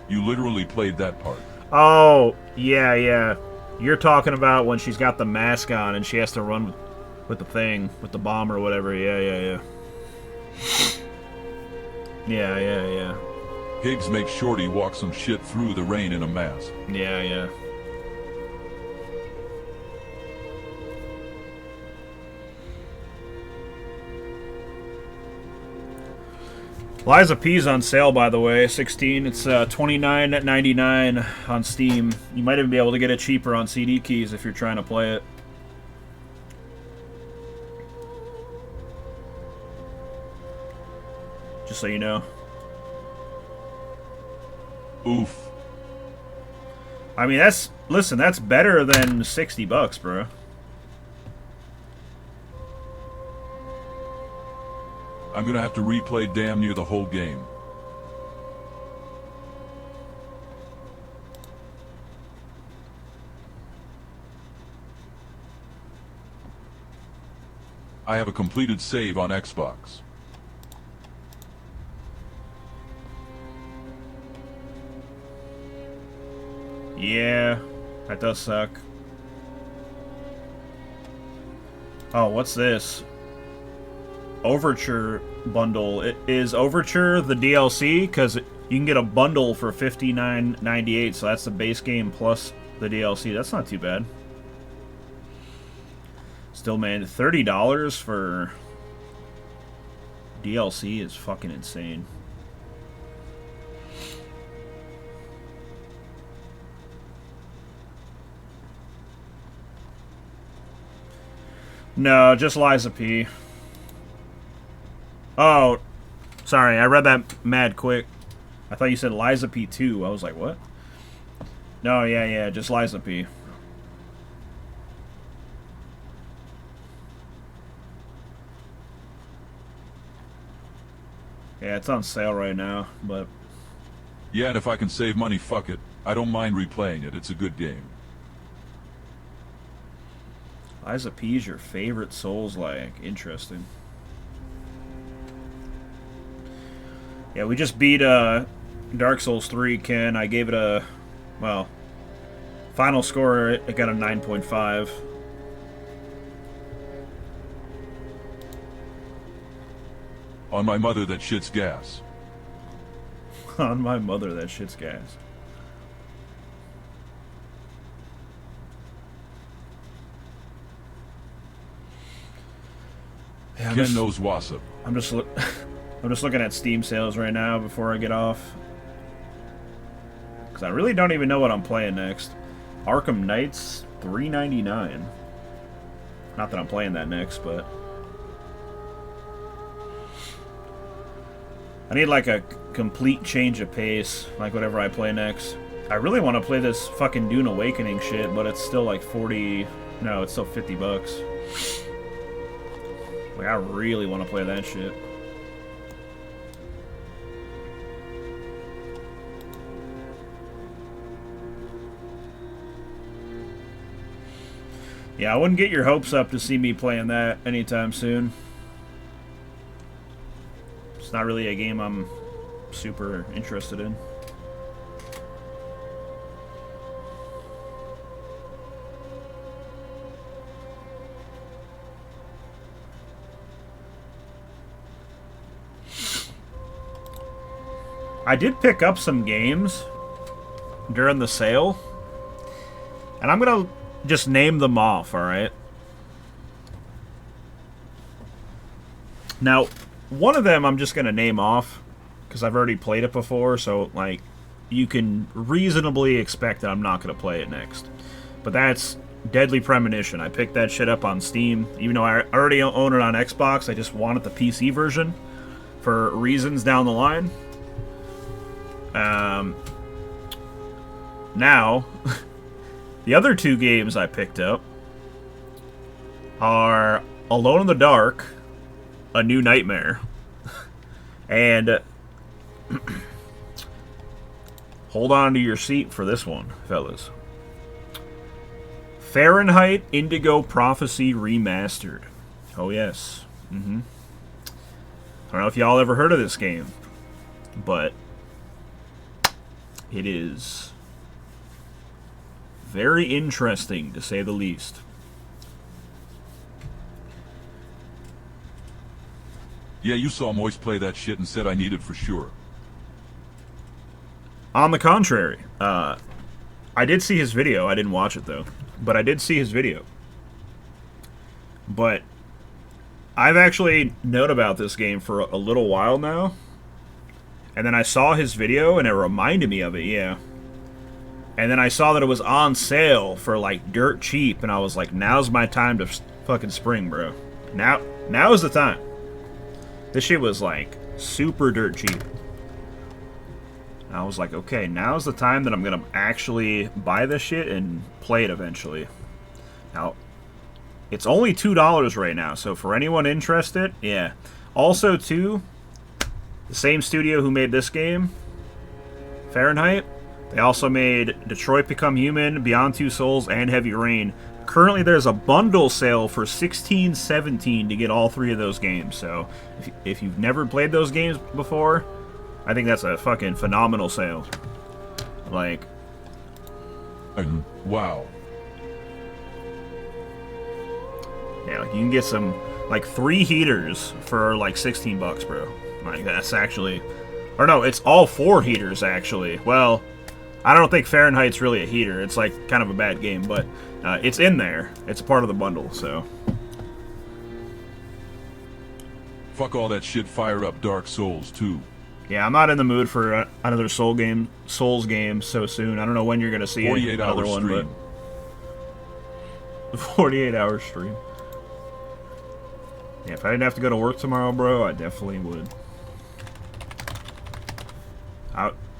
You literally played that part. Oh, yeah, yeah. You're talking about when she's got the mask on and she has to run with the thing, with the bomb or whatever. Yeah, yeah, yeah. Yeah, yeah, yeah. Higgs makes Shorty walk some shit through the rain in a mask. Yeah, yeah. Liza P's on sale, by the way. 16. It's $29.99 on Steam. You might even be able to get it cheaper on CD keys if you're trying to play it. Just so you know. Oof. I mean, that's... Listen, that's better than $60, bro. I'm gonna have to replay damn near the whole game. I have a completed save on Xbox. Yeah, that does suck. Oh, what's this? Overture bundle. Is Overture the DLC? Because you can get a bundle for $59.98, so that's the base game plus the DLC. That's not too bad. Still, man, $30 for DLC is fucking insane. No, just Liza P. Oh, sorry, I read that mad quick. I thought you said Liza P2. I was like, what? No, yeah, just Liza P. Yeah, it's on sale right now, but... Yeah, and if I can save money, fuck it. I don't mind replaying it. It's a good game. Liza P's your favorite Souls-like. Interesting. Yeah, we just beat Dark Souls 3, Ken. I gave it a... Well, final score, it got a 9.5. On my mother, that shit's gas. On my mother, that shit's gas. Yeah, Ken knows WASP. I'm just looking at Steam sales right now before I get off. Because I really don't even know what I'm playing next. Arkham Knights, $3.99. Not that I'm playing that next, but... I need like a complete change of pace, like whatever I play next. I really want to play this fucking Dune Awakening shit, but it's still like 40 No, it's still $50. Like, I really want to play that shit. Yeah, I wouldn't get your hopes up to see me playing that anytime soon. It's not really a game I'm super interested in. I did pick up some games during the sale, and I'm gonna just name them off, alright? Now, one of them I'm just gonna name off, because I've already played it before, so, like, you can reasonably expect that I'm not gonna play it next. But that's Deadly Premonition. I picked that shit up on Steam. Even though I already own it on Xbox, I just wanted the PC version for reasons down the line. Now, the other two games I picked up are Alone in the Dark, A New Nightmare, and hold on to your seat for this one, fellas. Fahrenheit Indigo Prophecy Remastered. Oh yes. I don't know if y'all ever heard of this game, but it is very interesting, to say the least. Yeah, you saw Moist play that shit and said I need it for sure. On the contrary, I did see his video. I didn't watch it, though. But I did see his video. But I've actually known about this game for a little while now. And then I saw his video, and it reminded me of it, yeah. And then I saw that it was on sale for, like, dirt cheap, and I was like, now's my time to fucking spring, bro. Now is the time. This shit was, like, super dirt cheap. And I was like, okay, now's the time that I'm gonna actually buy this shit and play it eventually. Now, it's only $2 right now, so for anyone interested, yeah. Also, too, the same studio who made this game, Fahrenheit, they also made Detroit Become Human, Beyond Two Souls, and Heavy Rain. Currently, there's a bundle sale for $16.17 to get all three of those games. So, if you've never played those games before, I think that's a fucking phenomenal sale. Like, wow. Yeah, like you can get some, like, 3 heaters for like $16, bro. Like, that's actually, or no, it's all 4 heaters actually. Well, I don't think Fahrenheit's really a heater. It's like kind of a bad game, but it's in there. It's a part of the bundle, so. Fuck all that shit, fire up Dark Souls too. Yeah, I'm not in the mood for another Souls game so soon. I don't know when you're gonna see another one, stream. But 48-hour stream. Yeah, if I didn't have to go to work tomorrow, bro, I definitely would.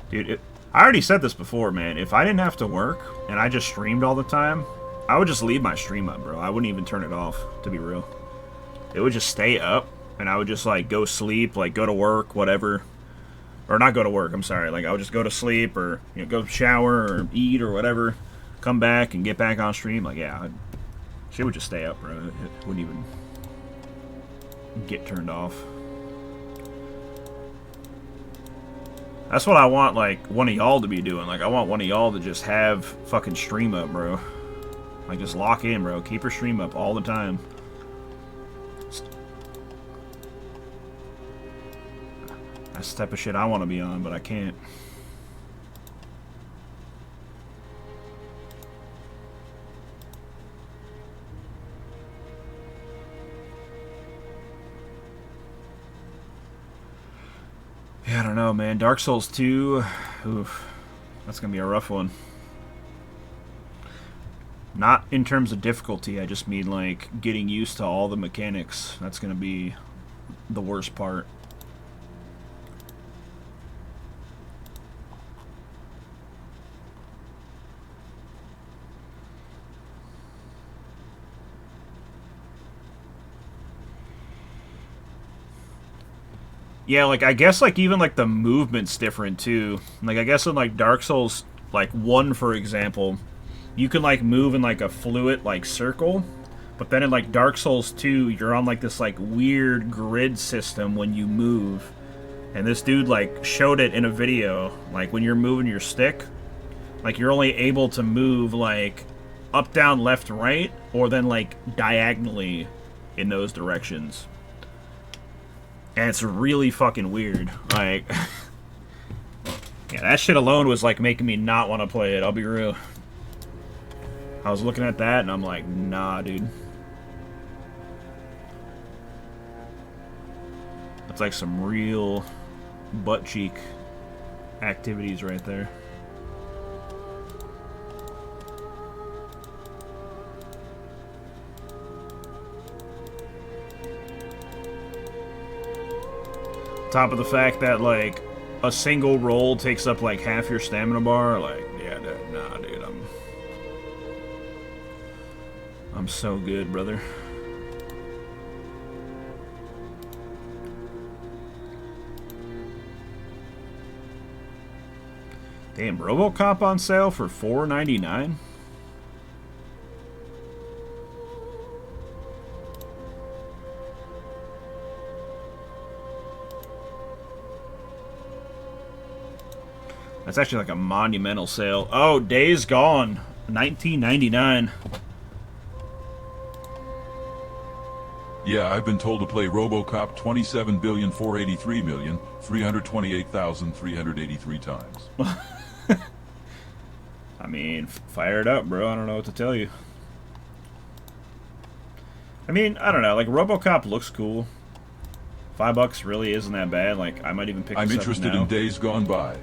Dude, I already said this before, man. If I didn't have to work and I just streamed all the time, I would just leave my stream up, bro. I wouldn't even turn it off, to be real. It would just stay up, and I would just, like, go sleep, like, go to work, whatever. Or not go to work, I'm sorry. Like, I would just go to sleep or, you know, go shower or eat or whatever. Come back and get back on stream. Like, yeah, shit would just stay up, bro. It wouldn't even get turned off. That's what I want, like, one of y'all to be doing. Like, I want one of y'all to just have fucking stream up, bro. Like, just lock in, bro. Keep your stream up all the time. That's the type of shit I want to be on, but I can't. Yeah, I don't know, man. Dark Souls 2, oof, that's gonna be a rough one. Not in terms of difficulty, I just mean, like, getting used to all the mechanics. That's gonna be the worst part. Yeah, like, I guess, like, even, like, the movement's different, too. Like, I guess in, like, Dark Souls, like, 1, for example, you can, like, move in, like, a fluid, like, circle. But then in, like, Dark Souls 2, you're on, like, this, like, weird grid system when you move. And this dude, like, showed it in a video. Like, when you're moving your stick, like, you're only able to move, like, up, down, left, right, or then, like, diagonally in those directions. And it's really fucking weird. Like, yeah, that shit alone was, like, making me not want to play it, I'll be real. I was looking at that, and I'm like, nah, dude. That's like some real butt-cheek activities right there. Top of the fact that, like, a single roll takes up, like, half your stamina bar, like, yeah, nah, dude, I'm so good, brother. Damn, RoboCop on sale for $4.99? That's actually like a monumental sale. Oh, Days Gone, $19.99. Yeah, I've been told to play RoboCop 27,483,328,383 times. I mean, fire it up, bro. I don't know what to tell you. I mean, I don't know. Like, RoboCop looks cool. $5 really isn't that bad. Like, I might even pick this up now. I'm interested in Days Gone By.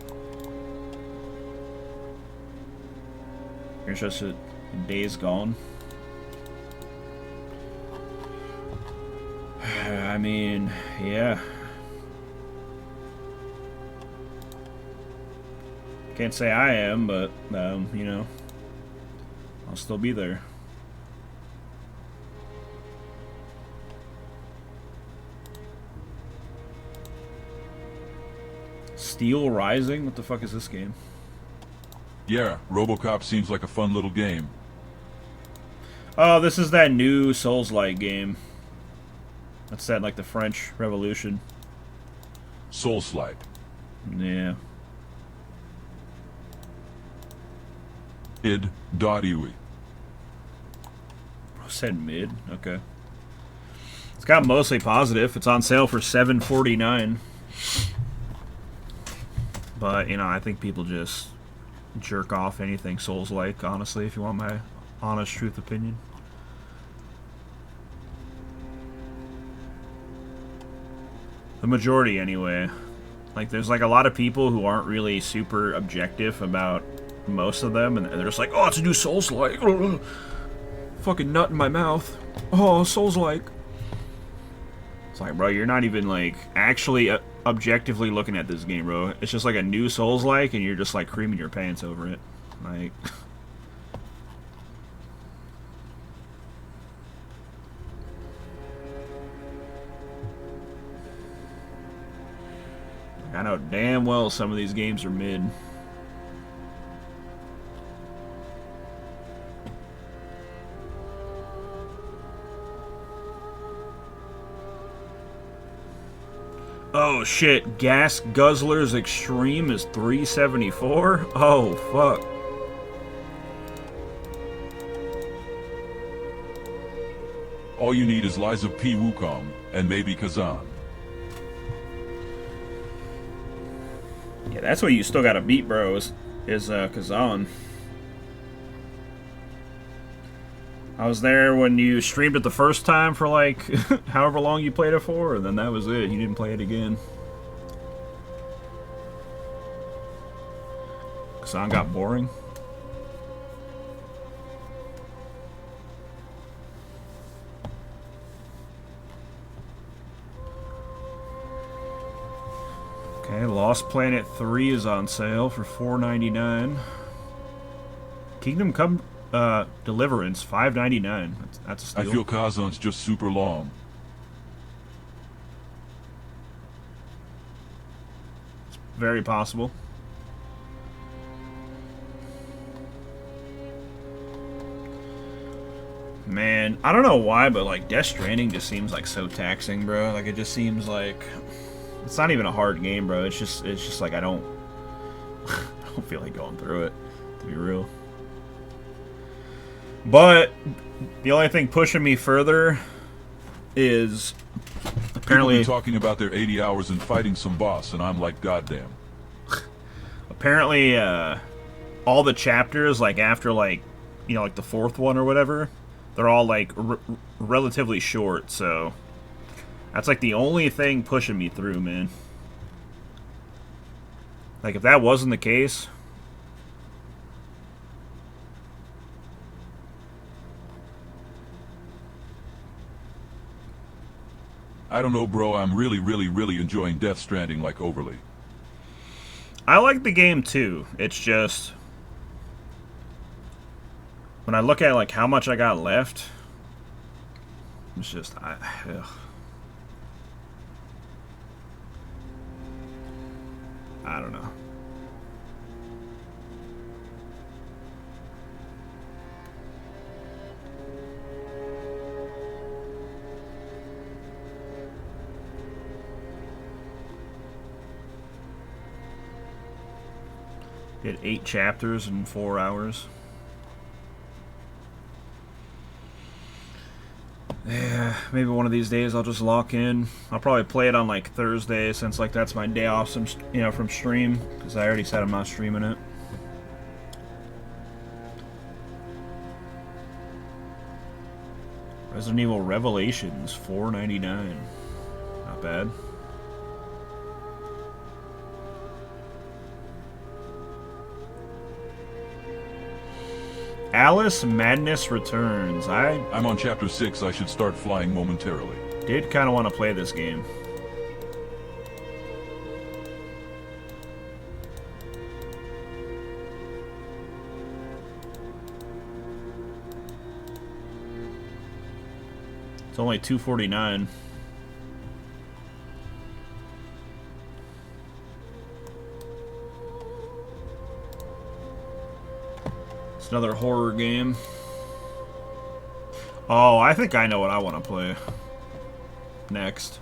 You're interested in Days Gone? I mean, yeah. Can't say I am, but, you know, I'll still be there. Steel Rising? What the fuck is this game? Yeah, RoboCop seems like a fun little game. Oh, this is that new Souls-like game. That's set in, like, the French Revolution. Souls-like. Yeah. id.iwi. Said mid. Okay. It's got mostly positive. It's on sale for $7.49. But, you know, I think people just jerk off anything Souls-like, honestly, if you want my honest truth opinion. The majority, anyway. Like, there's, like, a lot of people who aren't really super objective about most of them, and they're just like, oh, it's a new Souls-like. Fucking nut in my mouth. Oh, Souls-like. It's like, bro, you're not even, like, actually objectively looking at this game, bro. It's just like a new Souls-like, and you're just, like, creaming your pants over it. Like... I know damn well some of these games are mid. Oh shit, Gas Guzzlers Extreme is $3.74? Oh fuck. All you need is Lies of P. Wukong, and maybe Kazan. Yeah, that's what you still gotta beat, bro, is Kazan. I was there when you streamed it the first time for, like, however long you played it for, and then that was it. You didn't play it again. Kazan got boring. Okay, Lost Planet 3 is on sale for $4.99. Kingdom Come Deliverance, $5.99. That's a steal. I feel Kazan's just super long. Very possible. Man, I don't know why, but like Death Stranding just seems like so taxing, bro. Like it just seems like it's not even a hard game, bro. It's just like I don't I don't feel like going through it, to be real. But the only thing pushing me further is apparently people be talking about their 80 hours in fighting some boss, and I'm like, goddamn. Apparently, all the chapters, like after like, you know, like the 4th one or whatever, they're all like relatively short. So that's like the only thing pushing me through, man. Like if that wasn't the case. I don't know, bro. I'm really enjoying Death Stranding like overly. I like the game too. It's just when I look at like how much I got left, it's just I don't know. Did 8 chapters in 4 hours. Yeah, maybe one of these days I'll just lock in. I'll probably play it on like Thursday, since like that's my day off, some from stream, because I already said I'm not streaming it. Resident Evil Revelations, $4.99. Not bad. Alice Madness Returns. I'm on chapter 6. I should start flying momentarily. Did kind of want to play this game. It's only $2.49. It's another horror game. Oh, I think I know what I want to play next.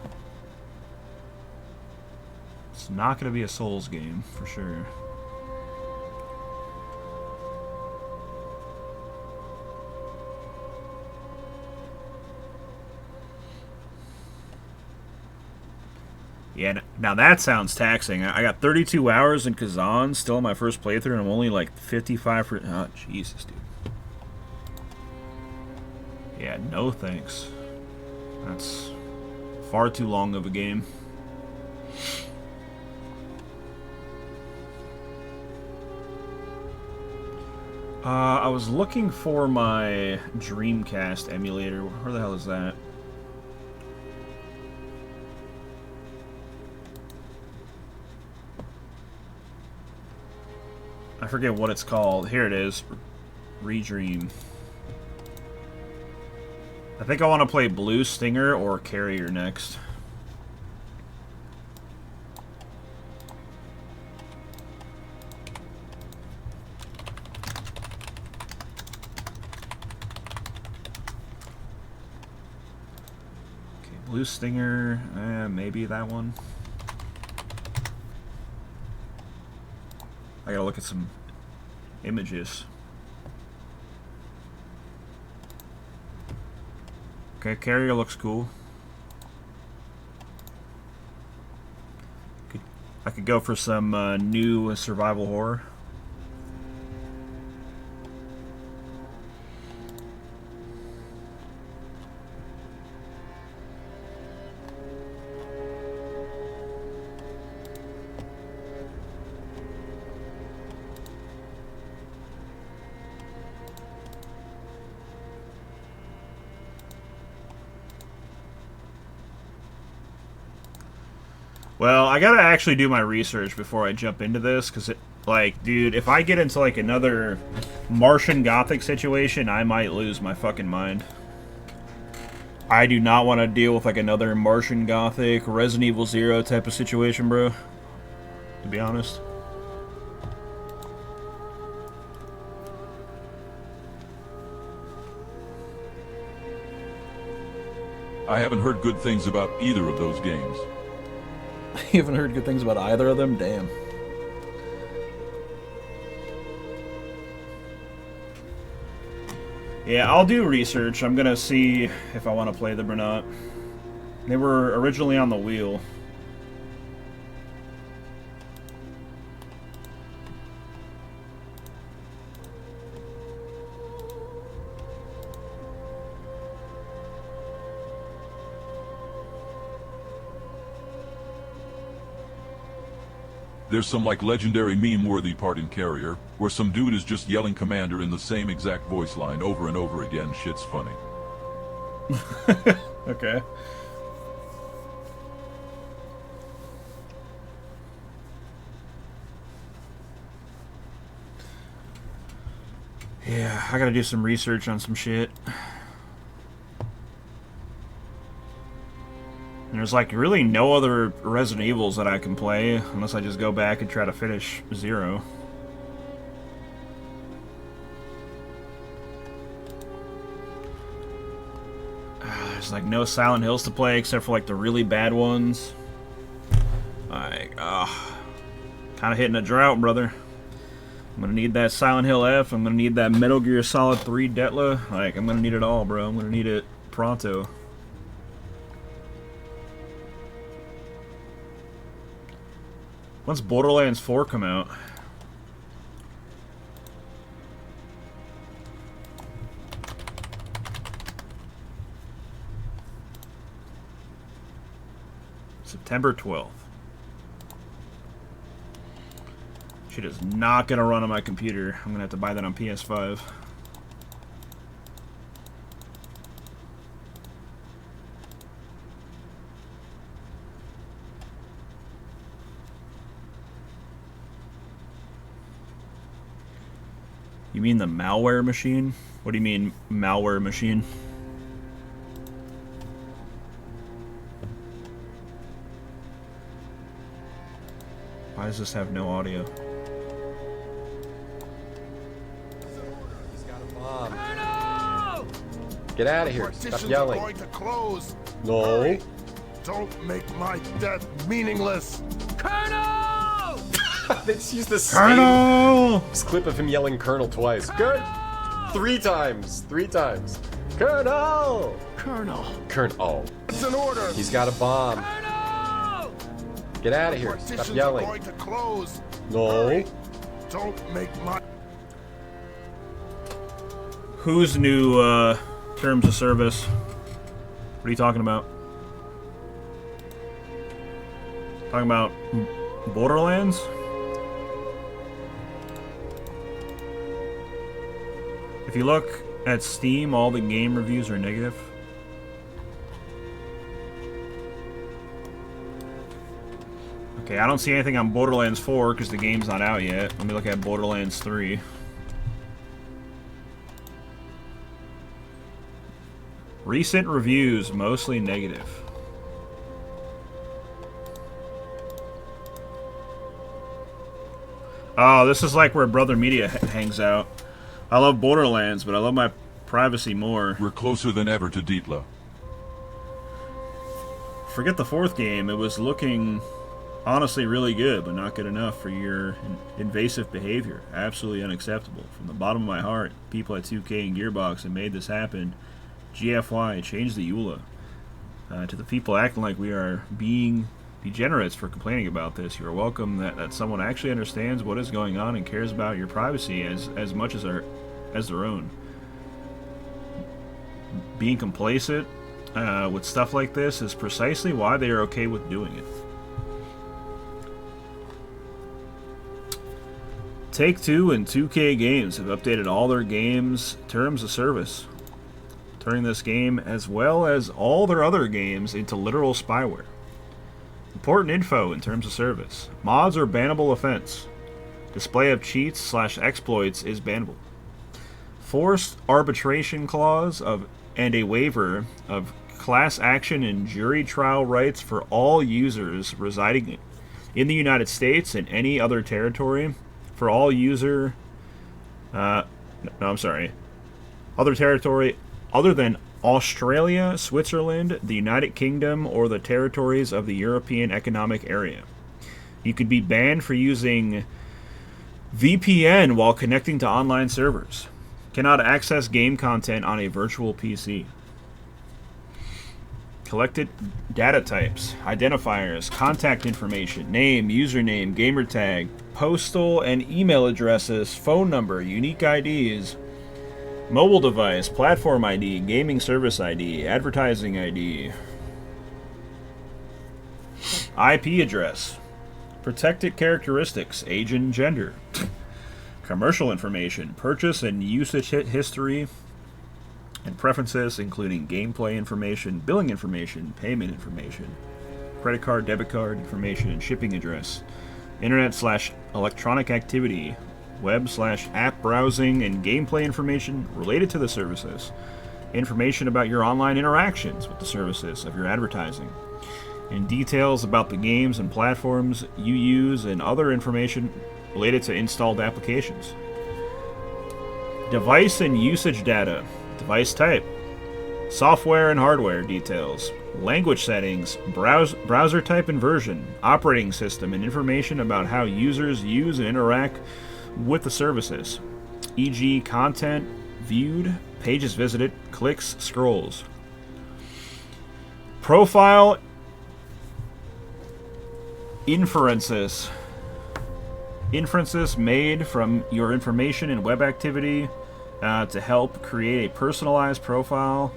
It's not going to be a Souls game, for sure. Yeah, now that sounds taxing. I got 32 hours in Kazan, still on my first playthrough, and I'm only like 55 for... Oh, Jesus, dude. Yeah, no thanks. That's far too long of a game. I was looking for my Dreamcast emulator. Where the hell is that? I forget what it's called. Here it is. Redream. I think I want to play Blue Stinger or Carrier next. Okay, Blue Stinger, maybe that one. I gotta look at some images. Okay, Carrier looks cool. I could go for some new survival horror. Well, I gotta actually do my research before I jump into this, because, like, dude, if I get into, like, another Martian Gothic situation, I might lose my fucking mind. I do not want to deal with, like, another Martian Gothic, Resident Evil 0 type of situation, bro. to be honest. I haven't heard good things about either of those games. You haven't heard good things about either of them? Damn. Yeah, I'll do research. I'm gonna see if I want to play them or not. They were originally on the wheel. There's some like legendary meme-worthy part in Carrier, where some dude is just yelling Commander in the same exact voice line over and over again. Shit's funny. Okay. Yeah, I gotta do some research on some shit. There's like really no other Resident Evils that I can play unless I just go back and try to finish 0. There's like no Silent Hills to play except for like the really bad ones. Like, kind of hitting a drought, brother. I'm gonna need that Silent Hill F. I'm gonna need that Metal Gear Solid 3 Detla. Like, I'm gonna need it all, bro. I'm gonna need it pronto. When's Borderlands 4 come out? September 12th. Shit is not gonna run on my computer. I'm gonna have to buy that on PS5. You mean the malware machine? What do you mean, malware machine? Why does this have no audio? He's got a bomb. Get out of here. Stop yelling. Going to close. No. Hurry. Don't make my death meaningless. Colonel! They just used the Colonel! same clip of him yelling Colonel twice. Good. 3 times. 3 times. Colonel! Colonel. Colonel. It's an order. He's got a bomb. Colonel! Get out of here. Stop Partitions yelling. are going to close. No. Hurry. Don't make my... Whose new terms of service? What are you talking about? Talking about Borderlands? If you look at Steam, all the game reviews are negative. Okay, I don't see anything on Borderlands 4 because the game's not out yet. Let me look at Borderlands 3. Recent reviews, mostly negative. Oh, this is like where Brother Media hangs out. I love Borderlands, but I love my privacy more. We're closer than ever to Dietla. Forget the 4th game. It was looking honestly really good, but not good enough for your invasive behavior. Absolutely unacceptable. From the bottom of my heart, people at 2K and Gearbox that made this happen. GFY, change the EULA. To the people acting like we are being degenerates for complaining about this, you are welcome that someone actually understands what is going on and cares about your privacy as much as their own. Being complacent with stuff like this is precisely why they are okay with doing it. Take-Two and 2K Games have updated all their games' terms of service, turning this game, as well as all their other games, into literal spyware. Important info in terms of service. Mods are bannable offense. Display of cheats/exploits is bannable. Forced arbitration clause and a waiver of class action and jury trial rights for all users residing in the United States and any other territory for all user. No, I'm sorry. Other territory other than Australia, Switzerland, the United Kingdom, or the territories of the European Economic Area. You could be banned for using VPN while connecting to online servers. Cannot access game content on a virtual PC. Collected data types, identifiers, contact information, name, username, gamertag, postal and email addresses, phone number, unique IDs, mobile device, platform ID, gaming service ID, advertising ID, IP address, protected characteristics, age and gender, commercial information, purchase and usage history, and preferences, including gameplay information, billing information, payment information, credit card, debit card information, and shipping address, internet/electronic activity, web/app browsing, and gameplay information related to the services, information about your online interactions with the services of your advertising, and details about the games and platforms you use, and other information related to installed applications. Device and usage data, device type, software and hardware details, language settings, browser type and version, operating system, and information about how users use and interact with the services, e.g. content viewed, pages visited, clicks, scrolls. Profile inferences made from your information and web activity to help create a personalized profile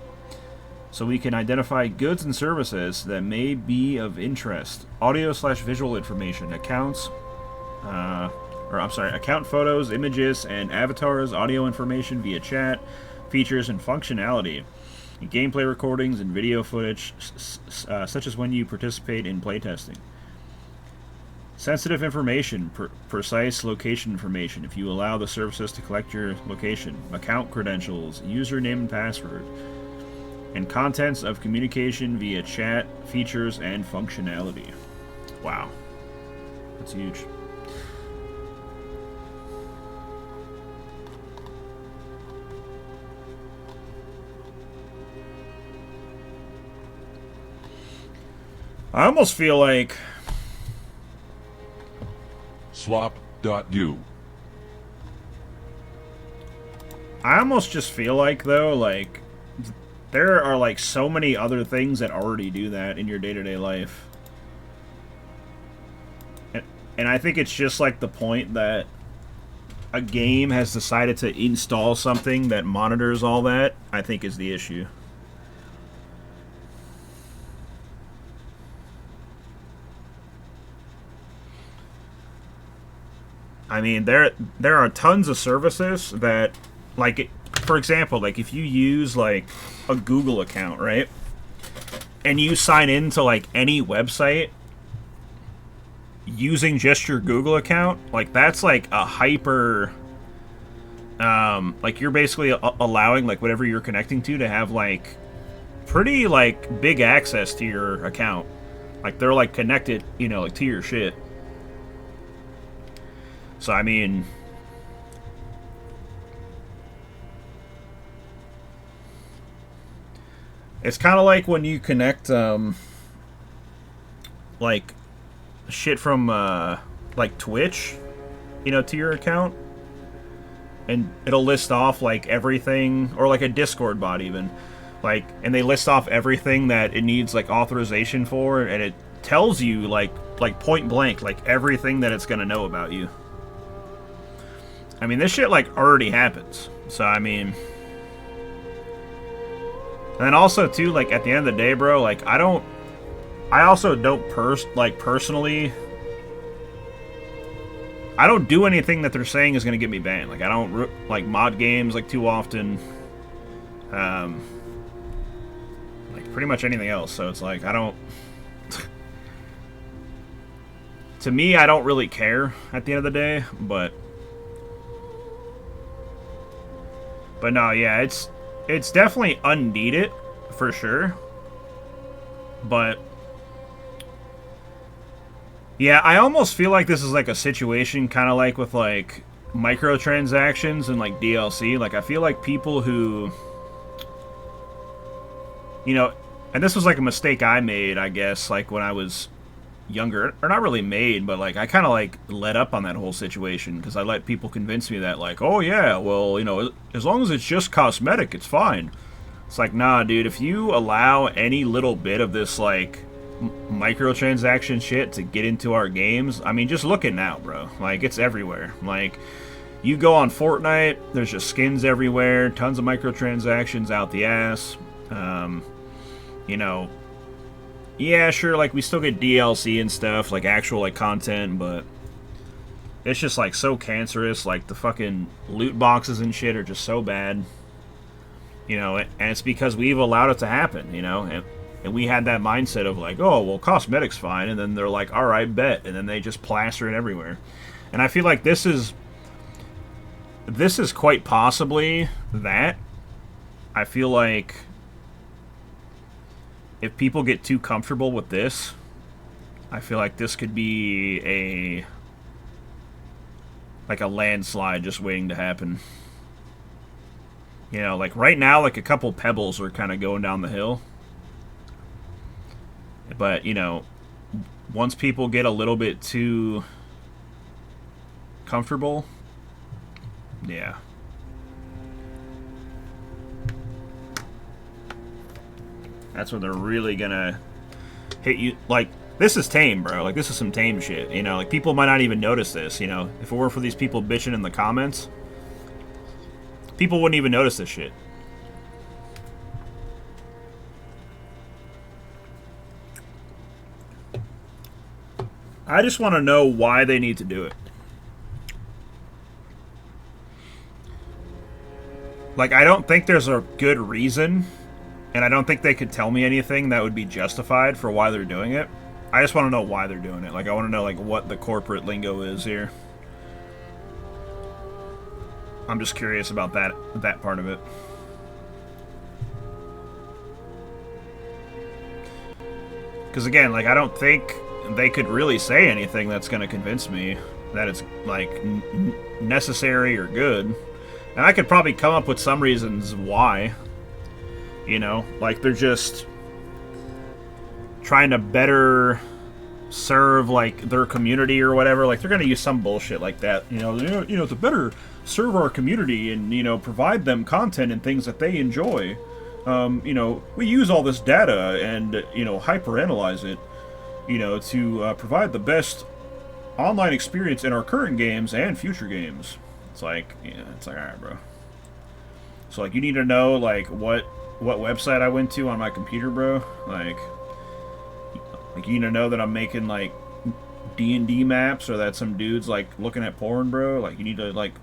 so we can identify goods and services that may be of interest. Audio/visual information, account photos, images, and avatars, audio information via chat, features and functionality, gameplay recordings and video footage, such as when you participate in playtesting. Sensitive information, precise location information if you allow the services to collect your location, account credentials, username and password, and contents of communication via chat, features, and functionality. Wow. That's huge. I almost feel like Swap.u. I almost just feel like, though, like, there are, like, so many other things that already do that in your day-to-day life. And I think it's just, like, the point that a game has decided to install something that monitors all that, I think is the issue. I mean, there are tons of services that, like, for example, like, if you use, like, a Google account, right? And you sign into, like, any website using just your Google account, like, that's, like, a hyper, like, you're basically allowing, like, whatever you're connecting to have, like, pretty, like, big access to your account. Like, they're, like, connected, you know, like, to your shit. So, I mean, it's kind of like when you connect, like, shit from, like, Twitch, you know, to your account. And it'll list off, like, everything, or, like, a Discord bot, even. Like, and they list off everything that it needs, like, authorization for, and it tells you, like point blank, like, everything that it's gonna know about you. I mean, this shit, like, already happens. So, I mean... And then also, too, like, at the end of the day, bro, like, I also don't personally... I don't do anything that they're saying is going to get me banned. Like, I don't, like, mod games, like, too often. Like, pretty much anything else. So it's like, I don't... To me, I don't really care at the end of the day, but... But no, yeah, it's definitely unneeded, for sure. But Yeah, I almost feel like this is like a situation kind of like with like microtransactions and like DLC. Like I feel like people who, you know, and this was like a mistake I made, I guess, like when I was younger, or not really made, but like I kind of like let up on that whole situation because I let people convince me that like, oh yeah, well, you know, as long as it's just cosmetic, it's fine. It's like, nah, dude, if you allow any little bit of this like microtransaction shit to get into our games, I mean, just look at now, bro. Like, it's everywhere. Like, you go on Fortnite, there's just skins everywhere, tons of microtransactions out the ass. You know, yeah, sure, like, we still get DLC and stuff, like, actual, like, content, but it's just, like, so cancerous. Like, the fucking loot boxes and shit are just so bad. You know, and it's because we've allowed it to happen, you know, and we had that mindset of, like, oh, well, cosmetics fine, and then they're like, alright, bet, and then they just plaster it everywhere. And I feel like this is quite possibly that. I feel like if people get too comfortable with this, I feel like this could be like a landslide just waiting to happen. You know, like right now, like a couple pebbles are kind of going down the hill. But, you know, once people get a little bit too comfortable, yeah. That's when they're really gonna hit you. Like, this is tame, bro. Like, this is some tame shit, you know? Like, people might not even notice this, you know? If it were for these people bitching in the comments, people wouldn't even notice this shit. I just want to know why they need to do it. Like, I don't think there's a good reason, and I don't think they could tell me anything that would be justified for why they're doing it. I just want to know why they're doing it. Like, I want to know, like, what the corporate lingo is here. I'm just curious about that part of it. Because, again, like, I don't think they could really say anything that's going to convince me that it's, like, necessary or good. And I could probably come up with some reasons why. You know, like, they're just trying to better serve, like, their community or whatever. Like, they're going to use some bullshit like that. You know, to better serve our community and, you know, provide them content and things that they enjoy. You know, we use all this data and, you know, hyperanalyze it, you know, to provide the best online experience in our current games and future games. It's like, yeah, it's like, alright, bro. So, like, you need to know, like, what website I went to on my computer, bro. Like, you need to know that I'm making, like, D&D maps, or that some dude's, like, looking at porn, bro. Like, you need to, like,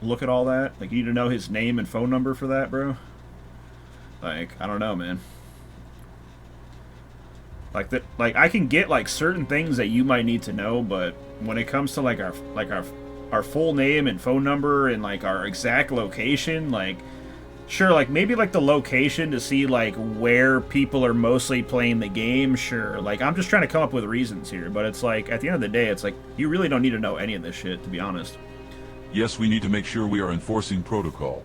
look at all that. Like, you need to know his name and phone number for that, bro. Like, I don't know, man. Like, that, like, I can get, like, certain things that you might need to know, but when it comes to, like, our full name and phone number and, like, our exact location, like, sure, like, maybe, like, the location to see, like, where people are mostly playing the game, sure. Like, I'm just trying to come up with reasons here, but it's like, at the end of the day, it's like, you really don't need to know any of this shit, to be honest. Yes, we need to make sure we are enforcing protocol.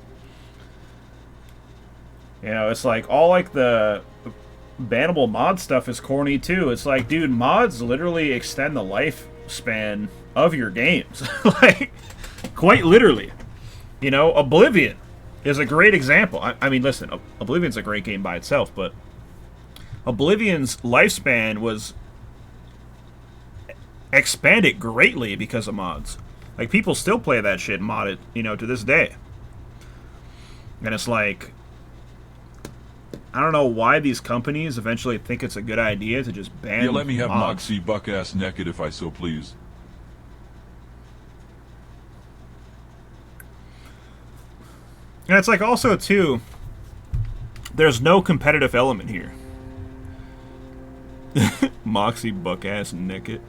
You know, it's like, all, like, the bannable mod stuff is corny, too. It's like, dude, mods literally extend the lifespan of your games. Like, quite literally. You know, Oblivion is a great example. I mean, listen, Oblivion's a great game by itself, but Oblivion's lifespan was expanded greatly because of mods. Like, people still play that shit modded, you know, to this day. And it's like, I don't know why these companies eventually think it's a good idea to just ban Yeah, let me have mods. Moxie buck-ass naked if I so please. And it's like, also, too, there's no competitive element here. Moxie buck-ass naked.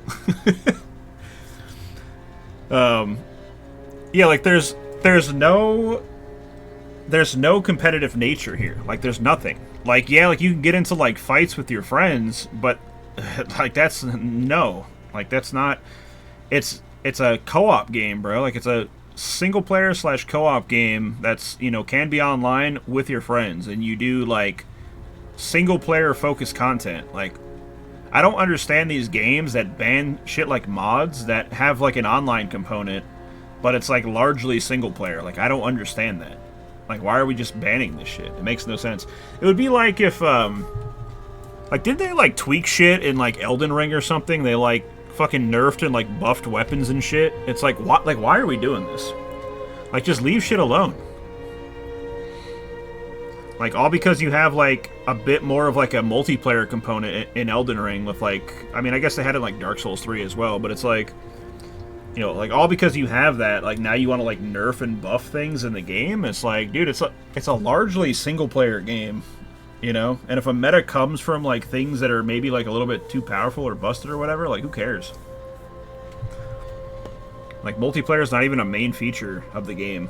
Yeah, like, there's no competitive nature here. Like, there's nothing. Like, yeah, like, you can get into, like, fights with your friends, but, like, that's, no. Like, that's not... It's a co-op game, bro. Like, it's a single-player / co-op game that's, you know, can be online with your friends. And you do, like, single-player focused content. Like, I don't understand these games that ban shit like mods that have, like, an online component, but it's, like, largely single-player. Like, I don't understand that. Like, why are we just banning this shit? It makes no sense. It would be like if, like, didn't they, like, tweak shit in, like, Elden Ring or something? They, like, fucking nerfed and, like, buffed weapons and shit. It's like, what? Like, why are we doing this? Like, just leave shit alone. Like, all because you have, like, a bit more of, like, a multiplayer component in Elden Ring with, like... I mean, I guess they had it in, like, Dark Souls 3 as well, but it's like... You know, like, all because you have that, like, now you want to, like, nerf and buff things in the game? It's like, dude, it's a largely single-player game, you know? And if a meta comes from, like, things that are maybe, like, a little bit too powerful or busted or whatever, like, who cares? Like, multiplayer is not even a main feature of the game.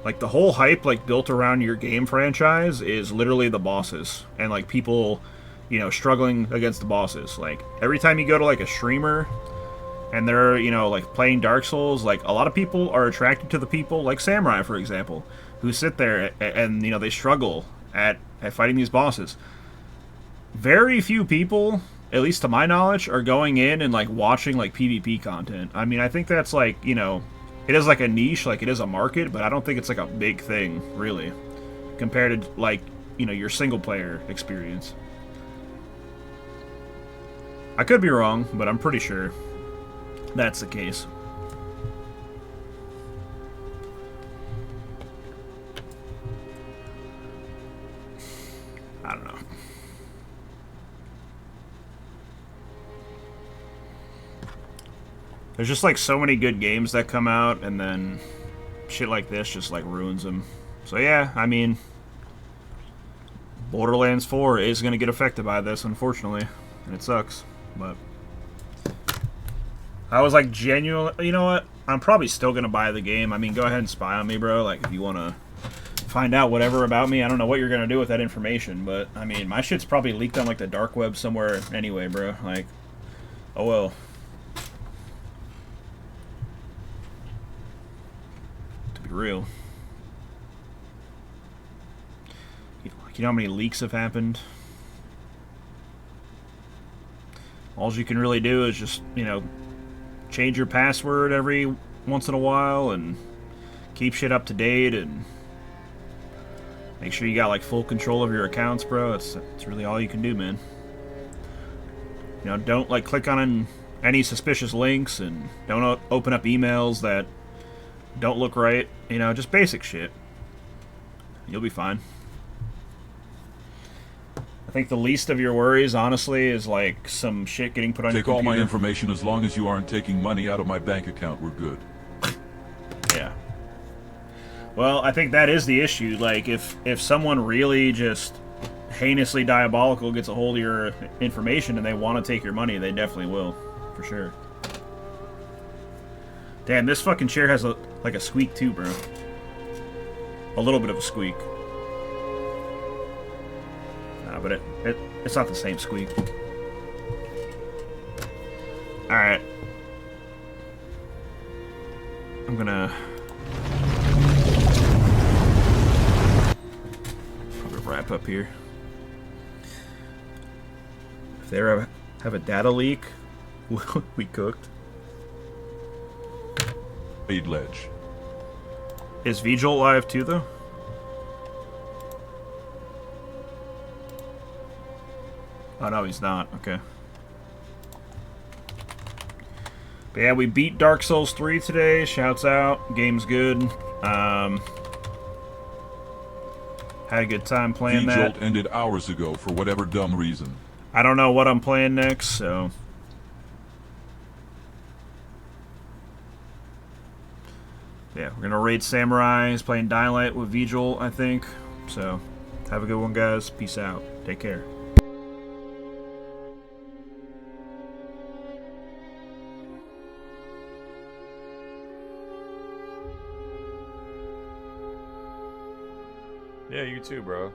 Like, the whole hype, like, built around your game franchise is literally the bosses. And, like, people, you know, struggling against the bosses. Like, every time you go to, like, a streamer... and they're, you know, like, playing Dark Souls, like, a lot of people are attracted to the people, like Samurai, for example, who sit there and, you know, they struggle at fighting these bosses. Very few people, at least to my knowledge, are going in and, like, watching, like, PvP content. I mean, I think that's, like, you know, it is, like, a niche, like, it is a market, but I don't think it's, like, a big thing, really, compared to, like, you know, your single-player experience. I could be wrong, but I'm pretty sure that's the case. I don't know. There's just like so many good games that come out and then shit like this just like ruins them. So yeah, I mean, Borderlands 4 is going to get affected by this, unfortunately, and it sucks, but I was like genuinely, you know what? I'm probably still going to buy the game. I mean, go ahead and spy on me, bro. Like, if you want to find out whatever about me, I don't know what you're going to do with that information, but, I mean, my shit's probably leaked on, like, the dark web somewhere anyway, bro. Like, oh well. To be real. You know how many leaks have happened? All you can really do is just, you know, change your password every once in a while and keep shit up to date and make sure you got like full control of your accounts, bro. It's really all you can do, man. You know, don't like click on any suspicious links and don't open up emails that don't look right. You know, just basic shit. You'll be fine. I think the least of your worries, honestly, is like some shit getting put on your computer. Take all my information as long as you aren't taking money out of my bank account. We're good. Yeah. Well, I think that is the issue. Like, if someone really just heinously diabolical gets a hold of your information and they want to take your money, they definitely will, for sure. Damn, this fucking chair has like a squeak too, bro. A little bit of a squeak. But it's not the same squeak. Alright. I'm gonna probably wrap up here. If they ever have a data leak, we cooked. Aid ledge. Is Vigil live too, though? Oh, no, he's not. Okay. But yeah, we beat Dark Souls 3 today. Shouts out. Game's good. Had a good time playing that. V-Jolt ended hours ago for whatever dumb reason. I don't know what I'm playing next, so... yeah, we're gonna raid Samurai. He's playing Dying Light with Vigil, I think. So, have a good one, guys. Peace out. Take care. Yeah, you too, bro.